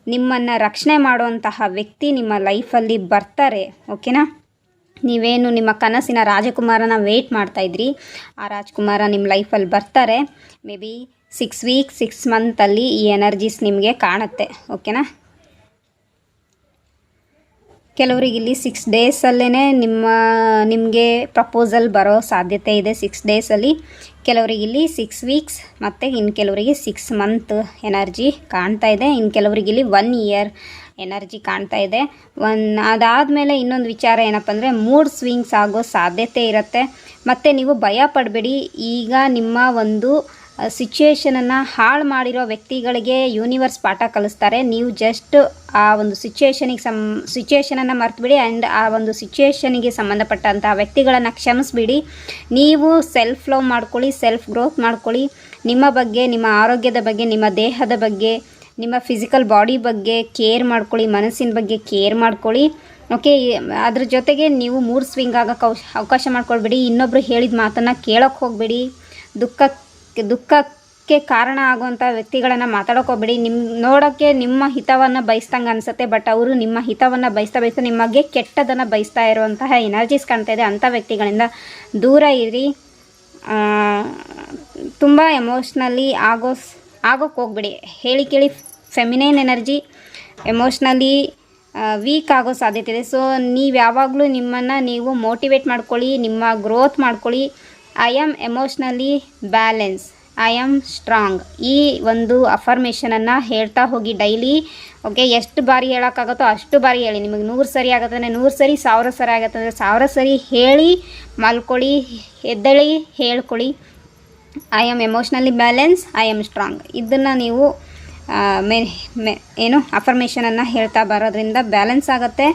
ನಿಮ್ಮನ್ನು ರಕ್ಷಣೆ ಮಾಡುವಂತಹ ವ್ಯಕ್ತಿ ನಿಮ್ಮ ಲೈಫಲ್ಲಿ ಬರ್ತಾರೆ. ಓಕೆನಾ, ನೀವೇನು ನಿಮ್ಮ ಕನಸಿನ ರಾಜಕುಮಾರನ ವೆಯ್ಟ್ ಮಾಡ್ತಾಯಿದ್ರಿ, ಆ ರಾಜಕುಮಾರ ನಿಮ್ಮ ಲೈಫಲ್ಲಿ ಬರ್ತಾರೆ. ಮೇ ಬಿ 6 ವೀಕ್ಸ್ 6 ಮಂತಲ್ಲಿ ಈ ಎನರ್ಜೀಸ್ ನಿಮಗೆ ಕಾಣುತ್ತೆ. ಓಕೆನಾ, ಕೆಲವರಿಗೆ ಇಲ್ಲಿ 6 ಡೇಸಲ್ಲೇ ನಿಮಗೆ ಪ್ರಪೋಸಲ್ ಬರೋ ಸಾಧ್ಯತೆ ಇದೆ. 6 ಡೇಸಲ್ಲಿ, ಕೆಲವರಿಗೆ ಇಲ್ಲಿ 6 ವೀಕ್ಸ್, ಮತ್ತು ಇನ್ನು ಕೆಲವರಿಗೆ 6 ಮಂತ್ ಎನರ್ಜಿ ಕಾಣ್ತಾ ಇದೆ. ಇನ್ನು ಕೆಲವರಿಗೆ ಇಲ್ಲಿ 1 ಇಯರ್ ಎನರ್ಜಿ ಕಾಣ್ತಾ ಇದೆ. ಅದಾದಮೇಲೆ ಇನ್ನೊಂದು ವಿಚಾರ ಏನಪ್ಪ ಅಂದರೆ, ಮೂಡ್ ಸ್ವಿಂಗ್ಸ್ ಆಗೋ ಸಾಧ್ಯತೆ ಇರುತ್ತೆ. ಮತ್ತು ನೀವು ಭಯ ಪಡಬೇಡಿ. ಈಗ ನಿಮ್ಮ ಒಂದು ಸಿಚುವೇಶನನ್ನು ಹಾಳು ಮಾಡಿರೋ ವ್ಯಕ್ತಿಗಳಿಗೆ ಯೂನಿವರ್ಸ್ ಪಾಠ ಕಲಿಸ್ತಾರೆ. ನೀವು ಜಸ್ಟ್ ಆ ಒಂದು ಸಿಚುವೇಶನನ್ನು ಮರ್ತುಬಿಡಿ. ಆ್ಯಂಡ್ ಆ ಒಂದು ಸಿಚುವೇಶನಿಗೆ ಸಂಬಂಧಪಟ್ಟಂಥ ವ್ಯಕ್ತಿಗಳನ್ನು ಕ್ಷಮಿಸ್ಬಿಡಿ. ನೀವು ಸೆಲ್ಫ್ ಲವ್ ಮಾಡ್ಕೊಳ್ಳಿ, ಸೆಲ್ಫ್ ಗ್ರೋತ್ ಮಾಡ್ಕೊಳ್ಳಿ. ನಿಮ್ಮ ಬಗ್ಗೆ, ನಿಮ್ಮ ಆರೋಗ್ಯದ ಬಗ್ಗೆ, ನಿಮ್ಮ ದೇಹದ ಬಗ್ಗೆ, ನಿಮ್ಮ ಫಿಸಿಕಲ್ ಬಾಡಿ ಬಗ್ಗೆ ಕೇರ್ ಮಾಡ್ಕೊಳ್ಳಿ, ಮನಸ್ಸಿನ ಬಗ್ಗೆ ಕೇರ್ ಮಾಡ್ಕೊಳ್ಳಿ. ಓಕೆ, ಅದ್ರ ಜೊತೆಗೆ ನೀವು ಮೂಡ್ ಸ್ವಿಂಗ್ ಆಗೋಕ್ಕೆ ಅವಕಾಶ ಮಾಡ್ಕೊಳ್ಬೇಡಿ. ಇನ್ನೊಬ್ಬರು ಹೇಳಿದ ಮಾತನ್ನು ಕೇಳೋಕ್ಕೆ ಹೋಗಬೇಡಿ. ದುಃಖಕ್ಕೆ ಕಾರಣ ಆಗುವಂಥ ವ್ಯಕ್ತಿಗಳನ್ನು ಮಾತಾಡೋಕೋಬೇಡಿ. ನೋಡೋಕ್ಕೆ ನಿಮ್ಮ ಹಿತವನ್ನು ಬಯಸ್ದಂಗೆ ಅನಿಸುತ್ತೆ, ಬಟ್ ಅವರು ನಿಮ್ಮ ಹಿತವನ್ನು ಬಯಸ್ತಾ ನಿಮಗೆ ಕೆಟ್ಟದನ್ನು ಬಯಸ್ತಾ ಇರುವಂತಹ ಎನರ್ಜೀಸ್ ಕಾಣ್ತಾ ಇದೆ. ಅಂಥ ವ್ಯಕ್ತಿಗಳಿಂದ ದೂರ ಇರಿ. ತುಂಬ ಎಮೋಷ್ನಲಿ ಆಗೋಕ್ಕೆ ಹೋಗ್ಬೇಡಿ. ಹೇಳಿ ಕೇಳಿ ಫೆಮಿನೈನ್ ಎನರ್ಜಿ ಎಮೋಷ್ನಲಿ ವೀಕ್ ಆಗೋ ಸಾಧ್ಯತೆ ಇದೆ. ಸೊ ನೀವು ಯಾವಾಗಲೂ ನಿಮ್ಮನ್ನು ನೀವು ಮೋಟಿವೇಟ್ ಮಾಡ್ಕೊಳ್ಳಿ, ನಿಮ್ಮ ಗ್ರೋತ್ ಮಾಡ್ಕೊಳ್ಳಿ. I am emotionally balance, I am strong. ಈ ಒಂದು ಅಫರ್ಮೇಷನನ್ನು ಹೇಳ್ತಾ ಹೋಗಿ ಡೈಲಿ. ಓಕೆ, ಎಷ್ಟು ಬಾರಿ ಹೇಳೋಕ್ಕಾಗುತ್ತೋ ಅಷ್ಟು ಬಾರಿ ಹೇಳಿ. ನಿಮಗೆ 100 ಸರಿ ಆಗುತ್ತೆ ಅಂದರೆ 100 ಸರಿ, 1000 ಸರಿ ಆಗುತ್ತೆ ಅಂದರೆ 1000 ಸರಿ ಹೇಳಿ. ಮಲ್ಕೊಳ್ಳಿ, ಎದ್ದೇಳಿ, ಹೇಳ್ಕೊಳ್ಳಿ. I am emotionally balance, I am strong. ಇದನ್ನು ನೀವು ಏನು ಅಫರ್ಮೇಷನನ್ನು ಹೇಳ್ತಾ ಬರೋದ್ರಿಂದ ಬ್ಯಾಲೆನ್ಸ್ ಆಗುತ್ತೆ.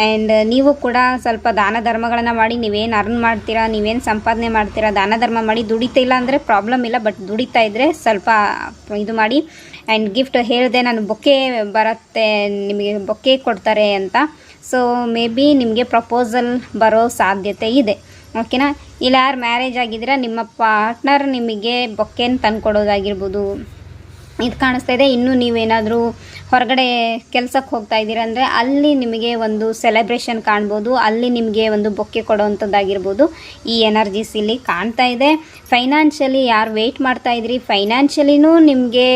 ಆ್ಯಂಡ್ ನೀವು ಕೂಡ ಸ್ವಲ್ಪ ದಾನ ಧರ್ಮಗಳನ್ನು ಮಾಡಿ. ನೀವೇನು ಅರ್ನ್ ಮಾಡ್ತೀರಾ, ನೀವೇನು ಸಂಪಾದನೆ ಮಾಡ್ತೀರಾ, ದಾನ ಧರ್ಮ ಮಾಡಿ. ದುಡಿತಾ ಇಲ್ಲ ಅಂದರೆ ಪ್ರಾಬ್ಲಮ್ ಇಲ್ಲ, ಬಟ್ ದುಡಿತಾ ಇದ್ದರೆ ಸ್ವಲ್ಪ ಇದು ಮಾಡಿ. ಆ್ಯಂಡ್ ಗಿಫ್ಟ್ ಹೇಳಿದೆ ನಾನು, ಬೊಕ್ಕೆ ಬರುತ್ತೆ, ನಿಮಗೆ ಬೊಕ್ಕೆ ಕೊಡ್ತಾರೆ ಅಂತ. ಸೊ ಮೇ ಬಿ ನಿಮಗೆ ಪ್ರಪೋಸಲ್ ಬರೋ ಸಾಧ್ಯತೆ ಇದೆ. ಓಕೆನಾ, ಇಲ್ಲ ಯಾರು ಮ್ಯಾರೇಜ್ ಆಗಿದ್ದೀರಾ, ನಿಮ್ಮ ಪಾರ್ಟ್ನರ್ ನಿಮಗೆ ಬೊಕ್ಕೆನ ತಂದುಕೊಡೋದಾಗಿರ್ಬೋದು, ಇದು ಕಾಣಿಸ್ತಾ ಇದೆ. ಇನ್ನೂ ನೀವೇನಾದರೂ ಹೊರಗಡೆ ಕೆಲಸಕ್ಕೆ ಹೋಗ್ತಾ ಇದ್ದೀರ ಅಂದರೆ ಅಲ್ಲಿ ನಿಮಗೆ ಒಂದು ಸೆಲೆಬ್ರೇಷನ್ ಕಾಣ್ಬೋದು, ಅಲ್ಲಿ ನಿಮಗೆ ಒಂದು ಬೊಕ್ಕೆ ಕೊಡೋವಂಥದ್ದಾಗಿರ್ಬೋದು. ಈ ಎನರ್ಜೀಸ್ ಇಲ್ಲಿ ಕಾಣ್ತಾ ಇದೆ. ಫೈನಾನ್ಷಿಯಲಿ ಯಾರು ವೆಯ್ಟ್ ಮಾಡ್ತಾ ಇದ್ರಿ, ಫೈನಾನ್ಷಿಯಲಿನೂ ನಿಮಗೆ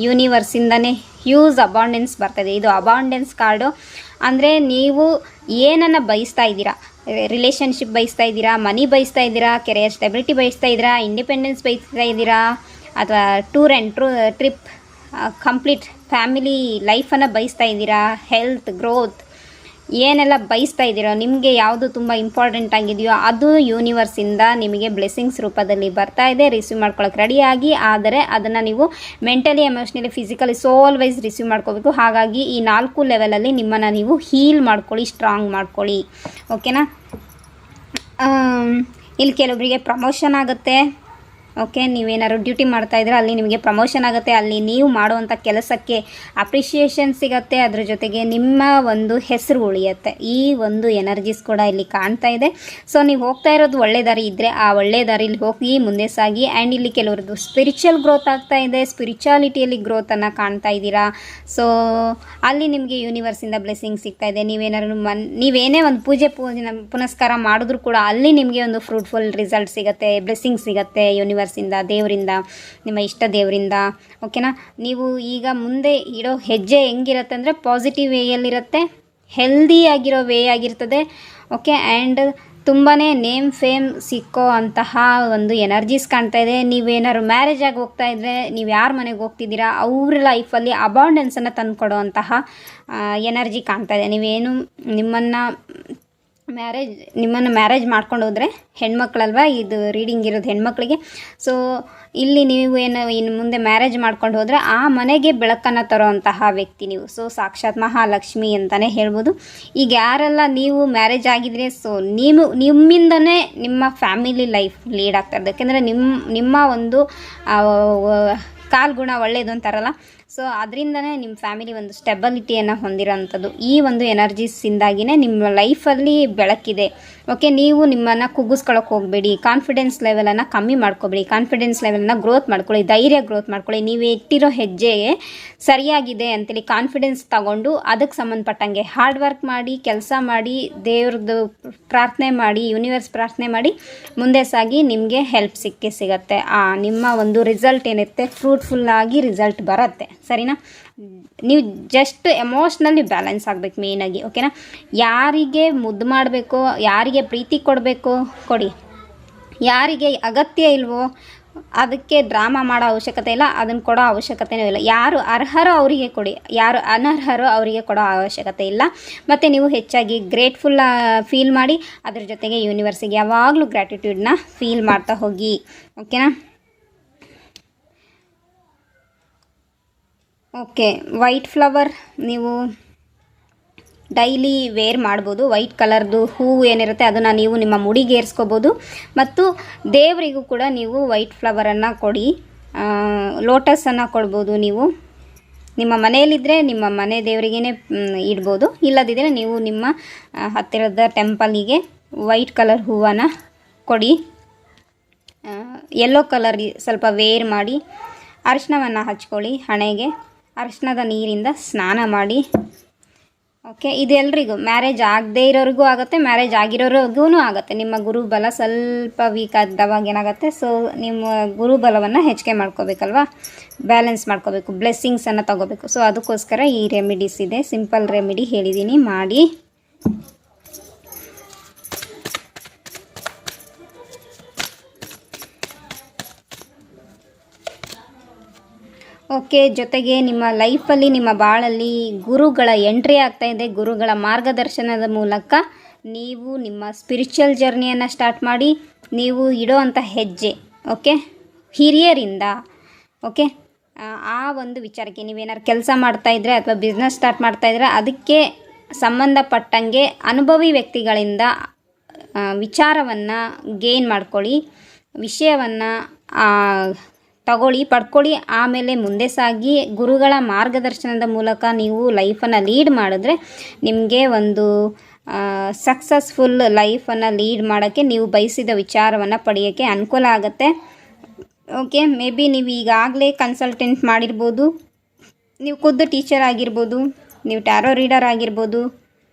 ಯೂನಿವರ್ಸಿಂದನೇ ಹ್ಯೂಜ್ ಅಬಾಂಡೆನ್ಸ್ ಬರ್ತಾಯಿದೆ. ಇದು ಅಬಾಂಡೆನ್ಸ್ ಕಾರ್ಡು ಅಂದರೆ ನೀವು ಏನನ್ನು ಬಯಸ್ತಾ ಇದ್ದೀರಾ, ರಿಲೇಷನ್ಶಿಪ್ ಬಯಸ್ತಾ ಇದ್ದೀರಾ, ಮನಿ ಬಯಸ್ತಾ ಇದ್ದೀರಾ, ಕೆರಿಯರ್ ಸ್ಟೆಬಿಲಿಟಿ ಬಯಸ್ತಾ ಇದ್ದೀರಾ, ಇಂಡಿಪೆಂಡೆನ್ಸ್ ಬಯಸ್ತಾ ಇದ್ದೀರಾ, ಅಥವಾ tour and trip, complete family ಲೈಫನ್ನು ಬಯಸ್ತಾ ಇದ್ದೀರಾ, ಹೆಲ್ತ್ ಗ್ರೋತ್, ಏನೆಲ್ಲ ಬಯಸ್ತಾ ಇದ್ದೀರೋ, ನಿಮಗೆ ಯಾವುದು ತುಂಬ ಇಂಪಾರ್ಟೆಂಟ್ ಆಗಿದೆಯೋ ಅದು ಯೂನಿವರ್ಸಿಂದ ನಿಮಗೆ ಬ್ಲೆಸ್ಸಿಂಗ್ಸ್ ರೂಪದಲ್ಲಿ ಬರ್ತಾ ಇದೆ. ರಿಸೀವ್ ಮಾಡ್ಕೊಳ್ಳೋಕೆ ರೆಡಿಯಾಗಿ. ಆದರೆ ಅದನ್ನು ನೀವು ಮೆಂಟಲಿ, ಎಮೋಷ್ನಲಿ, ಫಿಸಿಕಲಿ, ಸೋಲ್ ವೈಸ್ ರಿಸೀವ್ ಮಾಡ್ಕೋಬೇಕು. ಹಾಗಾಗಿ ಈ 4 ಲೆವೆಲಲ್ಲಿ ನಿಮ್ಮನ್ನು ನೀವು ಹೀಲ್ ಮಾಡ್ಕೊಳ್ಳಿ, ಸ್ಟ್ರಾಂಗ್ ಮಾಡ್ಕೊಳ್ಳಿ. ಓಕೆನಾ, ಇಲ್ಲಿ ಕೆಲವರಿಗೆ ಪ್ರಮೋಷನ್ ಆಗುತ್ತೆ. ಓಕೆ, ನೀವೇನಾದ್ರು ಡ್ಯೂಟಿ ಮಾಡ್ತಾಯಿದ್ರೆ ಅಲ್ಲಿ ನಿಮಗೆ ಪ್ರಮೋಷನ್ ಆಗುತ್ತೆ. ಅಲ್ಲಿ ನೀವು ಮಾಡುವಂಥ ಕೆಲಸಕ್ಕೆ ಅಪ್ರಿಷಿಯೇಷನ್ ಸಿಗುತ್ತೆ. ಅದ್ರ ಜೊತೆಗೆ ನಿಮ್ಮ ಒಂದು ಹೆಸರು ಉಳಿಯುತ್ತೆ. ಈ ಒಂದು ಎನರ್ಜೀಸ್ ಕೂಡ ಇಲ್ಲಿ ಕಾಣ್ತಾ ಇದೆ. ಸೊ ನೀವು ಹೋಗ್ತಾ ಇರೋದು ಒಳ್ಳೆ ದಾರಿ ಇದ್ದರೆ ಆ ಒಳ್ಳೆ ದಾರಿಲಿ ಹೋಗಿ ಮುಂದೆ ಸಾಗಿ. ಆ್ಯಂಡ್ ಇಲ್ಲಿ ಕೆಲವ್ರದ್ದು ಸ್ಪಿರಿಚುವಲ್ ಗ್ರೋತ್ ಆಗ್ತಾ ಇದೆ, ಸ್ಪಿರಿಚುಯಾಲಿಟಿಯಲ್ಲಿ ಗ್ರೋತನ್ನು ಕಾಣ್ತಾ ಇದ್ದೀರಾ. ಸೊ ಅಲ್ಲಿ ನಿಮಗೆ ಯೂನಿವರ್ಸಿಂದ ಬ್ಲೆಸ್ಸಿಂಗ್ ಸಿಗ್ತಾ ಇದೆ. ನೀವೇನೇ ಒಂದು ಪೂಜೆ ಪುನಸ್ಕಾರ ಮಾಡಿದ್ರೂ ಕೂಡ ಅಲ್ಲಿ ನಿಮಗೆ ಒಂದು ಫ್ರೂಟ್ಫುಲ್ ರಿಸಲ್ಟ್ ಸಿಗುತ್ತೆ, ಬ್ಲೆಸ್ಸಿಂಗ್ ಸಿಗುತ್ತೆ ಯೂನಿವರ್ಸಿಂದ, ದೇವರಿಂದ, ನಿಮ್ಮ ಇಷ್ಟ ದೇವರಿಂದ. ಓಕೆನಾ, ನೀವು ಈಗ ಮುಂದೆ ಇಡೋ ಹೆಜ್ಜೆ ಹೆಂಗಿರುತ್ತೆ ಅಂದರೆ ಪಾಸಿಟಿವ್ ವೇಯಲ್ಲಿರುತ್ತೆ, ಹೆಲ್ದಿ ಆಗಿರೋ ವೇ ಆಗಿರ್ತದೆ. ಓಕೆ, ಆ್ಯಂಡ್ ತುಂಬಾ ನೇಮ್ ಫೇಮ್ ಸಿಕ್ಕೋ ಅಂತಹ ಒಂದು ಎನರ್ಜೀಸ್ ಕಾಣ್ತಾ ಇದೆ. ನೀವೇನಾದ್ರು ಮ್ಯಾರೇಜ್ ಆಗಿ ಹೋಗ್ತಾ ಇದ್ದರೆ, ನೀವು ಯಾರ ಮನೆಗೆ ಹೋಗ್ತಿದ್ದೀರಾ ಅವ್ರ ಲೈಫಲ್ಲಿ ಅಬಾಂಡೆನ್ಸನ್ನು ತಂದುಕೊಡೋ ಅಂತಹ ಎನರ್ಜಿ ಕಾಣ್ತಾ ಇದೆ. ನೀವೇನು ನಿಮ್ಮನ್ನು ಮ್ಯಾರೇಜ್ ಮಾಡ್ಕೊಂಡು ಹೋದರೆ, ಹೆಣ್ಮಕ್ಳಲ್ವ ಇದು ರೀಡಿಂಗ್ ಇರೋದು ಹೆಣ್ಮಕ್ಳಿಗೆ. ಸೊ ಇಲ್ಲಿ ನೀವು ಇನ್ನು ಮುಂದೆ ಮ್ಯಾರೇಜ್ ಮಾಡ್ಕೊಂಡು ಹೋದರೆ ಆ ಮನೆಗೆ ಬೆಳಕನ್ನು ತರೋ ಅಂತಹ ವ್ಯಕ್ತಿ ನೀವು. ಸೊ ಸಾಕ್ಷಾತ್ ಮಹಾಲಕ್ಷ್ಮಿ ಅಂತಲೇ ಹೇಳ್ಬೋದು. ಈಗ ಯಾರೆಲ್ಲ ನೀವು ಮ್ಯಾರೇಜ್ ಆಗಿದ್ರೆ, ಸೊ ನಿಮ್ಮಿಂದನೇ ನಿಮ್ಮ ಫ್ಯಾಮಿಲಿ ಲೈಫ್ ಲೀಡ್ ಆಗ್ತಾ ಇರೋದು. ಯಾಕೆಂದರೆ ನಿಮ್ಮ ಒಂದು ಕಾಲ್ಗುಣ ಒಳ್ಳೆಯದು ಅಂತಾರಲ್ಲ, ಸೊ ಅದರಿಂದನೇ ನಿಮ್ಮ ಫ್ಯಾಮಿಲಿ ಒಂದು ಸ್ಟೆಬಿಲಿಟಿಯನ್ನು ಹೊಂದಿರೋ ಅಂಥದ್ದು. ಈ ಒಂದು ಎನರ್ಜೀಸಿಂದಾಗಿಯೇ ನಿಮ್ಮ ಲೈಫಲ್ಲಿ ಬೆಳಕಿದೆ. ಓಕೆ, ನೀವು ನಿಮ್ಮನ್ನು ಕುಗ್ಗಿಸ್ಕೊಳ್ಳೋಕೆ ಹೋಗಬೇಡಿ, ಕಾನ್ಫಿಡೆನ್ಸ್ ಲೆವೆಲನ್ನು ಕಮ್ಮಿ ಮಾಡ್ಕೊಬೇಡಿ, ಕಾನ್ಫಿಡೆನ್ಸ್ ಲೆವೆಲನ್ನು ಗ್ರೋತ್ ಮಾಡ್ಕೊಳ್ಳಿ, ಧೈರ್ಯ ಗ್ರೋತ್ ಮಾಡ್ಕೊಳ್ಳಿ. ನೀವು ಇಟ್ಟಿರೋ ಹೆಜ್ಜೆಗೆ ಸರಿಯಾಗಿದೆ ಅಂತೇಳಿ ಕಾನ್ಫಿಡೆನ್ಸ್ ತಗೊಂಡು ಅದಕ್ಕೆ ಸಂಬಂಧಪಟ್ಟಂಗೆ ಹಾರ್ಡ್ ವರ್ಕ್ ಮಾಡಿ, ಕೆಲಸ ಮಾಡಿ, ದೇವ್ರದ್ದು ಪ್ರಾರ್ಥನೆ ಮಾಡಿ, ಯೂನಿವರ್ಸ್ ಪ್ರಾರ್ಥನೆ ಮಾಡಿ ಮುಂದೆ ಸಾಗಿ ನಿಮಗೆ ಹೆಲ್ಪ್ ಸಿಗುತ್ತೆ. ನಿಮ್ಮ ಒಂದು ರಿಸಲ್ಟ್ ಏನಿರುತ್ತೆ ಫ್ರೂಟ್ಫುಲ್ಲಾಗಿ ರಿಸಲ್ಟ್ ಬರುತ್ತೆ. ಸರಿನಾ? ನೀವು ಜಸ್ಟ್ ಎಮೋಷ್ನಲಿ ಬ್ಯಾಲೆನ್ಸ್ ಆಗಬೇಕು ಮೇಯ್ನಾಗಿ. ಓಕೆನಾ? ಯಾರಿಗೆ ಮುದ್ದು ಮಾಡಬೇಕೋ, ಯಾರಿಗೆ ಪ್ರೀತಿ ಕೊಡಬೇಕೋ ಕೊಡಿ, ಯಾರಿಗೆ ಅಗತ್ಯ ಇಲ್ವೋ ಅದಕ್ಕೆ ಡ್ರಾಮಾ ಮಾಡೋ ಅವಶ್ಯಕತೆ ಇಲ್ಲ, ಅದನ್ನು ಕೊಡೋ ಅವಶ್ಯಕತೆಯೂ ಇಲ್ಲ. ಯಾರು ಅರ್ಹರೋ ಅವರಿಗೆ ಕೊಡಿ, ಯಾರು ಅನರ್ಹರೋ ಅವರಿಗೆ ಕೊಡೋ ಅವಶ್ಯಕತೆ ಇಲ್ಲ. ಮತ್ತು ನೀವು ಹೆಚ್ಚಾಗಿ ಗ್ರೇಟ್ಫುಲ್ ಫೀಲ್ ಮಾಡಿ, ಅದ್ರ ಜೊತೆಗೆ ಯೂನಿವರ್ಸಿಗೆ ಯಾವಾಗಲೂ ಗ್ರ್ಯಾಟಿಟ್ಯೂಡ್ನ ಫೀಲ್ ಮಾಡ್ತಾ ಹೋಗಿ. ಓಕೆನಾ? ಓಕೆ, ವೈಟ್ ಫ್ಲವರ್ ನೀವು ಡೈಲಿ ವೇರ್ ಮಾಡ್ಬೋದು. ವೈಟ್ ಕಲರ್ದು ಹೂವು ಏನಿರುತ್ತೆ ಅದನ್ನು ನೀವು ನಿಮ್ಮ ಮುಡಿಗೆ ಏರಿಸ್ಕೋಬೋದು. ಮತ್ತು ದೇವರಿಗೂ ಕೂಡ ನೀವು ವೈಟ್ ಫ್ಲವರನ್ನು ಕೊಡಿ. ಲೋಟಸನ್ನು ಕೊಡ್ಬೋದು. ನೀವು ನಿಮ್ಮ ಮನೆಯಲ್ಲಿದ್ದರೆ ನಿಮ್ಮ ಮನೆ ದೇವರಿಗೇ ಇಡ್ಬೋದು, ಇಲ್ಲದಿದ್ದರೆ ನೀವು ನಿಮ್ಮ ಹತ್ತಿರದ ಟೆಂಪಲಿಗೆ ವೈಟ್ ಕಲರ್ ಹೂವನ್ನು ಕೊಡಿ. ಯೆಲ್ಲೋ ಕಲರ್ ಸ್ವಲ್ಪ ವೇರ್ ಮಾಡಿ, ಅರಿಶಿಣವನ್ನು ಹಚ್ಕೊಳ್ಳಿ ಹಣೆಗೆ, ಅರಿಶಿಣದ ನೀರಿಂದ ಸ್ನಾನ ಮಾಡಿ. ಓಕೆ, ಇದೆಲ್ಲರಿಗೂ ಮ್ಯಾರೇಜ್ ಆಗದೇ ಇರೋರಿಗೂ ಆಗುತ್ತೆ, ಮ್ಯಾರೇಜ್ ಆಗಿರೋರಿಗೂ ಆಗುತ್ತೆ. ನಿಮ್ಮ ಗುರುಬಲ ಸ್ವಲ್ಪ ವೀಕ್ ಆದವಾಗ ಏನಾಗುತ್ತೆ, ಸೊ ನಿಮ್ಮ ಗುರುಬಲವನ್ನು ಹೆಚ್ಚಿಗೆ ಮಾಡ್ಕೋಬೇಕಲ್ವಾ, ಬ್ಯಾಲೆನ್ಸ್ ಮಾಡ್ಕೋಬೇಕು, ಬ್ಲೆಸ್ಸಿಂಗ್ಸನ್ನು ತಗೋಬೇಕು. ಸೊ ಅದಕ್ಕೋಸ್ಕರ ಈ ರೆಮಿಡೀಸ್ ಇದೆ, ಸಿಂಪಲ್ ರೆಮಿಡಿ ಹೇಳಿದ್ದೀನಿ, ಮಾಡಿ. ಓಕೆ, ಜೊತೆಗೆ ನಿಮ್ಮ ಲೈಫಲ್ಲಿ, ನಿಮ್ಮ ಬಾಳಲ್ಲಿ ಗುರುಗಳ ಎಂಟ್ರಿ ಆಗ್ತಾಯಿದೆ. ಗುರುಗಳ ಮಾರ್ಗದರ್ಶನದ ಮೂಲಕ ನೀವು ನಿಮ್ಮ ಸ್ಪಿರಿಚುವಲ್ ಜರ್ನಿಯನ್ನು ಸ್ಟಾರ್ಟ್ ಮಾಡಿ. ನೀವು ಇಡೋ ಅಂಥ ಹೆಜ್ಜೆ, ಓಕೆ, ಹಿರಿಯರಿಂದ, ಓಕೆ, ಆ ಒಂದು ವಿಚಾರಕ್ಕೆ ನೀವೇನಾದ್ರು ಕೆಲಸ ಮಾಡ್ತಾಯಿದ್ರೆ ಅಥವಾ ಬಿಸ್ನೆಸ್ ಸ್ಟಾರ್ಟ್ ಮಾಡ್ತಾಯಿದ್ರೆ ಅದಕ್ಕೆ ಸಂಬಂಧಪಟ್ಟಂಗೆ ಅನುಭವಿ ವ್ಯಕ್ತಿಗಳಿಂದ ವಿಚಾರವನ್ನು ಗೇನ್ ಮಾಡ್ಕೊಳ್ಳಿ, ವಿಷಯವನ್ನು ಪಡ್ಕೊಳ್ಳಿ. ಆಮೇಲೆ ಮುಂದೆ ಸಾಗಿ ಗುರುಗಳ ಮಾರ್ಗದರ್ಶನದ ಮೂಲಕ ನೀವು ಲೈಫನ್ನು ಲೀಡ್ ಮಾಡಿದ್ರೆ ನಿಮಗೆ ಒಂದು ಸಕ್ಸಸ್ಫುಲ್ ಲೈಫನ್ನು ಲೀಡ್ ಮಾಡೋಕ್ಕೆ, ನೀವು ಬಯಸಿದ ವಿಚಾರವನ್ನು ಪಡೆಯೋಕ್ಕೆ ಅನುಕೂಲ ಆಗುತ್ತೆ. ಓಕೆ, ಮೇ ಬಿ ನೀವು ಈಗಾಗಲೇ ಕನ್ಸಲ್ಟೆಂಟ್ ಮಾಡಿರ್ಬೋದು, ನೀವು ಖುದ್ದು ಟೀಚರ್ ಆಗಿರ್ಬೋದು, ನೀವು ಟ್ಯಾರೋ ರೀಡರ್ ಆಗಿರ್ಬೋದು.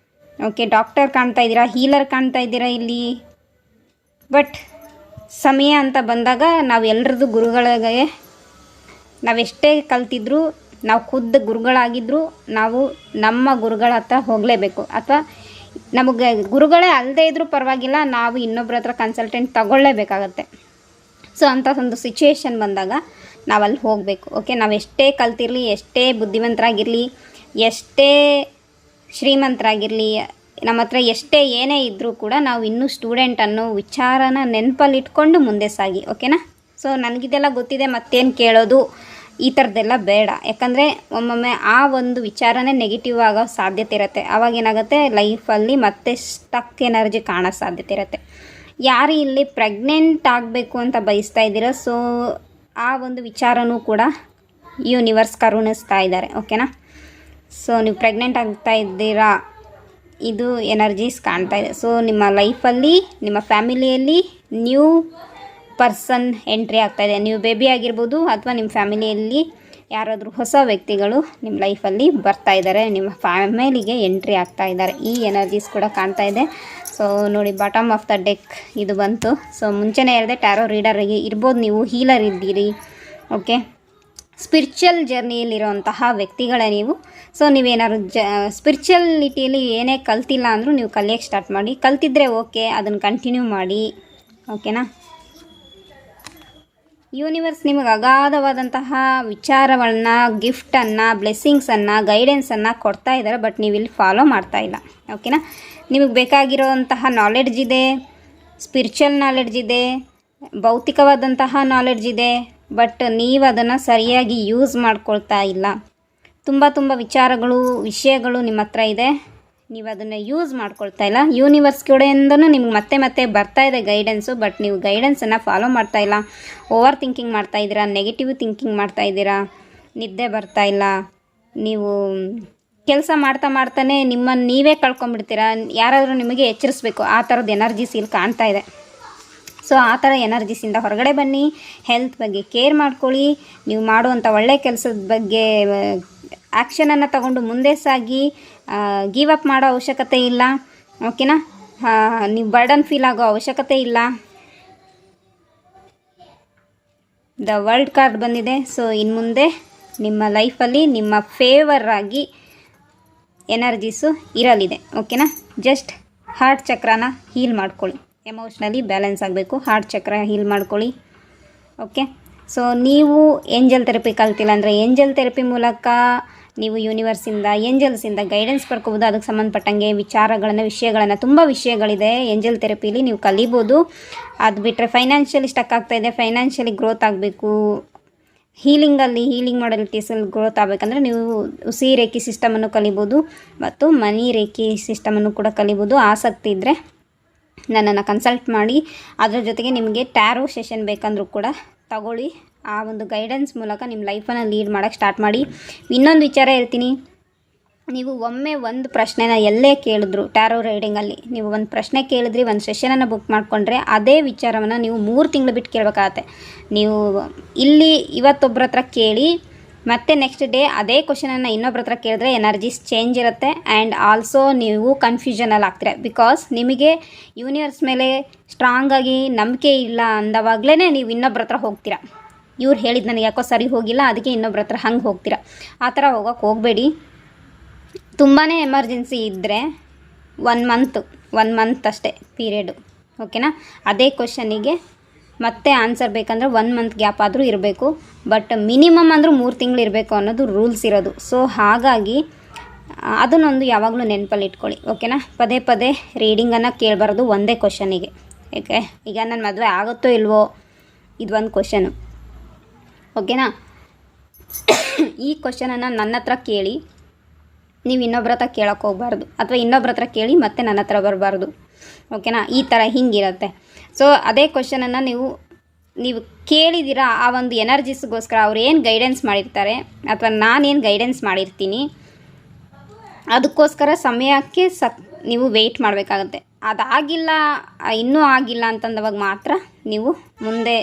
ಓಕೆ, ಡಾಕ್ಟರ್ ಕಾಣ್ತಾ ಇದ್ದೀರಾ, ಹೀಲರ್ ಕಾಣ್ತಾ ಇದ್ದೀರಾ ಇಲ್ಲಿ. ಬಟ್ ಸಮಯ ಅಂತ ಬಂದಾಗ ನಾವೆಲ್ಲರದ್ದು ಗುರುಗಳಿಗೆ, ನಾವೆಷ್ಟೇ ಕಲ್ತಿದ್ರು, ನಾವು ಖುದ್ದು ಗುರುಗಳಾಗಿದ್ದರೂ ನಾವು ನಮ್ಮ ಗುರುಗಳ ಹತ್ರ ಹೋಗಲೇಬೇಕು. ಅಥವಾ ನಮಗೆ ಗುರುಗಳೇ ಅಲ್ಲದೇ ಇದ್ದರೂ ಪರವಾಗಿಲ್ಲ, ನಾವು ಇನ್ನೊಬ್ಬರ ಹತ್ರ ಕನ್ಸಲ್ಟೆಂಟ್ ತಗೊಳ್ಳೇಬೇಕಾಗತ್ತೆ. ಸೊ ಅಂಥ ಒಂದು ಸಿಚುವೇಶನ್ ಬಂದಾಗ ನಾವಲ್ಲಿ ಹೋಗಬೇಕು. ಓಕೆ, ನಾವು ಎಷ್ಟೇ ಕಲ್ತಿರಲಿ, ಎಷ್ಟೇ ಬುದ್ಧಿವಂತರಾಗಿರಲಿ, ಎಷ್ಟೇ ಶ್ರೀಮಂತರಾಗಿರಲಿ, ನಮ್ಮ ಹತ್ರ ಎಷ್ಟೇ ಏನೇ ಇದ್ದರೂ ಕೂಡ ನಾವು ಇನ್ನೂ ಸ್ಟೂಡೆಂಟ್ ಅನ್ನೋ ವಿಚಾರನ ನೆನಪಲ್ಲಿಟ್ಕೊಂಡು ಮುಂದೆ ಸಾಗಿ. ಓಕೆನಾ? ಸೊ ನನಗಿದೆಲ್ಲ ಗೊತ್ತಿದೆ, ಮತ್ತೇನು ಕೇಳೋದು, ಈ ಥರದ್ದೆಲ್ಲ ಬೇಡ. ಯಾಕಂದರೆ ಒಮ್ಮೊಮ್ಮೆ ಆ ಒಂದು ವಿಚಾರನೇ ನೆಗೆಟಿವ್ ಆಗೋ ಸಾಧ್ಯತೆ ಇರುತ್ತೆ. ಆವಾಗೇನಾಗುತ್ತೆ, ಲೈಫಲ್ಲಿ ಮತ್ತೆ ಸ್ಟಕ್ ಎನರ್ಜಿ ಕಾಣೋ ಸಾಧ್ಯತೆ ಇರುತ್ತೆ. ಯಾರು ಇಲ್ಲಿ ಪ್ರೆಗ್ನೆಂಟ್ ಆಗಬೇಕು ಅಂತ ಬಯಸ್ತಾ ಇದ್ದೀರೋ, ಸೊ ಆ ಒಂದು ವಿಚಾರನೂ ಕೂಡ ಯೂನಿವರ್ಸ್ ಕರುಣಿಸ್ತಾ ಇದ್ದಾರೆ. ಓಕೆನಾ? ಸೊ ನೀವು ಪ್ರೆಗ್ನೆಂಟ್ ಆಗ್ತಾ ಇದ್ದೀರಾ, ಇದು ಎನರ್ಜೀಸ್ ಕಾಣ್ತಾ ಇದೆ. ಸೊ ನಿಮ್ಮ ಲೈಫಲ್ಲಿ, ನಿಮ್ಮ ಫ್ಯಾಮಿಲಿಯಲ್ಲಿ ನ್ಯೂ ಪರ್ಸನ್ ಎಂಟ್ರಿ ಆಗ್ತಾಯಿದೆ. ನೀವು ಬೇಬಿ ಆಗಿರ್ಬೋದು ಅಥವಾ ನಿಮ್ಮ ಫ್ಯಾಮಿಲಿಯಲ್ಲಿ ಯಾರಾದರೂ ಹೊಸ ವ್ಯಕ್ತಿಗಳು ನಿಮ್ಮ ಲೈಫಲ್ಲಿ ಬರ್ತಾ ಇದ್ದಾರೆ, ನಿಮ್ಮ ಫ್ಯಾಮಿಲಿಗೆ ಎಂಟ್ರಿ ಆಗ್ತಾ ಇದ್ದಾರೆ. ಈ ಎನರ್ಜೀಸ್ ಕೂಡ ಕಾಣ್ತಾ ಇದೆ. ಸೊ ನೋಡಿ, ಬಾಟಮ್ ಆಫ್ ದ ಡೆಕ್ ಇದು ಬಂತು. ಸೊ ಮುಂಚೆನೇ ಹೇಳಿದೆ, ಟ್ಯಾರೋ ರೀಡರಿಗೆ ಇರ್ಬೋದು, ನೀವು ಹೀಲರ್ ಇದ್ದೀರಿ. ಓಕೆ, ಸ್ಪಿರಿಚುವಲ್ ಜರ್ನಿಯಲ್ಲಿರುವಂತಹ ವ್ಯಕ್ತಿಗಳೇ ನೀವು. ಸೊ ನೀವೇನಾದ್ರು ಸ್ಪಿರಿಚುವಲಿಟಿಯಲ್ಲಿ ಏನೇ ಕಲ್ತಿಲ್ಲ ಅಂದರೂ ನೀವು ಕಲಿಯೋಕ್ಕೆ ಸ್ಟಾರ್ಟ್ ಮಾಡಿ. ಕಲ್ತಿದ್ರೆ ಓಕೆ, ಅದನ್ನು ಕಂಟಿನ್ಯೂ ಮಾಡಿ. ಓಕೆನಾ. ಯೂನಿವರ್ಸ್ ನಿಮಗೆ ಅಗಾಧವಾದಂತಹ ವಿಚಾರಗಳನ್ನ, ಗಿಫ್ಟನ್ನು, ಬ್ಲೆಸ್ಸಿಂಗ್ಸನ್ನು, ಗೈಡೆನ್ಸನ್ನು ಕೊಡ್ತಾ ಇದ್ದಾರೆ. ಬಟ್ ನೀವು ಇಲ್ಲಿ ಫಾಲೋ ಮಾಡ್ತಾ ಇಲ್ಲ. ಓಕೆನಾ. ನಿಮಗೆ ಬೇಕಾಗಿರೋಂತಹ ನಾಲೆಡ್ಜ್ ಇದೆ, ಸ್ಪಿರಿಚುವಲ್ ನಾಲೆಡ್ಜ್ ಇದೆ, ಭೌತಿಕವಾದಂತಹ ನಾಲೆಡ್ಜ್ ಇದೆ. ಬಟ್ ನೀವು ಅದನ್ನು ಸರಿಯಾಗಿ ಯೂಸ್ ಮಾಡ್ಕೊಳ್ತಾ ಇಲ್ಲ. ತುಂಬ ವಿಚಾರಗಳು, ವಿಷಯಗಳು ನಿಮ್ಮ ಹತ್ರ ಇದೆ, ನೀವು ಅದನ್ನು ಯೂಸ್ ಮಾಡ್ಕೊಳ್ತಾ ಇಲ್ಲ. ಯೂನಿವರ್ಸ್ ಕಡೆಯಿಂದನೂ ನಿಮ್ಗೆ ಮತ್ತೆ ಬರ್ತಾ ಇದೆ ಗೈಡೆನ್ಸು. ಬಟ್ ನೀವು ಗೈಡೆನ್ಸನ್ನು ಫಾಲೋ ಮಾಡ್ತಾ ಇಲ್ಲ. ಓವರ್ ಥಿಂಕಿಂಗ್ ಮಾಡ್ತಾ ಇದ್ದೀರಾ, ನೆಗೆಟಿವ್ ಥಿಂಕಿಂಗ್ ಮಾಡ್ತಾ ಇದ್ದೀರಾ, ನಿದ್ದೆ ಬರ್ತಾ ಇಲ್ಲ. ನೀವು ಕೆಲಸ ಮಾಡ್ತಾನೆ ನಿಮ್ಮನ್ನು ನೀವೇ ಕಳ್ಕೊಂಬಿಡ್ತೀರಾ. ಯಾರಾದರೂ ನಿಮಗೆ ಎಚ್ಚರಿಸ್ಬೇಕು, ಆ ಥರದ ಎನರ್ಜೀಸ್ ಇಲ್ಲಿ ಕಾಣ್ತಾ ಇದೆ. ಸೊ ಆ ಥರ ಎನರ್ಜೀಸಿಂದ ಹೊರಗಡೆ ಬನ್ನಿ. ಹೆಲ್ತ್ ಬಗ್ಗೆ ಕೇರ್ ಮಾಡ್ಕೊಳ್ಳಿ. ನೀವು ಮಾಡುವಂಥ ಒಳ್ಳೆಯ ಕೆಲಸದ ಬಗ್ಗೆ ಆ್ಯಕ್ಷನನ್ನು ತಗೊಂಡು ಮುಂದೆ ಸಾಗಿ. ಗಿವ್ ಅಪ್ ಮಾಡೋ ಅವಶ್ಯಕತೆ ಇಲ್ಲ. ಓಕೆನಾ. ನೀವು ಬರ್ಡನ್ ಫೀಲ್ ಆಗೋ ಅವಶ್ಯಕತೆ ಇಲ್ಲ. ದ ವರ್ಲ್ಡ್ ಕಾರ್ಡ್ ಬಂದಿದೆ. ಸೊ ಇನ್ನು ಮುಂದೆ ನಿಮ್ಮ ಲೈಫಲ್ಲಿ ನಿಮ್ಮ ಫೇವರ್ ಆಗಿ ಎನರ್ಜೀಸು ಇರಲಿದೆ. ಓಕೆನಾ. ಜಸ್ಟ್ ಹಾರ್ಟ್ ಚಕ್ರನ ಹೀಲ್ ಮಾಡ್ಕೊಳ್ಳಿ. ಎಮೋಷ್ನಲಿ ಬ್ಯಾಲೆನ್ಸ್ ಆಗಬೇಕು. ಹಾರ್ಟ್ ಚಕ್ರ ಹೀಲ್ ಮಾಡ್ಕೊಳ್ಳಿ. ಓಕೆ. ಸೊ ನೀವು ಏಂಜಲ್ ಥೆರಪಿ ಕಲ್ತಿಲ್ಲ ಅಂದರೆ ಏಂಜಲ್ ಥೆರಪಿ ಮೂಲಕ ನೀವು ಯೂನಿವರ್ಸಿಂದ, ಏಂಜಲ್ಸಿಂದ ಗೈಡೆನ್ಸ್ ಪಡ್ಕೋಬೋದು. ಅದಕ್ಕೆ ಸಂಬಂಧಪಟ್ಟಂಗೆ ವಿಷಯಗಳನ್ನು ತುಂಬ ವಿಷಯಗಳಿದೆ ಏಂಜಲ್ ಥೆರಪಿಲಿ, ನೀವು ಕಲಿಬೋದು. ಅದು ಬಿಟ್ಟರೆ ಫೈನಾನ್ಷಿಯಲಿ ಸ್ಟಕ್ ಆಗ್ತಾಯಿದೆ, ಫೈನಾನ್ಷಿಯಲಿ ಗ್ರೋತ್ ಆಗಬೇಕು, ಹೀಲಿಂಗ್ ಮಾಡಲಿಟೀಸಲ್ಲಿ ಗ್ರೋತ್ ಆಗಬೇಕಂದ್ರೆ ನೀವು ಉಸಿ ರೇಖಿ ಸಿಸ್ಟಮನ್ನು ಕಲಿಬೋದು ಮತ್ತು ಮನಿ ರೇಖಿ ಸಿಸ್ಟಮನ್ನು ಕೂಡ ಕಲಿಬೋದು. ಆಸಕ್ತಿ ಇದ್ದರೆ ನನ್ನನ್ನು ಕನ್ಸಲ್ಟ್ ಮಾಡಿ. ಅದರ ಜೊತೆಗೆ ನಿಮಗೆ ಟ್ಯಾರೋ ಸೆಷನ್ ಬೇಕಂದ್ರೂ ಕೂಡ ತಗೊಳ್ಳಿ. ಆ ಒಂದು ಗೈಡೆನ್ಸ್ ಮೂಲಕ ನಿಮ್ಮ ಲೈಫನ್ನು ಲೀಡ್ ಮಾಡೋಕ್ಕೆ ಸ್ಟಾರ್ಟ್ ಮಾಡಿ. ಇನ್ನೊಂದು ವಿಚಾರ ಹೇಳ್ತೀನಿ, ನೀವು ಒಮ್ಮೆ ಒಂದು ಪ್ರಶ್ನೆನ ಎಲ್ಲೇ ಕೇಳಿದ್ರು ಟ್ಯಾರೋ ರೈಡಿಂಗಲ್ಲಿ, ನೀವು ಒಂದು ಪ್ರಶ್ನೆ ಕೇಳಿದ್ರಿ, ಒಂದು ಸೆಷನನ್ನು ಬುಕ್ ಮಾಡಿಕೊಂಡ್ರೆ ಅದೇ ವಿಚಾರವನ್ನು ನೀವು 3 ತಿಂಗಳು ಬಿಟ್ಟು ಕೇಳಬೇಕಾಗತ್ತೆ. ನೀವು ಇಲ್ಲಿ ಇವತ್ತೊಬ್ಬರ ಹತ್ರ ಕೇಳಿ ಮತ್ತು ನೆಕ್ಸ್ಟ್ ಡೇ ಅದೇ ಕ್ವಶನನ್ನು ಇನ್ನೊಬ್ಬರ ಹತ್ರ ಕೇಳಿದ್ರೆ ಎನರ್ಜೀಸ್ ಚೇಂಜ್ ಇರುತ್ತೆ. ಆ್ಯಂಡ್ ಆಲ್ಸೋ ನೀವು ಕನ್ಫ್ಯೂಷನಲ್ಲಿ ಆಗ್ತೀರ. ಬಿಕಾಸ್ ನಿಮಗೆ ಯೂನಿವರ್ಸ್ ಮೇಲೆ ಸ್ಟ್ರಾಂಗಾಗಿ ನಂಬಿಕೆ ಇಲ್ಲ ಅಂದವಾಗಲೇ ನೀವು ಇನ್ನೊಬ್ಬರ ಹತ್ರ ಹೋಗ್ತೀರಾ. ಇವ್ರು ಹೇಳಿದ್ದು ನನಗೆ ಯಾಕೋ ಸರಿ ಹೋಗಿಲ್ಲ, ಅದಕ್ಕೆ ಇನ್ನೊಬ್ಬರ ಹತ್ರ ಹಂಗೆ ಹೋಗ್ತೀರಾ. ಆ ಥರ ಹೋಗೋಕ್ಕೆ ಹೋಗಬೇಡಿ. ತುಂಬಾ ಎಮರ್ಜೆನ್ಸಿ ಇದ್ದರೆ 1 ಮಂತ್ ಅಷ್ಟೇ ಪೀರಿಯಡು. ಓಕೆನಾ. ಅದೇ ಕ್ವಶನಿಗೆ ಮತ್ತೆ ಆನ್ಸರ್ ಬೇಕಂದ್ರೆ 1 ಮಂತ್ ಗ್ಯಾಪ್ ಆದರೂ ಇರಬೇಕು. ಬಟ್ ಮಿನಿಮಮ್ ಅಂದರೂ 3 ತಿಂಗಳು ಇರಬೇಕು ಅನ್ನೋದು ರೂಲ್ಸ್ ಇರೋದು. ಸೊ ಹಾಗಾಗಿ ಅದನ್ನೊಂದು ಯಾವಾಗಲೂ ನೆನಪಲ್ಲಿ ಇಟ್ಕೊಳ್ಳಿ. ಓಕೆನಾ. ಪದೇ ರೀಡಿಂಗನ್ನು ಕೇಳಬಾರ್ದು ಒಂದೇ ಕ್ವಶನಿಗೆ. ಯಾಕೆ ಈಗ ನನ್ನ ಮದುವೆ ಆಗುತ್ತೋ ಇಲ್ವೋ ಇದು ಒಂದು ಕ್ವಶನು. ಓಕೆನಾ. ಈ ಕ್ವಶನನ್ನು ನನ್ನ ಹತ್ರ ಕೇಳಿ, ನೀವು ಇನ್ನೊಬ್ಬರ ಹತ್ರ ಕೇಳೋಕ್ಕೆ ಹೋಗಬಾರ್ದು. ಅಥವಾ ಇನ್ನೊಬ್ಬರ ಹತ್ರ ಕೇಳಿ ಮತ್ತೆ ನನ್ನ ಹತ್ರ ಬರಬಾರ್ದು. ಓಕೆನಾ. ಈ ಥರ ಹಿಂಗಿರುತ್ತೆ. ಸೊ ಅದೇ ಕ್ವಶನನ್ನು ನೀವು ಕೇಳಿದ್ದೀರಾ, ಆ ಒಂದು ಎನರ್ಜೀಸ್ಗೋಸ್ಕರ ಅವ್ರು ಏನು ಗೈಡೆನ್ಸ್ ಮಾಡಿರ್ತಾರೆ ಅಥವಾ ನಾನೇನು ಗೈಡೆನ್ಸ್ ಮಾಡಿರ್ತೀನಿ ಅದಕ್ಕೋಸ್ಕರ ಸಮಯಕ್ಕೆ ನೀವು ವೆಯ್ಟ್ ಮಾಡಬೇಕಾಗತ್ತೆ. ಅದಾಗಿಲ್ಲ, ಇನ್ನೂ ಆಗಿಲ್ಲ ಅಂತಂದವಾಗ ಮಾತ್ರ ನೀವು ಮುಂದೆ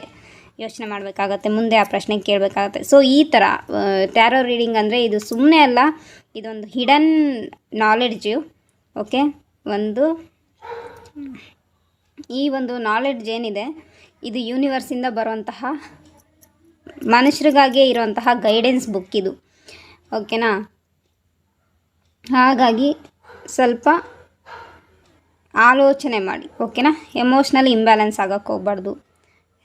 ಯೋಚನೆ ಮಾಡಬೇಕಾಗತ್ತೆ, ಮುಂದೆ ಆ ಪ್ರಶ್ನೆ ಕೇಳಬೇಕಾಗತ್ತೆ. ಸೊ ಈ ಥರ ಟ್ಯಾರೋ ರೀಡಿಂಗ್ ಅಂದರೆ ಇದು ಸುಮ್ಮನೆ ಅಲ್ಲ, ಇದೊಂದು ಹಿಡನ್ ನಾಲೆಡ್ಜು. ಓಕೆ. ಈ ಒಂದು ನಾಲೆಡ್ಜ್ ಏನಿದೆ ಇದು ಯೂನಿವರ್ಸಿಂದ ಬರುವಂತಹ ಮನುಷ್ಯರಿಗಾಗಿಯೇ ಇರುವಂತಹ ಗೈಡೆನ್ಸ್ ಬುಕ್ ಇದು. ಓಕೆನಾ. ಹಾಗಾಗಿ ಸ್ವಲ್ಪ ಆಲೋಚನೆ ಮಾಡಿ. ಓಕೆನಾ. ಎಮೋಷ್ನಲಿ ಇಂಬ್ಯಾಲೆನ್ಸ್ ಆಗೋಕ್ಕೆ ಹೋಗಬಾರ್ದು,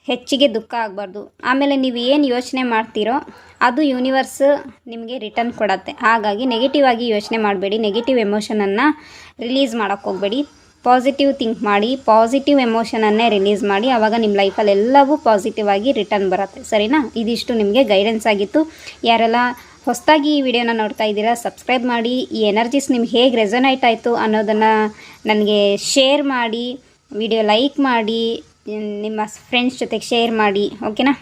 ಹೆಚ್ಚಿಗೆ ದುಃಖ ಆಗಬಾರ್ದು. ಆಮೇಲೆ ನೀವು ಏನು ಯೋಚನೆ ಮಾಡ್ತೀರೋ ಅದು ಯೂನಿವರ್ಸ್ ನಿಮಗೆ ರಿಟರ್ನ್ ಕೊಡತ್ತೆ. ಹಾಗಾಗಿ ನೆಗೆಟಿವ್ ಆಗಿ ಯೋಚನೆ ಮಾಡಬೇಡಿ, ನೆಗೆಟಿವ್ ಎಮೋಷನನ್ನು ರಿಲೀಸ್ ಮಾಡೋಕ್ಕೆ ಹೋಗಬೇಡಿ. ಪಾಸಿಟಿವ್ ಥಿಂಕ್ ಮಾಡಿ, ಪಾಸಿಟಿವ್ ಎಮೋಷನನ್ನೇ ರಿಲೀಸ್ ಮಾಡಿ. ಆವಾಗ ನಿಮ್ಮ ಲೈಫಲ್ಲಿ ಎಲ್ಲವೂ ಪಾಸಿಟಿವ್ ಆಗಿ ರಿಟರ್ನ್ ಬರುತ್ತೆ. ಸರಿನಾ. ಇದಿಷ್ಟು ನಿಮಗೆ ಗೈಡೆನ್ಸ್ ಆಗಿತ್ತು. ಯಾರೆಲ್ಲ ಹೊಸದಾಗಿ ಈ ವಿಡಿಯೋನ ನೋಡ್ತಾ ಇದ್ದೀರಾ ಸಬ್ಸ್ಕ್ರೈಬ್ ಮಾಡಿ. ಈ ಎನರ್ಜೀಸ್ ನಿಮ್ಗೆ ಹೇಗೆ ರೆಸೊನೇಟ್ ಆಯಿತು ಅನ್ನೋದನ್ನು ನನಗೆ ಶೇರ್ ಮಾಡಿ, ವಿಡಿಯೋ ಲೈಕ್ ಮಾಡಿ, ನಿಮ್ಮ ಫ್ರೆಂಡ್ಸ್ ಜೊತೆಗೆ ಶೇರ್ ಮಾಡಿ. ಓಕೆನಾ.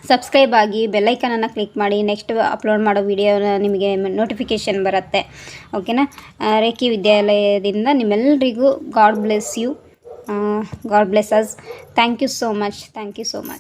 ಸಬ್ಸ್ಕ್ರೈಬ್ ಆಗಿ ಬೆಲ್ಲೈಕನನ್ನು ಕ್ಲಿಕ್ ಮಾಡಿ. ನೆಕ್ಸ್ಟ್ ಅಪ್ಲೋಡ್ ಮಾಡೋ ವಿಡಿಯೋ ನಿಮಗೆ ನೋಟಿಫಿಕೇಷನ್ ಬರುತ್ತೆ. ಓಕೆನಾ. ರೇಖಿ ವಿದ್ಯಾಲಯದಿಂದ ನಿಮ್ಮೆಲ್ಲರಿಗೂ God bless you, God bless us. Thank you so much.